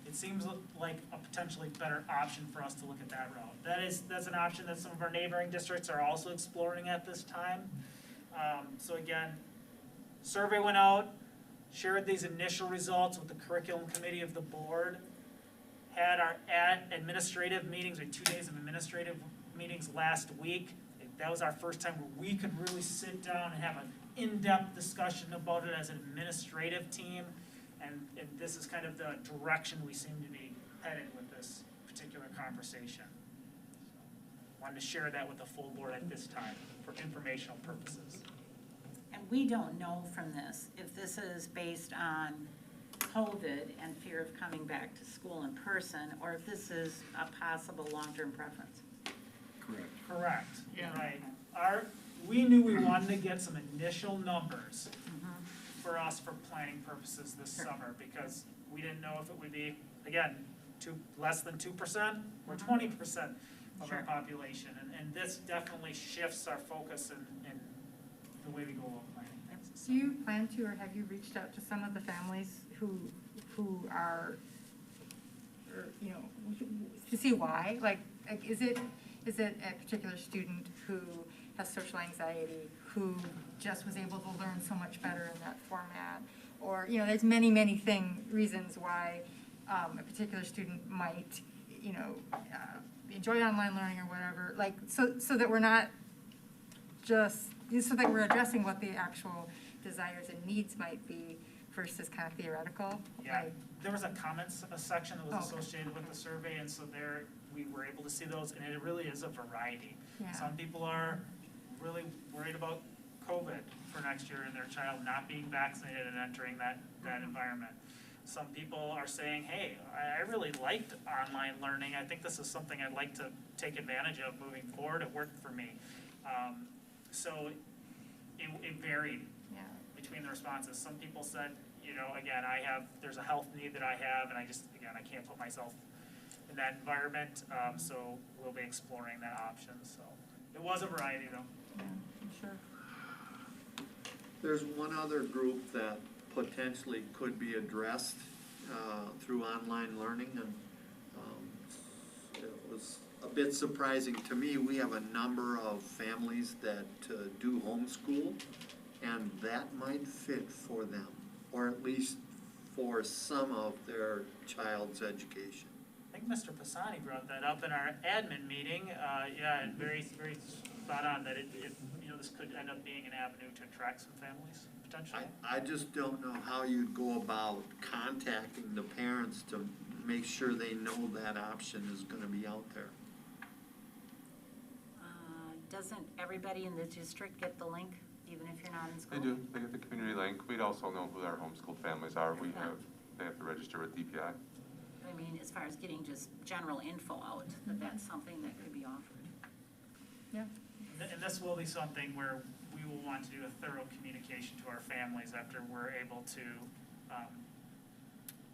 it seems like a potentially better option for us to look at that route. That's an option that some of our neighboring districts are also exploring at this time. So again, survey went out, shared these initial results with the curriculum committee of the board, had our administrative meetings, or 2 days of administrative meetings last week. That was our first time where we could really sit down and have an in-depth discussion about it as an administrative team. And this is kind of the direction we seem to be headed with this particular conversation. Wanted to share that with the full board at this time for informational purposes. And we don't know from this if this is based on COVID and fear of coming back to school in person, or if this is a possible long-term preference. Correct, right. We knew we wanted to get some initial numbers for us for planning purposes this summer, because we didn't know if it would be, again, less than 2% or 20% of our population. And this definitely shifts our focus in the way we go about planning things. Do you plan to, or have you reached out to some of the families who are, or, you know, to see why? Like is it a particular student who has social anxiety, who just was able to learn so much better in that format? Or, you know, there's many reasons why a particular student might, you know, enjoy online learning or whatever. Like, so that we're not just, so that we're addressing what the actual desires and needs might be versus kind of theoretical. Yeah, like, there was a comments section that was okay. associated with the survey, and so there we were able to see those, and it really is a variety. Yeah. Some people are really worried about COVID for next year and their child not being vaccinated and entering that environment. Some people are saying, hey, I really liked online learning. I think this is something I'd like to take advantage of moving forward. It worked for me. So it varied between the responses. Some people said, you know, again, there's a health need that I have, and I can't put myself in that environment, so we'll be exploring that option. So it was a variety, though. Yeah, sure. There's one other group that potentially could be addressed through online learning, and it was a bit surprising to me. We have a number of families that do homeschool, and that might fit for them, or at least for some of their child's education. I think Mr. Pisani brought that up in our admin meeting. And very spot on that this could end up being an avenue to attract some families potentially. I just don't know how you'd go about contacting the parents to make sure they know that option is going to be out there. Doesn't everybody in the district get the link, even if you're not in school? They do. They get the community link. We'd also know who our homeschooled families are. They have to register with DPI. I mean, as far as getting just general info out, that's something that could be offered. Yeah. And this will be something where we will want to do a thorough communication to our families after we're able to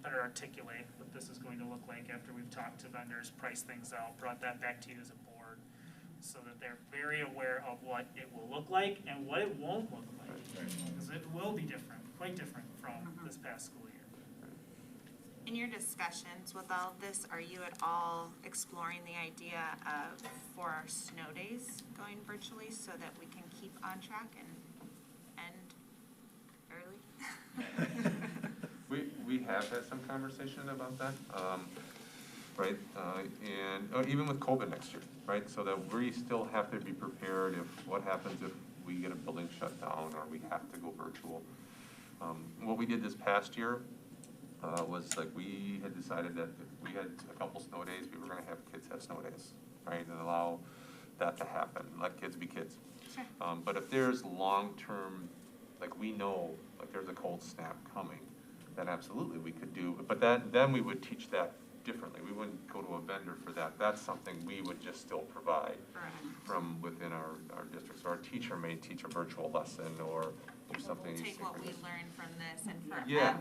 better articulate what this is going to look like after we've talked to vendors, priced things out, brought that back to you as a board, so that they're very aware of what it will look like and what it won't look like. Because it will be different, quite different from this past school year. In your discussions with all of this, are you at all exploring the idea of, for our snow days, going virtually so that we can keep on track and end early? We have had some conversation about that, right? And even with COVID next year, right? So that we still have to be prepared if what happens if we get a building shut down or we have to go virtual. What we did this past year was like we had decided that if we had a couple snow days, we were going to have kids have snow days, right? And allow that to happen, let kids be kids. Sure. But if there's long-term, like we know, like there's a cold snap coming, then absolutely we could do, but then we would teach that differently. We wouldn't go to a vendor for that. That's something we would just still provide from within our district. So our teacher may teach a virtual lesson or do something. We'll take what we learned from this and forever Yes.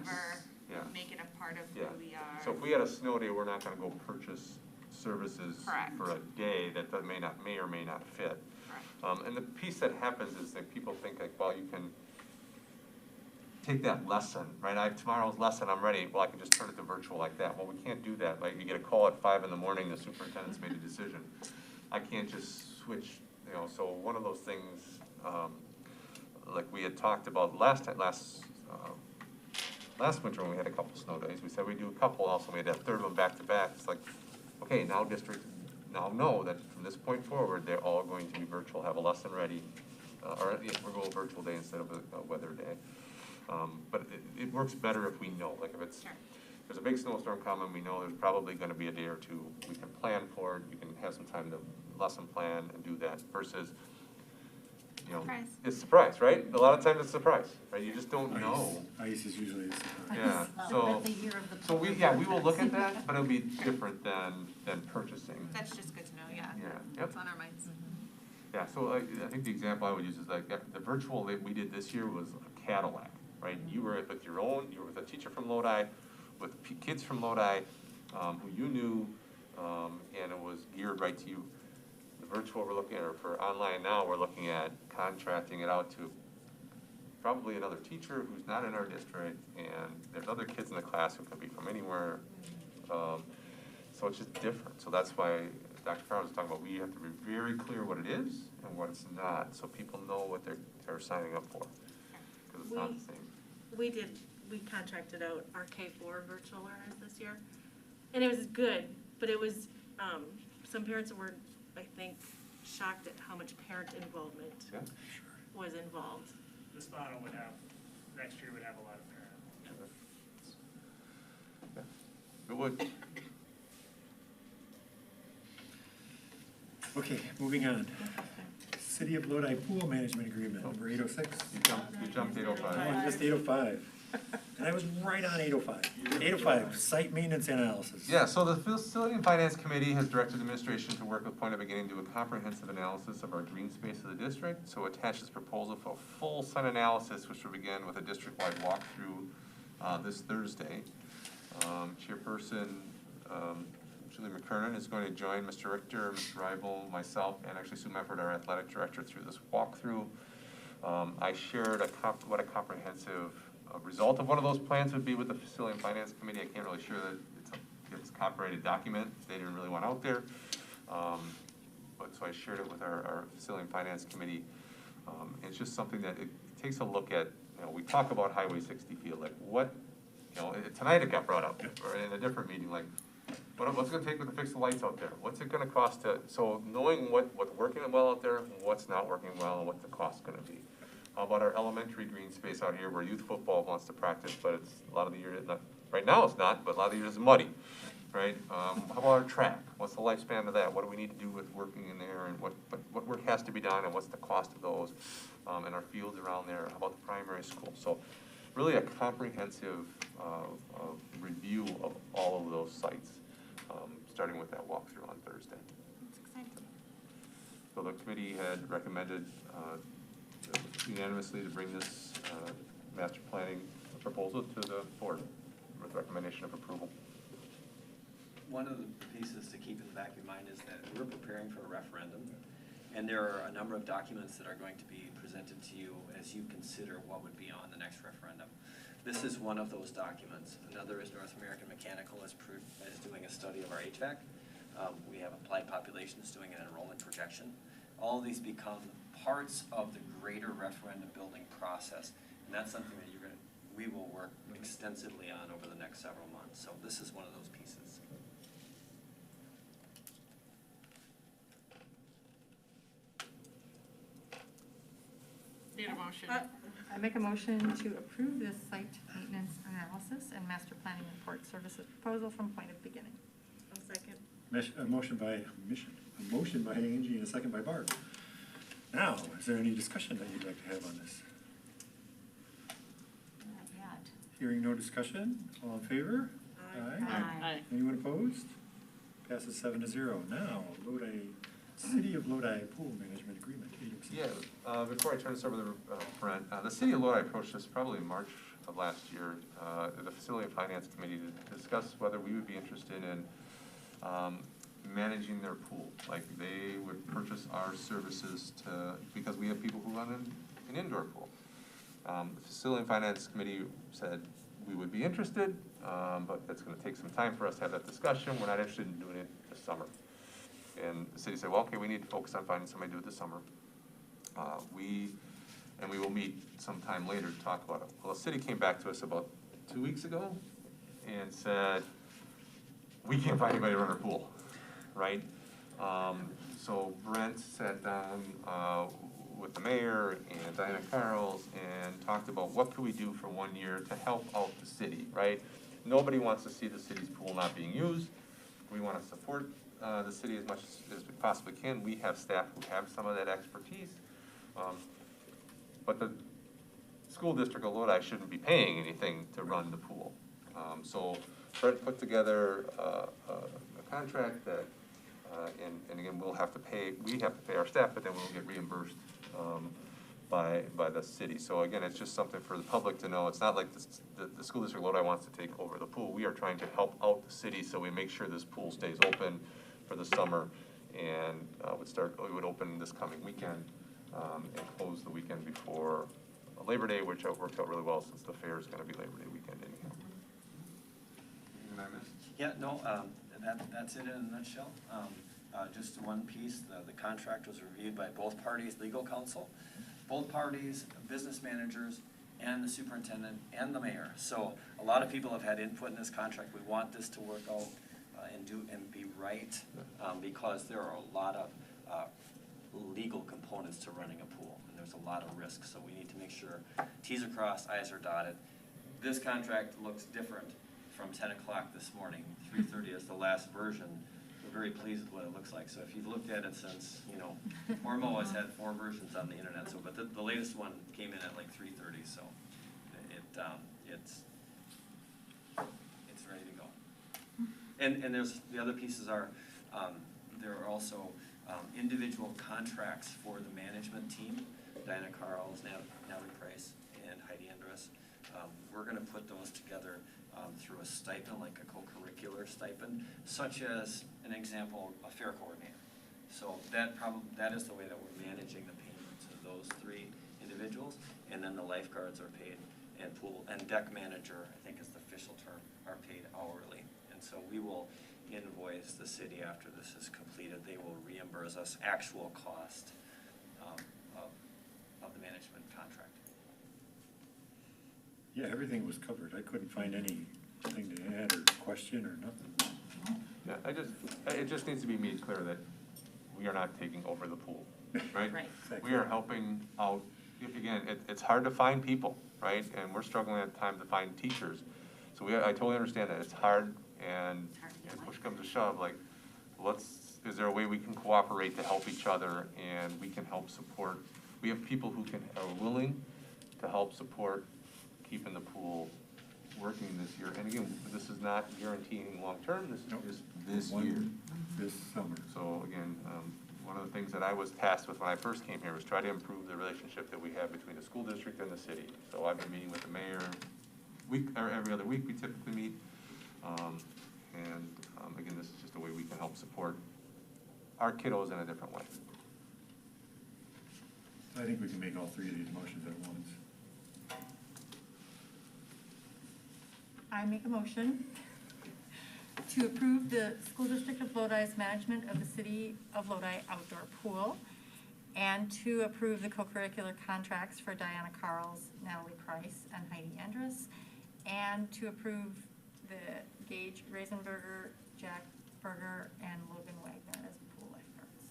Yeah. make it a part of Yeah. who we are. So if we had a snow day, we're not gonna go purchase services Correct. for a day that may or may not fit. Correct. And the piece that happens is that people think like, well, you can take that lesson, right? Tomorrow's lesson, I'm ready, well, I can just turn it to virtual like that. Well, we can't do that, like, you get a call at 5 in the morning, the superintendent's made a decision. I can't just switch, so one of those things, like we had talked about last winter when we had a couple snow days, we said we'd do a couple, also we had that third one back to back. It's like, okay, now districts now know that from this point forward, they're all going to be virtual, have a lesson ready, or we're going virtual day instead of a weather day. But it works better if we know, like if there's a big snowstorm coming, we know there's probably gonna be a day or two, we can plan for it, we can have some time to lesson plan and do that versus, Surprise. it's a surprise, right? A lot of times it's a surprise, right? You just don't know. Ice is usually a surprise. Yeah, so we will look at that, but it'll be different than purchasing. That's just good to know, yeah. Yeah, yep. It's on our minds. Yeah, so I think the example I would use is like, the virtual that we did this year was a Cadillac, right? You were with you were with a teacher from Lodi, with kids from Lodi, who you knew, and it was geared right to you. The virtual we're looking at, or for online now, we're looking at contracting it out to probably another teacher who's not in our district, and there's other kids in the class who can be from anywhere. So it's just different. So that's why Dr. Farr was talking about, we have to be very clear what it is and what it's not, so people know what they're signing up for, because it's not the same. We contracted out our K-4 virtual learners this year, and it was good, but it was, some parents were, I think, shocked at how much parent involvement was involved. This model next year would have a lot of parents. It would. Okay, moving on. City of Lodi Pool Management Agreement, number 806. You jumped 805. Oh, I missed 805. And I was right on 805. 805, site maintenance analysis. Yeah, so the Facility and Finance Committee has directed administration to work with Point of Beginning to do a comprehensive analysis of our green space of the district. So attach this proposal for a full site analysis, which will begin with a district-wide walkthrough this Thursday. Chairperson Julie McKernan is going to join Mr. Richter, Mr. Reibel, myself, and actually Sue Mefford, our athletic director, through this walkthrough. I shared what a comprehensive result of one of those plans would be with the Facility and Finance Committee. I can't really share that it's a copyrighted document. They didn't really want out there. But so I shared it with our Facility and Finance Committee. It's just something that it takes a look at, we talk about Highway 60 field, like what, tonight it got brought up, or in a different meeting, like, what's it gonna take to fix the lights out there? What's it gonna cost so knowing what's working well out there, what's not working well, and what the cost's gonna be. How about our elementary green space out here where youth football wants to practice, but it's a lot of the year, right now it's not, but a lot of the years it's muddy, right? How about our track? What's the lifespan of that? What do we need to do with working in there, and what work has to be done, and what's the cost of those? And our fields around there, how about the primary school? So really a comprehensive review of all of those sites, starting with that walkthrough on Thursday. That's exciting. So the committee had recommended unanimously to bring this master planning proposal to the board with recommendation of approval. One of the pieces to keep in the back of your mind is that we're preparing for a referendum, and there are a number of documents that are going to be presented to you as you consider what would be on the next referendum. This is one of those documents. Another is North American Mechanical is doing a study of our HVAC. We have Applied Populations doing an enrollment projection. All of these become parts of the greater referendum building process, and that's something that we will work extensively on over the next several months. So this is one of those pieces. Need a motion? I make a motion to approve this site maintenance analysis and master planning report services proposal from Point of Beginning. A second. A motion by Angie and a second by Barb. Now, is there any discussion that you'd like to have on this? Not yet. Hearing no discussion, all in favor? Aye. Anyone opposed? Passes 7-0. Now, City of Lodi Pool Management Agreement, 806. Yeah, before I turn this over to Brent, the City of Lodi approached us probably in March of last year, the Facility and Finance Committee discussed whether we would be interested in managing their pool. Like they would purchase our services because we have people who run an indoor pool. The Facility and Finance Committee said we would be interested, but it's gonna take some time for us to have that discussion. We're not interested in doing it this summer. And the city said, well, okay, we need to focus on finding somebody to do it this summer. We will meet sometime later to talk about it. Well, the city came back to us about 2 weeks ago and said, we can't find anybody to run our pool, right? So Brent sat down with the mayor and Diana Carls and talked about what could we do for 1 year to help out the city, right? Nobody wants to see the city's pool not being used. We want to support the city as much as we possibly can. We have staff who have some of that expertise. But the school district of Lodi shouldn't be paying anything to run the pool. So Brett put together a contract that, and again, we have to pay our staff, but then we'll get reimbursed by the city. So again, it's just something for the public to know. It's not like the school district of Lodi wants to take over the pool. We are trying to help out the city so we make sure this pool stays open for the summer and we would open this coming weekend and close the weekend before Labor Day, which worked out really well since the fair is going to be Labor Day weekend anyhow. Anything I missed? Yeah, no, that's it in a nutshell. Just one piece, the contract was reviewed by both parties' legal counsel, both parties, business managers, and the superintendent and the mayor. So a lot of people have had input in this contract. We want this to work out and be right, because there are a lot of legal components to running a pool, and there's a lot of risks. So we need to make sure T's are crossed, I's are dotted. This contract looks different from 10 o'clock this morning. 3:30 is the last version. We're very pleased with what it looks like. So if you've looked at it since, Ormo has had 4 versions on the internet. So, but the latest one came in at like 3:30. So it's ready to go. And there's the other pieces are there are also individual contracts for the management team. Diana Carls, Natalie Price, and Heidi Andrus. We're going to put those together through a stipend, like a co-curricular stipend, such as an example, a fair coordinator. So that is the way that we're managing the payment to those 3 individuals, and then the lifeguards are paid, and deck manager, I think is the official term, are paid hourly. And so we will invoice the city after this is completed. They will reimburse us actual cost of the management contract. Yeah, everything was covered. I couldn't find anything to add or question or nothing. Yeah, it just needs to be made clear that we are not taking over the pool, right? Right. Exactly. We are helping out. Again, it's hard to find people, right? And we're struggling at times to find teachers. So I totally understand that it's hard, and push comes to shove, like, is there a way we can cooperate to help each other and we can help support? We have people who are willing to help support keeping the pool working this year. And again, this is not guaranteeing long-term, this is just this year. This summer. So again, one of the things that I was tasked with when I first came here was try to improve the relationship that we have between the school district and the city. So I've been meeting with the mayor every other week we typically meet. Again, this is just a way we can help support our kiddos in a different way. I think we can make all 3 of these motions at once. I make a motion to approve the School District of Lodi's management of the City of Lodi outdoor pool, and to approve the co-curricular contracts for Diana Carls, Natalie Price, and Heidi Andrus, and to approve the Gage Reisenberger, Jack Berger, and Logan Wagner as pool lifeguards.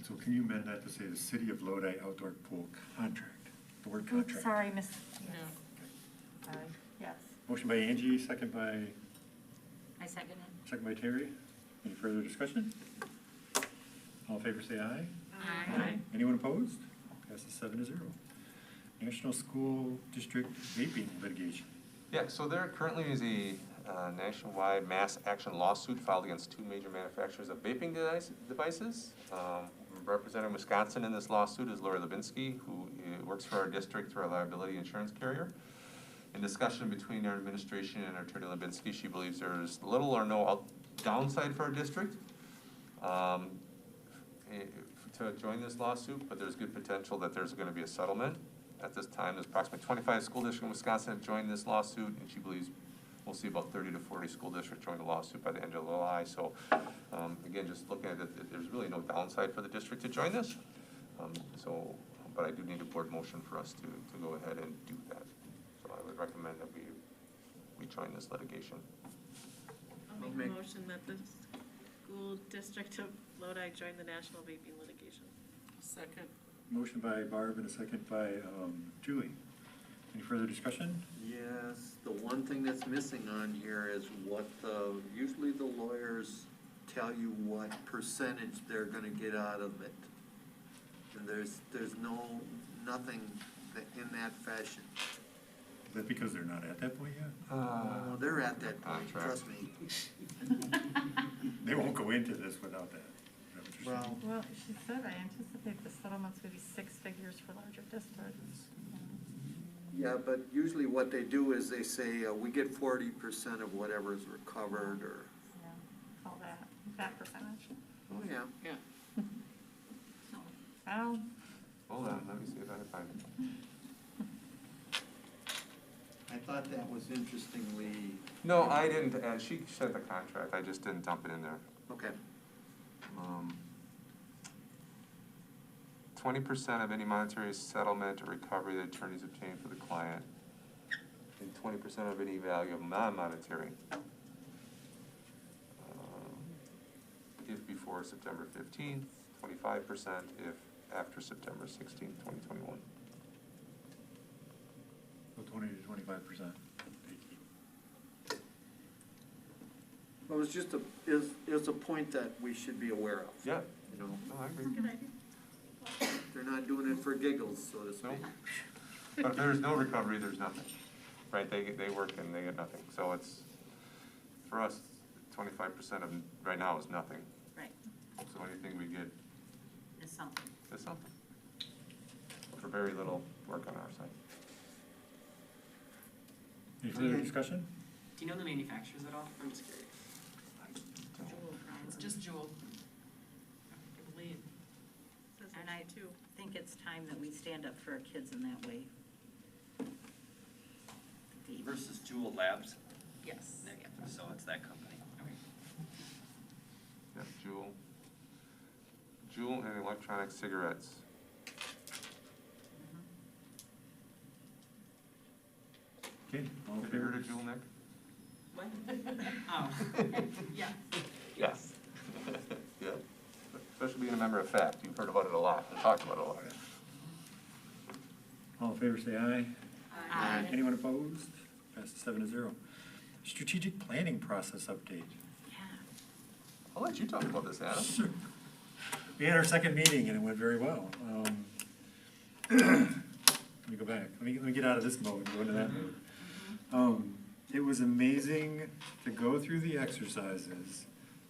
So can you amend that to say the City of Lodi outdoor pool contract? The word contract. Oops, sorry, miss. Yes. Sorry, yes. Motion by Angie, second by? I second it. Second by Terry. Any further discussion? All in favor say aye. Aye. Anyone opposed? Passes 7-0. National School District vaping litigation. Yeah, so there currently is a nationwide mass action lawsuit filed against 2 major manufacturers of vaping devices. Representing Wisconsin in this lawsuit is Lori Levinsky, who works for our district through our liability insurance carrier. In discussion between our administration and our Attorney Lebinsky, she believes there is little or no downside for our district to join this lawsuit, but there's good potential that there's gonna be a settlement. At this time, there's approximately 25 school districts in Wisconsin have joined this lawsuit, and she believes we'll see about 30 to 40 school districts join the lawsuit by the end of July. So, again, just looking at it, there's really no downside for the district to join this. But I do need a board motion for us to go ahead and do that. So I would recommend that we join this litigation. I'll make a motion that the school district of Lodi join the national vaping litigation. Second. Motion by Barb and a second by Julie. Any further discussion? Yes, the one thing that's missing on here is what usually the lawyers tell you what percentage they're gonna get out of it. And there's nothing in that fashion. Is that because they're not at that point yet? Oh, they're at that point, trust me. They won't go into this without that. Is that what you're saying? Well, she said, I anticipate the settlements will be 6 figures for larger districts. Yeah, but usually what they do is they say, we get 40% of whatever's recovered, or, Yeah, all that percentage. oh, yeah. Yeah. Well, Hold on, let me see if I can find it. I thought that was interestingly. No, I didn't, she sent the contract, I just didn't dump it in there. Okay. 20% of any monetary settlement or recovery that attorneys obtain for the client, and 20% of any value of non-monetary, if before September 15th, 25% if after September 16th, 2021. So 20 to 25%. Well, it's just it's a point that we should be aware of. Yeah. You know, No, I agree. they're not doing it for giggles, so to speak. But if there's no recovery, there's nothing, right? They work and they get nothing. So it's, for us, 25% of, right now is nothing. Right. So anything we get Is something. is something. For very little work on our side. Any further discussion? Do you know the manufacturers at all? I'm just curious. It's just Jewel. I believe. And I too think it's time that we stand up for our kids in that way. Versus Jewel Labs, Yes. so it's that company. Yeah, Juul and electronic cigarettes. Okay, all in Have you favor? heard of Juul, Nick? What? Oh, yeah. Yes. Yeah, especially being a member of FACT, you've heard about it a lot, and talked about it a lot. All in favor, say aye. Aye. Anyone opposed? Passes 7-0. Strategic planning process update. I'll let you talk about this, Adam. Sure. We had our second meeting and it went very well. Let me go back. Let me get out of this mode and go into that mode. It was amazing to go through the exercises,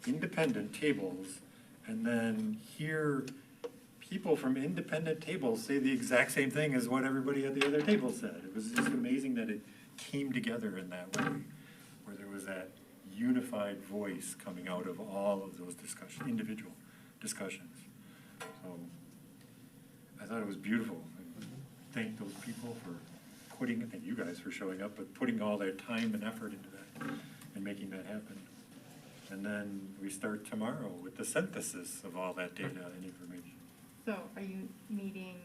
independent tables, and then hear people from independent tables say the exact same thing as what everybody at the other table said. It was just amazing that it came together in that way, where there was that unified voice coming out of all of those individual discussions. So I thought it was beautiful. I thank those people for thank you guys for showing up, but putting all their time and effort into that and making that happen. And then we start tomorrow with the synthesis of all that data and information. So are you meeting,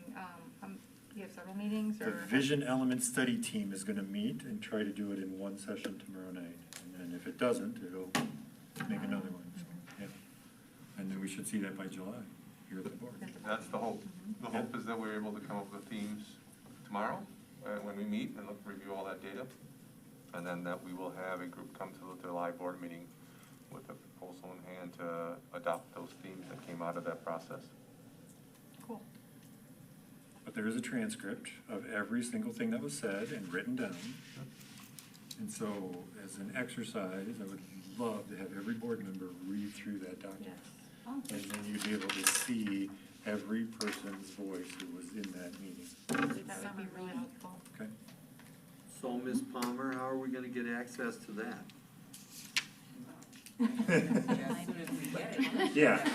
you have several meetings, or? The Vision Element Study Team is gonna meet and try to do it in one session tomorrow night. And then if it doesn't, it'll make another one. So, yeah. And then we should see that by July, here at the board. That's the hope. The hope is that we're able to come up with themes tomorrow, when we meet and review all that data. And then that we will have a group come to the July board meeting with a proposal in hand to adopt those themes that came out of that process. Cool. But there is a transcript of every single thing that was said and written down. And so, as an exercise, I would love to have every board member read through that document. And then you'd be able to see every person's voice who was in that meeting. That would be really helpful. Okay? So, Ms. Palmer, how are we gonna get access to that? Yeah,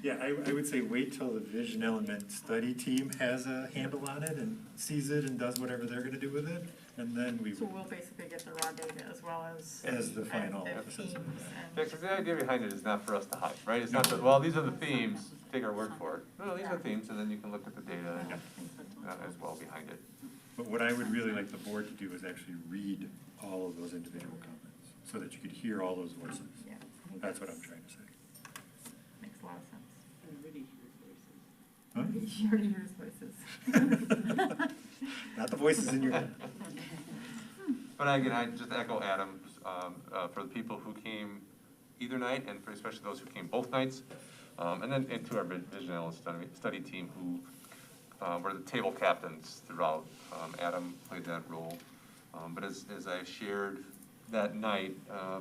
yeah, I would say wait till the Vision Element study team has a handle on it and sees it and does whatever they're gonna do with it, and then we So would, we'll basically get the raw data as well as. as the final the assessment. themes Yeah, because the idea behind it is not for us to hype, right? It's not that, well, these are the themes, take our word for it. No, these are themes, and then you can look at the data and as well behind it. But what I would really like the board to do is actually read all of those individual comments, so that you could hear all those voices. Yeah. That's what I'm trying to say. Makes a lot of sense. Everybody hears voices. Huh? You already hears voices. Not the voices in your head. But again, I just echo Adam's, for the people who came either night, and for especially those who came both nights, and then and to our Vision Analyst study team who were the table captains throughout. Adam played that role. But as I shared that night,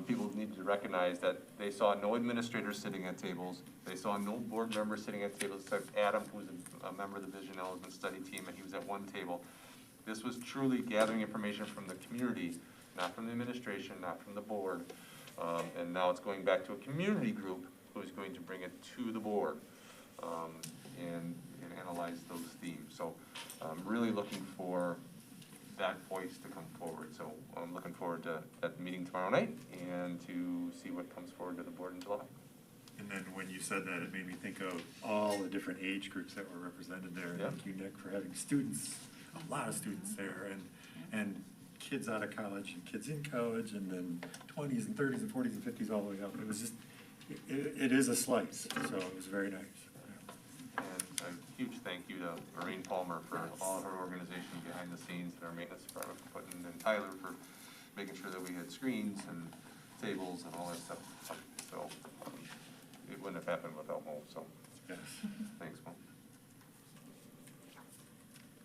people needed to recognize that they saw no administrators sitting at tables. They saw no board members sitting at tables except Adam, who's a member of the Vision Element study team, and he was at one table. This was truly gathering information from the community, not from the administration, not from the board. And now it's going back to a community group who's going to bring it to the board and analyze those themes. So I'm really looking for that voice to come forward. So I'm looking forward to that meeting tomorrow night and to see what comes forward to the board in July. And then when you said that, it made me think of all the different age groups that were represented there. And thank you, Nick, for having students, a lot of students there, and kids out of college and kids in college, and then 20s and 30s and 40s and 50s all the way up. It was just, it is a slice, so it was very nice. And a huge thank you to Maureen Palmer for all of her organization behind the scenes, and our maintenance department for putting, and Tyler for making sure that we had screens and tables and all that stuff. So it wouldn't have happened without Mo, so yes. Thanks, Mo.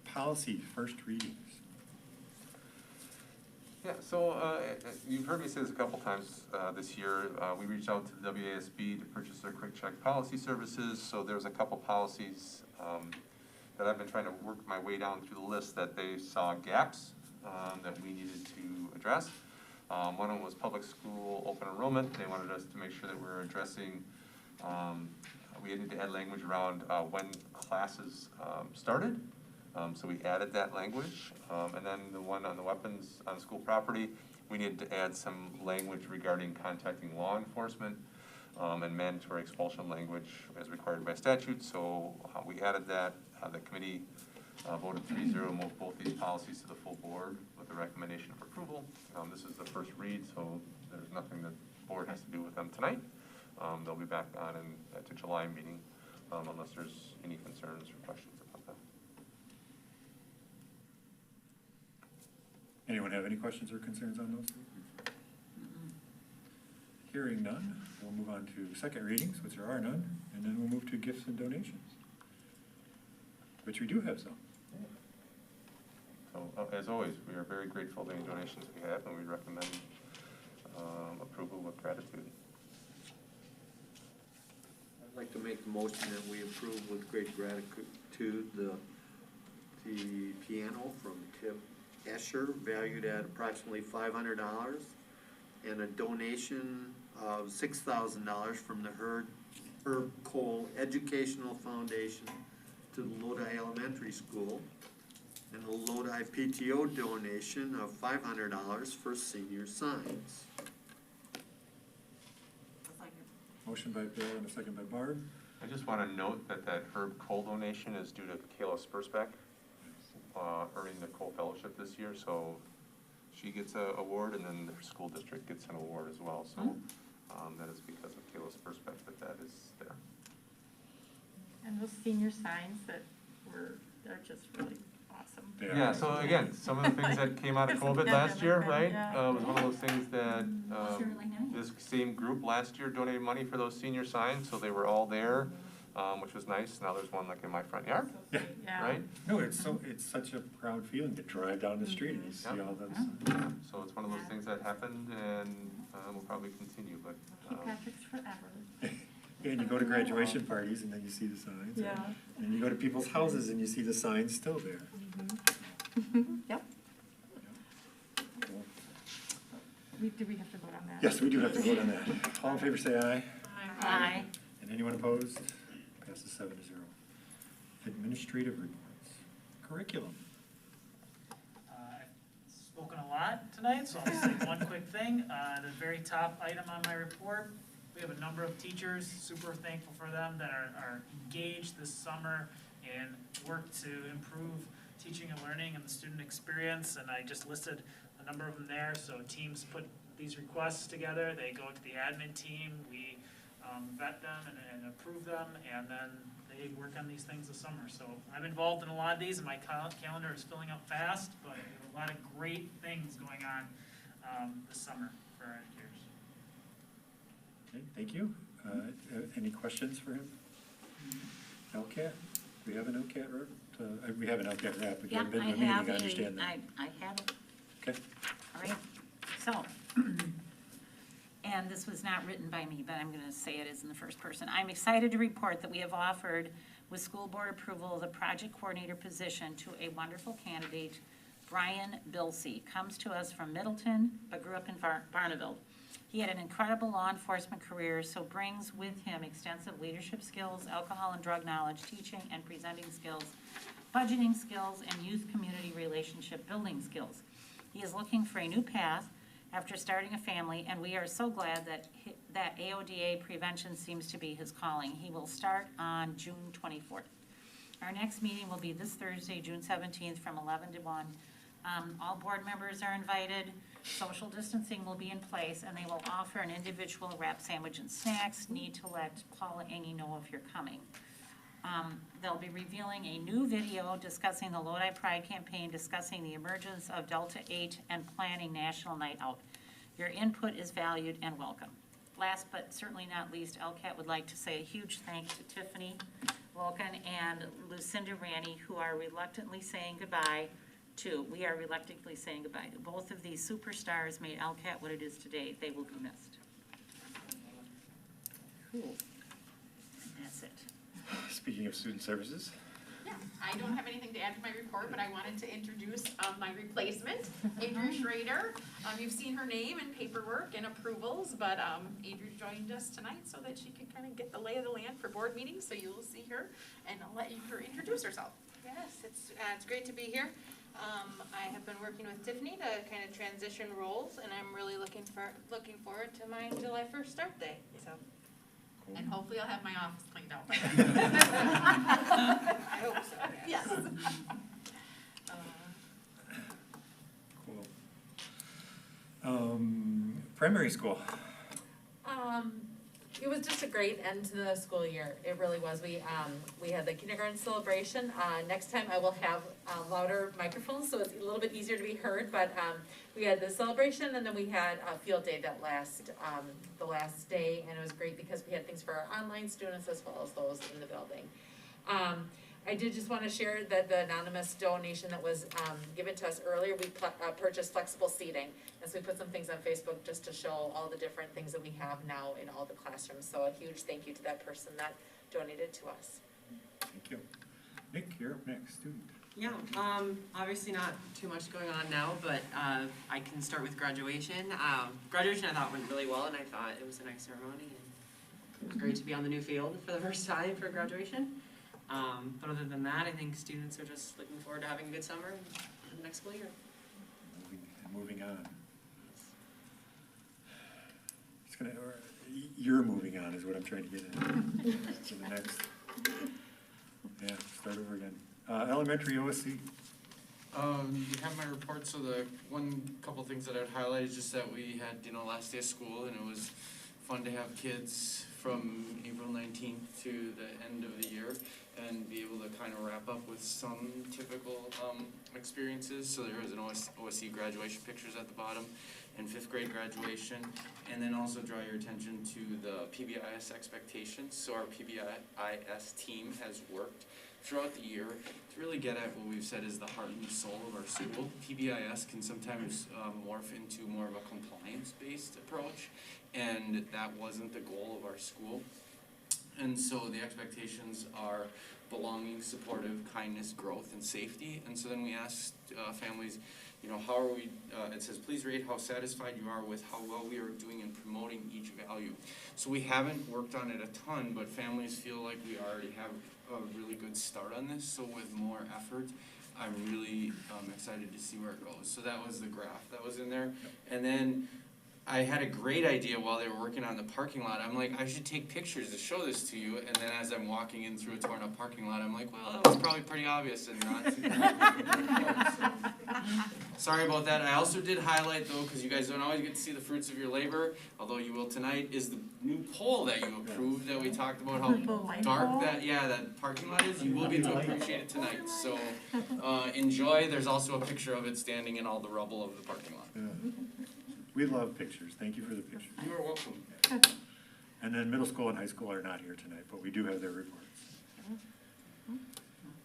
Policy first readings. Yeah, so you've heard me say this a couple times this year. We reached out to the WASB to purchase their quick check policy services. So there's a couple policies that I've been trying to work my way down through the list that they saw gaps that we needed to address. One of them was public school open enrollment. They wanted us to make sure that we were addressing, we needed to add language around when classes started. So we added that language. And then the one on the weapons on school property, we needed to add some language regarding contacting law enforcement and mandatory expulsion language as required by statute. So we added that. The committee voted 3-0 to move both these policies to the full board with a recommendation of approval. This is the first read, so there's nothing that the board has to do with them tonight. They'll be back on at the July meeting unless there's any concerns or questions about that. Anyone have any questions or concerns on those? Hearing none, we'll move on to second readings, which there are none, and then we'll move to gifts and donations, which we do have some. So as always, we are very grateful for any donations we have, and we recommend approval with gratitude. I'd like to make the motion that we approve with great gratitude the piano from Tip Escher, valued at approximately $500, and a donation of $6,000 from the Herb Cole Educational Foundation to the Lodi Elementary School, and the Lodi PTO donation of $500 for senior signs. Motion by Bill and a second by Barb. I just want to note that that Herb Cole donation is due to Kayla Spursbeck, earning the Cole Fellowship this year, so she gets an award, and then the school district gets an award as well, so that is because of Kayla Spursbeck that is there. And those senior signs they're just really awesome. Yeah, so again, some of the things that came out of COVID last year, right, was one of those things that this same group last year donated money for those senior signs, so they were all there, which was nice. Now there's one like in my front yard, right? No, it's such a proud feeling to drive down the street and you see all those. So it's one of those things that happened and will probably continue, but. Keep Patrick's forever. And you go to graduation parties and then you see the signs. And you go to people's houses and you see the signs still there. Yep. Do we have to vote on that? Yes, we do have to vote on that. All in favor, say aye. Aye. And anyone opposed? Passes 7-0. Administrative reports. Curriculum. I've spoken a lot tonight, so I'll just say one quick thing. The very top item on my report, we have a number of teachers, super thankful for them, that are engaged this summer in work to improve teaching and learning and the student experience, and I just listed a number of them there. So teams put these requests together, they go to the admin team, we vet them and approve them, and then they work on these things this summer. So I'm involved in a lot of these, and my calendar is filling up fast, but we have a lot of great things going on this summer for our educators. Okay, thank you. Any questions for him? LCAT? We have an LCAT rep? We have an LCAT rep. We Yeah, haven't been to I a meeting, have I understand that. I have it. Okay. All right, so, and this was not written by me, but I'm gonna say it as in the first person. I'm excited to report that we have offered, with school board approval, the project coordinator position to a wonderful candidate, Brian Bilsey. Comes to us from Middleton, but grew up in Barneville. He had an incredible law enforcement career, so brings with him extensive leadership skills, alcohol and drug knowledge, teaching and presenting skills, budgeting skills, and youth community relationship building skills. He is looking for a new path after starting a family, and we are so glad that AODA prevention seems to be his calling. He will start on June 24th. Our next meeting will be this Thursday, June 17th, from 11 to 1. All board members are invited. Social distancing will be in place, and they will offer an individual wrap sandwich and snacks. Need to let Paula Amy know if you're coming. They'll be revealing a new video discussing the Lodi Pride campaign, discussing the emergence of Delta 8, and planning National Night Out. Your input is valued and welcome. Last but certainly not least, LCAT would like to say a huge thanks to Tiffany Vulcan and Lucinda Ranney, who are reluctantly saying goodbye to. We are reluctantly saying goodbye to. Both of these superstars made LCAT what it is today. They will be missed. Cool. And that's it. Speaking of student services. Yeah, I don't have anything to add to my report, but I wanted to introduce my replacement, Adria Schrader. You've seen her name and paperwork and approvals, but Adria joined us tonight so that she could kind of get the lay of the land for board meetings, so you'll see her, and I'll let her introduce herself. Yes, it's great to be here. I have been working with Tiffany to kind of transition roles, and I'm really looking forward to my July 1st start day, so. And hopefully I'll have my office cleaned out. I hope so, yes. Cool. Primary school. It was just a great end to the school year. It really was. We had the kindergarten celebration. Next time I will have louder microphones, so it's a little bit easier to be heard, but we had the celebration, and then we had a field day that the last day, and it was great because we had things for our online students as well as those in the building. I did just want to share that the anonymous donation that was given to us earlier, we purchased flexible seating. And so we put some things on Facebook just to show all the different things that we have now in all the classrooms. So a huge thank you to that person that donated to us. Thank you. Nick, you're up next, student. Yeah, Obviously not too much going on now, but I can start with graduation. Graduation I thought went really well, and I thought it was a nice ceremony. And it was great to be on the new field for the first time for graduation. But other than that, I think students are just looking forward to having a good summer and the next school year. Moving on. You're moving on is what I'm trying to get at. To the next. Yeah, start over again. Elementary OSC. You have my report, so the couple things that I'd highlight is just that we had, last day of school, and it was fun to have kids from April 19th to the end of the year and be able to kind of wrap up with some typical experiences. So there was an OSC graduation pictures at the bottom and 5th grade graduation, and then also draw your attention to the PBIS expectations. So our PBIS team has worked throughout the year to really get at what we've said is the heart and soul of our school. PBIS can sometimes morph into more of a compliance-based approach, and that wasn't the goal of our school. And so the expectations are belonging, supportive, kindness, growth, and safety. And so then we asked families You know, how are we, it says, please rate how satisfied you are with how well we are doing in promoting each value. So we haven't worked on it a ton, but families feel like we already have a really good start on this. So with more effort, I'm really excited to see where it goes. So that was the graph that was in there. And then I had a great idea while they were working on the parking lot. I'm like, I should take pictures to show this to you. And then as I'm walking in through a torn up parking lot, I'm like, well, that was probably pretty obvious and not. Sorry about that. I also did highlight, though, because you guys don't always get to see the fruits of your labor, although you will tonight, is the new pole that you approved that we talked about how dark that parking lot is. You will get to appreciate it tonight. So enjoy. There's also a picture of it standing in all the rubble of the parking lot. Yeah. We love pictures. Thank you for the pictures. You are welcome. And then middle school and high school are not here tonight, but we do have their reports.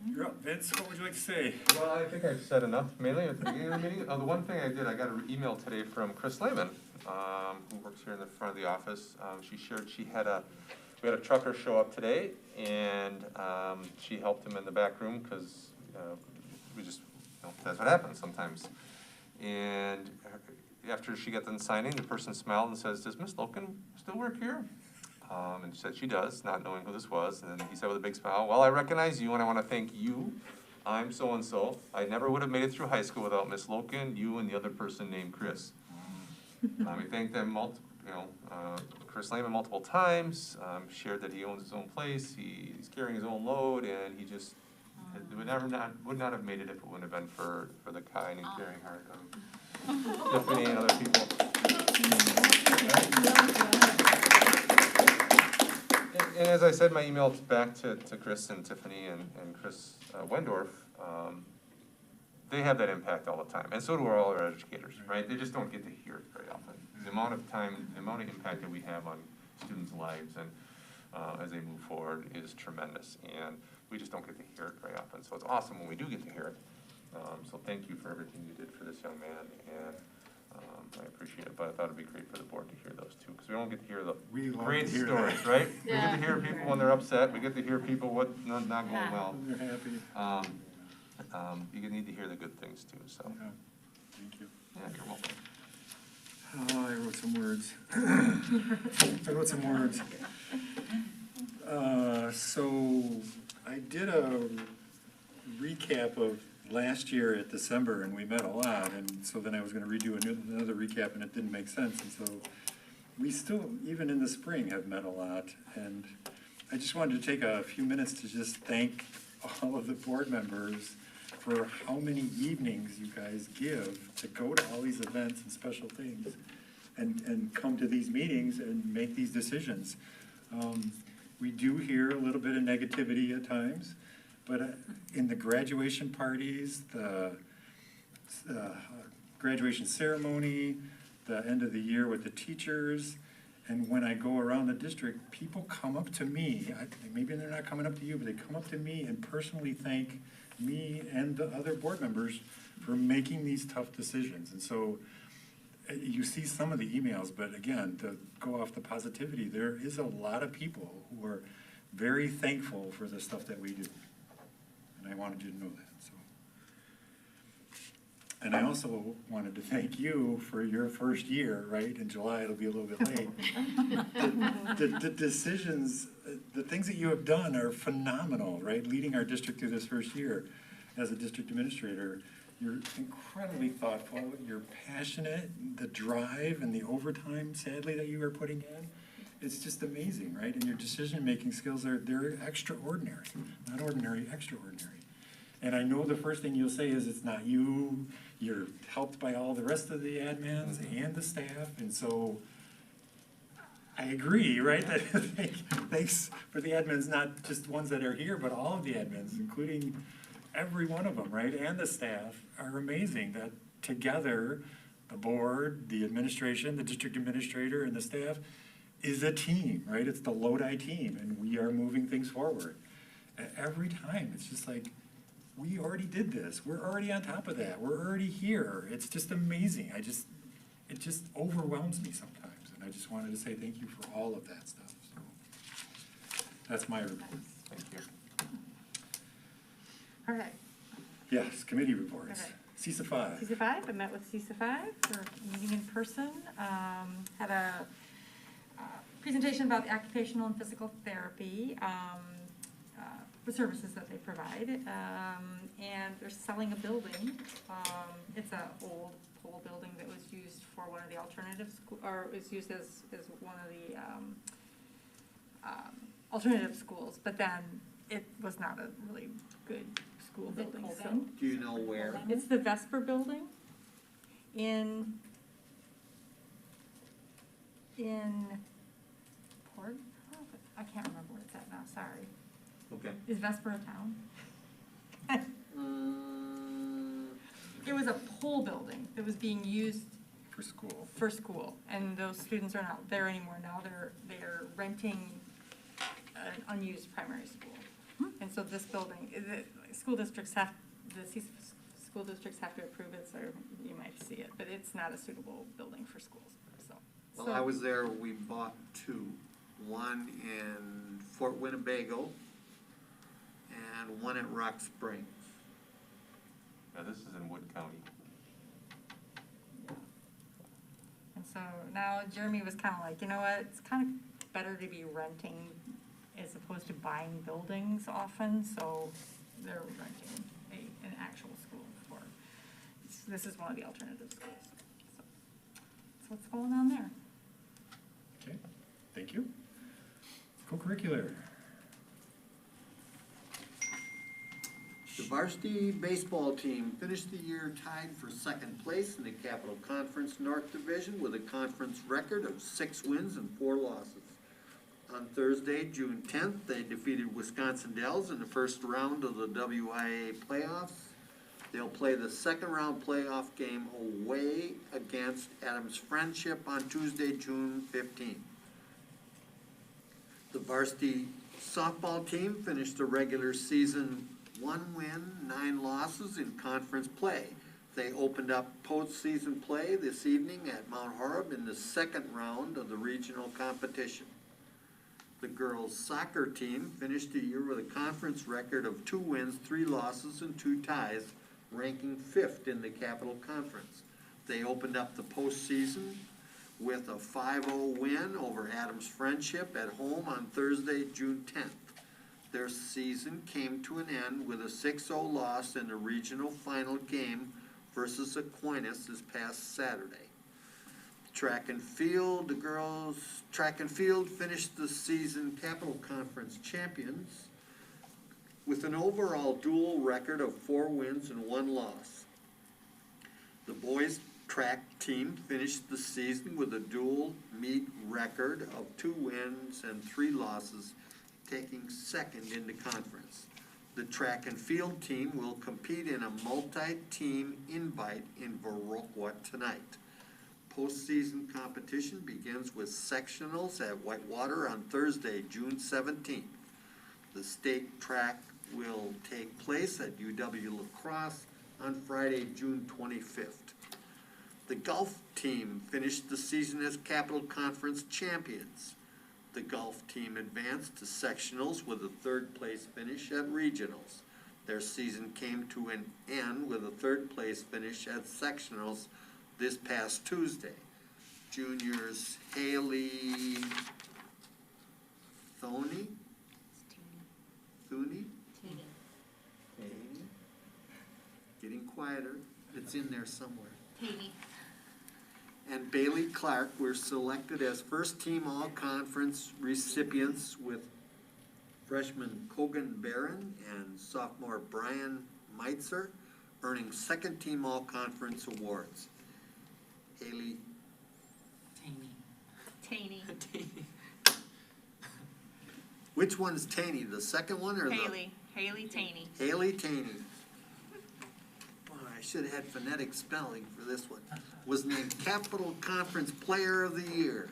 You're up, Vince. What would you like to say? Well, I think I've said enough, mainly at the beginning of the meeting. The one thing I did, I got an email today from Chris Lehman, who works here in the front of the office. She shared we had a trucker show up today, and she helped him in the back room because we just, that's what happens sometimes. And after she got done signing, the person smiled and says, does Miss Loken still work here? And she said she does, not knowing who this was. And then he said with a big smile, well, I recognize you, and I want to thank you. I'm so-and-so. I never would have made it through high school without Miss Loken, you, and the other person named Chris. We thanked them, Chris Lehman multiple times, shared that he owns his own place, he's carrying his own load, and he just would not have made it if it wouldn't have been for the kind and caring heart of Tiffany and other people. And as I said, my email back to Chris and Tiffany and Chris Wendorf, they have that impact all the time, and so do all our educators, right? They just don't get to hear it very often. The amount of time, the amount of impact that we have on students' lives and as they move forward is tremendous, and we just don't get to hear it very often. So it's awesome when we do get to hear it. So thank you for everything you did for this young man, and I appreciate it, but I thought it'd be great for the board to hear those too, because we don't get to hear the great stories, right? We get to hear people when they're upset, we get to hear people what's not going well. They're happy. You need to hear the good things too, so. Yeah. Thank you. Yeah, you're welcome. Oh, I wrote some words. So I did a recap of last year at December, and we met a lot, and so then I was gonna redo another recap, and it didn't make sense, and so we still, even in the spring, have met a lot, and I just wanted to take a few minutes to just thank all of the board members for how many evenings you guys give to go to all these events and special things, and come to these meetings and make these decisions. We do hear a little bit of negativity at times, but in the graduation parties, the graduation ceremony, the end of the year with the teachers, and when I go around the district, people come up to me, maybe they're not coming up to you, but they come up to me and personally thank me and the other board members for making these tough decisions. And so you see some of the emails, but again, to go off the positivity, there is a lot of people who are very thankful for the stuff that we do. And I wanted you to know that. So. And I also wanted to thank you for your first year, right? In July, it'll be a little bit late. The decisions, the things that you have done are phenomenal, right? Leading our district through this first year as a district administrator. You're incredibly thoughtful, you're passionate, the drive and the overtime, sadly, that you are putting in. It's just amazing, right? And your decision-making skills they're extraordinary, not ordinary, extraordinary. And I know the first thing you'll say is it's not you, you're helped by all the rest of the admins and the staff, and so I agree, right? That thanks for the admins, not just ones that are here, but all of the admins, including every one of them, right? And the staff are amazing that together, the board, the administration, the district administrator, and the staff is a team, right? It's the Lodi team, and we are moving things forward. Every time, it's just like, we already did this. We're already on top of that. We're already here. It's just amazing. It just overwhelms me sometimes, and I just wanted to say thank you for all of that stuff. So that's my report. Thank you. All right. Yes, committee reports. Okay. CISA 5. CISA 5, I met with CISA 5 for a meeting in person. Had a presentation about the occupational and physical therapy, the services that they provide. And they're selling a building. It's an old pole building that was used for one of the alternative school, or was used as one of the alternative schools, but then it was not a really good school building. So Do you know where? it's the Vesper building in Port, I can't remember where it's at now, sorry. Okay. Is Vesper a town? It was a pole building that was being used For school. and those students are not there anymore. Now they're renting an unused primary school. And so this building, the school districts have to approve it, so you might see it, but it's not a suitable building for schools, so. While I was there, we bought two. One in Fort Winnebago and one at Rock Springs. Now, this is in Wood County. And so now Jeremy was kind of like, you know what, it's kind of better to be renting as opposed to buying buildings often, so they're renting an actual school for, this is one of the alternative schools. So that's what's going on there. Okay, thank you. Co-curricular. The varsity baseball team finished the year tied for second place in the Capital Conference North Division with a conference record of 6 wins and 4 losses. On Thursday, June 10th, they defeated Wisconsin Dells in the first round of the WIA playoffs. They'll play the second round playoff game away against Adams Friendship on Tuesday, June 15th. The varsity softball team finished the regular season 1 win, 9 losses in conference play. They opened up postseason play this evening at Mount Horeb in the second round of the regional competition. The girls' soccer team finished the year with a conference record of 2 wins, 3 losses, and 2 ties, ranking 5th in the Capital Conference. They opened up the postseason with a 5-0 win over Adams Friendship at home on Thursday, June 10th. Their season came to an end with a 6-0 loss in the regional final game versus Aquinas this past Saturday. Track and field, the girls' track and field finished the season Capital Conference champions with an overall dual record of 4 wins and 1 loss. The boys' track team finished the season with a dual meet record of 2 wins and 3 losses, taking second in the conference. The track and field team will compete in a multi-team invite in Viroqua tonight. Postseason competition begins with sectionals at Whitewater on Thursday, June 17th. The state track will take place at UW La Crosse on Friday, June 25th. The golf team finished the season as Capital Conference champions. The golf team advanced to sectionals with a 3rd place finish at regionals. Their season came to an end with a 3rd place finish at sectionals this past Tuesday. Juniors Haley Thoney? Thuney? Getting quieter. It's in there somewhere. And Bailey Clark were selected as first-team all-conference recipients with freshman Kogan Barron and sophomore Brian Meitzer earning second-team all-conference awards. Haley. Taney. Which one's Taney? The second one or Haley Taney. Haley Taney. Boy, I should have had phonetic spelling for this one. Was named Capital Conference Player of the Year.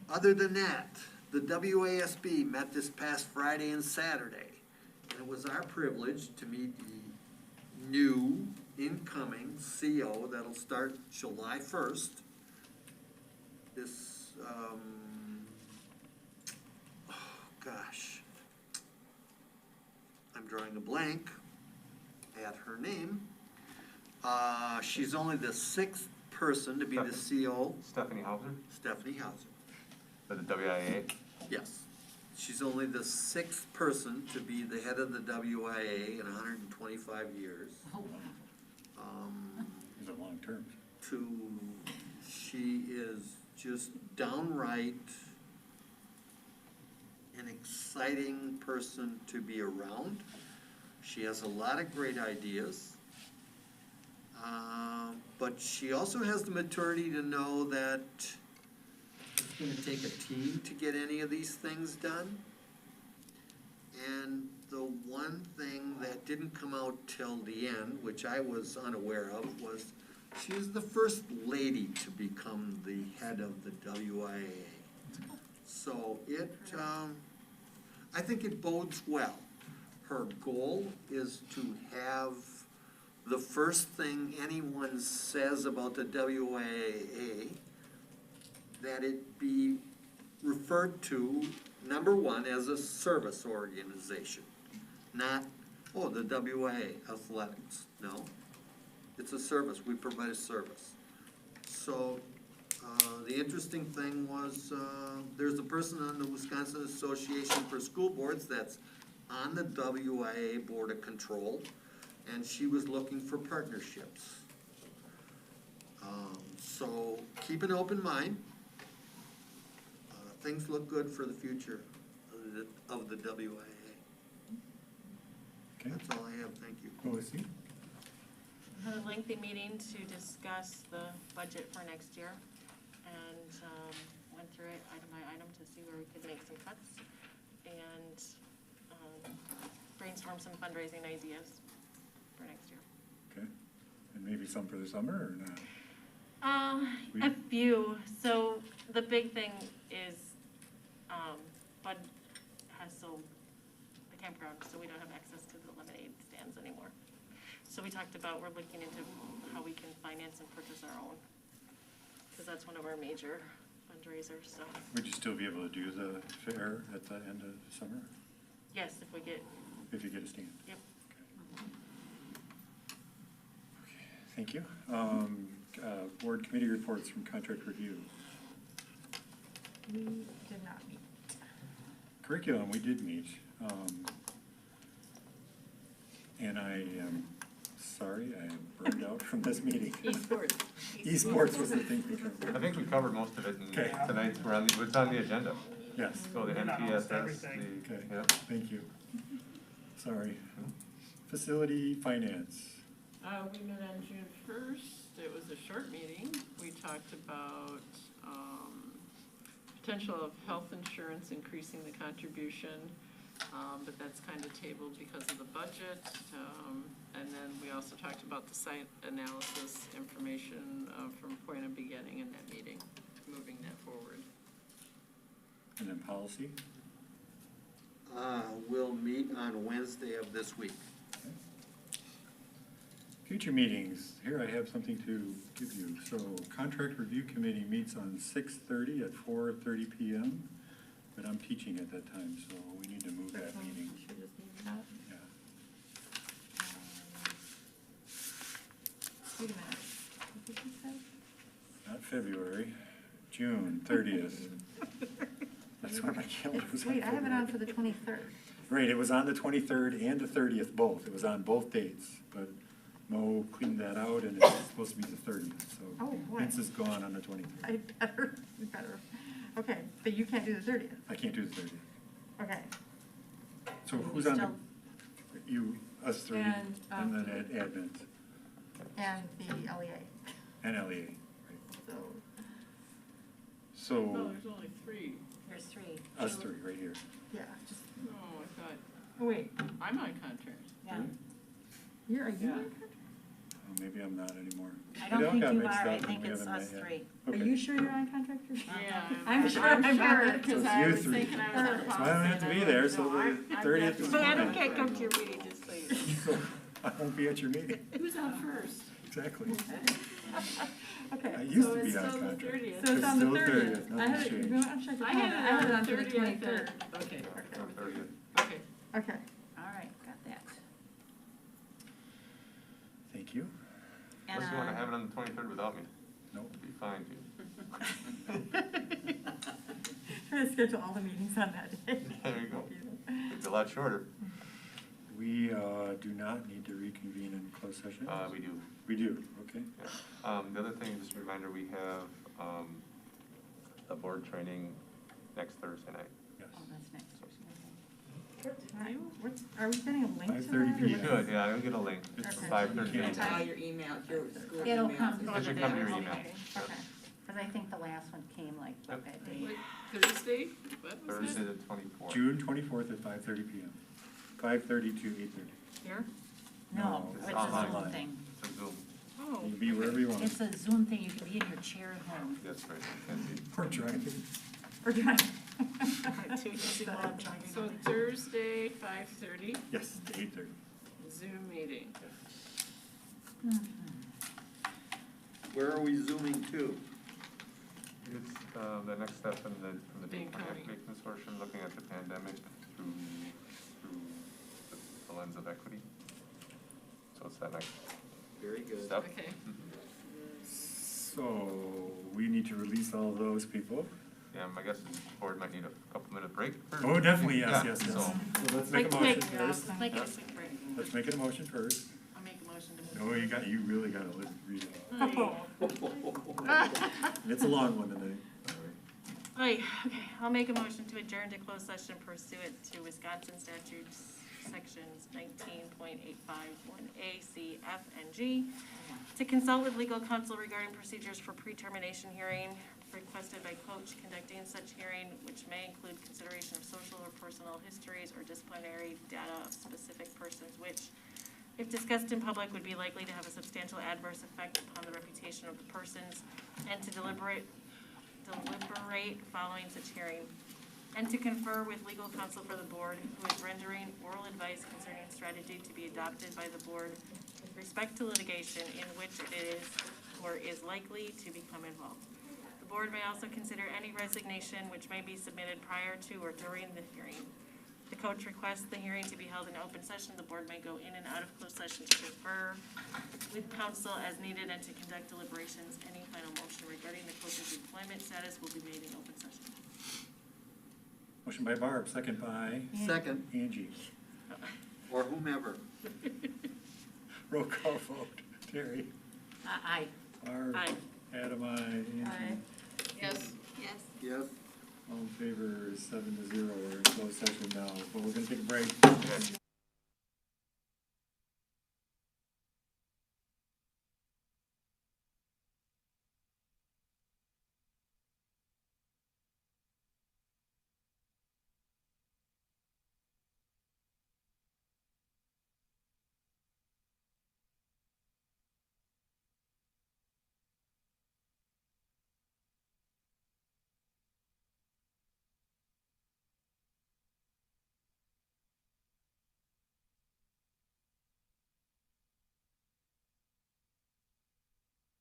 Other than that, the WASB met this past Friday and Saturday, and it was our privilege to meet the new incoming CO that'll start July 1st. This, I'm drawing a blank at her name. She's only the 6th person to be the CO. Stephanie Hauser, Stephanie Hauser. for the WIA. Yes. She's only the 6th person to be the head of the WIA in 125 years. These are long terms. She is just downright an exciting person to be around. She has a lot of great ideas. But she also has the maturity to know that it's gonna take a team to get any of these things done. And the one thing that didn't come out till the end, which I was unaware of, was she is the first lady to become the head of the WIA. So I think it bodes well. Her goal is to have the first thing anyone says about the WIA, that it be referred to, number one, as a service organization. Not, oh, the WIA athletics. No, it's a service. We provide a service. So the interesting thing was there's a person on the Wisconsin Association for School Boards that's on the WIA Board of Control, and she was looking for partnerships. So keep an open mind. Things look good for the future of the WIA. Okay. That's all I have, thank you. OSC? Had a lengthy meeting to discuss the budget for next year, and went through it item by item to see where we could make some cuts, and brainstorm some fundraising ideas for next year. Okay. And maybe some for the summer or not? A few. So the big thing is, Bud has sold the campground, so we don't have access to the lemonade stands anymore. So we talked about, we're looking into how we can finance and purchase our own, because that's one of our major fundraisers, so. Would you still be able to do the fair at the end of summer? Yes, if we get. If you get a stand? Yep. Okay, thank you. Board committee reports from contract review. We did not meet. Curriculum, we did meet. And I am sorry, I am burned out from this meeting. Esports. Esports was the thing we covered. I think we covered most of it in Okay. tonight's, it's on the agenda. Yes. So the Hit on almost NPSS, everything. the, Okay, yeah. thank you. Sorry. Facility finance. We met on June 1st. It was a short meeting. We talked about potential of health insurance increasing the contribution, but that's kind of tabled because of the budget. And then we also talked about the site analysis information from point of beginning in that meeting, moving that forward. And then policy. We'll meet on Wednesday of this week. Future meetings, here I have something to give you. So contract review committee meets on 6:30 at 4:30 PM, but I'm teaching at that time, so we need to move that meeting. Should just move that. Yeah. Wait a minute. What did you say? Not February, June 30th. That's what my calendar was. Wait, I have it on for the 23rd. Right, it was on the 23rd and the 30th both. It was on both dates, but Mo cleaned that out and it's supposed to be the 30th, so Oh, boy. Vince is gone on the 23rd. I better. Okay, but you can't do the 30th. I can't do the 30th. Okay. So who's on the, you, us three, And, and then admins, And the LEA. and LEA. So, Oh, So, there's only 3. There's 3. us three, right here. yeah, just, Oh, I thought, oh, wait, I'm on contract. Yeah. are you Yeah. on contract? Oh, maybe I'm not anymore. I don't We all think got you mixed are, I up and think we it's haven't us met yet. 3. Are Okay. you sure you're on contract? Yeah. I'm sure I'm on. Because So I you was three. thinking I was on So So I don't have to be there, so the 30th is But I fine. can't come to your meeting, just so you know. So I won't be at your meeting. Who's on first? Exactly. I Okay, used So to be it's on still the contract. 30th. so it's on the still 30th. I nothing's had it, changed. you know, I'm checking. I had it on for the 30th. 23rd. Okay. Very good. Okay. Okay. All right, got that. Thank you. schedule all the meetings on that day. There you go. It's a lot shorter. We do not need to reconvene in closed session? We do. We do, okay. Yeah. The other thing, just a reminder, we have a board training next Thursday night. Yes. Oh, that's next. Are we sending a link to that? 5:30 You should, yeah, I'll get a link. It's Okay. 5:30. Your email, your school It'll email. come. It should come to your email. Okay, because I think the last one came like Yep. that day. Like Thursday? What was Thursday that? the 24th. June 24th at 5:30 PM. 5:30 to 8:30. Here? No, it's it's a Zoom online. thing. It's a Zoom. Oh. You can be wherever you want. It's a Zoom thing, you can be in your chair at home. That's right. Can be. Or driving. Or driving. So Thursday, 5:30, Yes, to 8:30. Zoom meeting. Where are we zooming to? It's the next step in from the Dane County. Dayton Consortium, looking at the pandemic through the lens of equity. So it's that next Very good. step. Okay. So we need to release all those people. Yeah, my guess is the board might need a couple minute break. first. Oh, definitely, yes, Yeah, yes, yes. so- So let's make a motion first. Make it a quick break. Let's make it a motion first. I'll make a motion to. No, you really gotta read it. Oh. It's a long one tonight. Okay, I'll make a motion to adjourn to closed session pursuant to Wisconsin statutes, sections 19.851A, C, F, and G, to consult with legal counsel regarding procedures for pre-termination hearing requested by coach conducting such hearing, which may include consideration of social or personal histories or disciplinary data of specific persons, which, if discussed in public, would be likely to have a substantial adverse effect upon the reputation of the persons, and to deliberate following such hearing, and to confer with legal counsel for the board, who is rendering oral advice concerning strategy to be adopted by the board with respect to litigation in which it is or is likely to become involved. The board may also consider any resignation which may be submitted prior to or during the hearing. The coach requests the hearing to be held in open session. The board may go in and out of closed session to confer with counsel as needed and to conduct deliberations. Any final motion regarding the coach's employment status will be made in open session. Motion by Barb, second by Second, Angie. or whomever. Roll call vote. Terry. Aye. Barb. Aye. Adam, aye. Angie. Aye. Yes. Yes. Yes. All in favor is 7-0. We're in closed session now, but we're gonna take a break. Okay.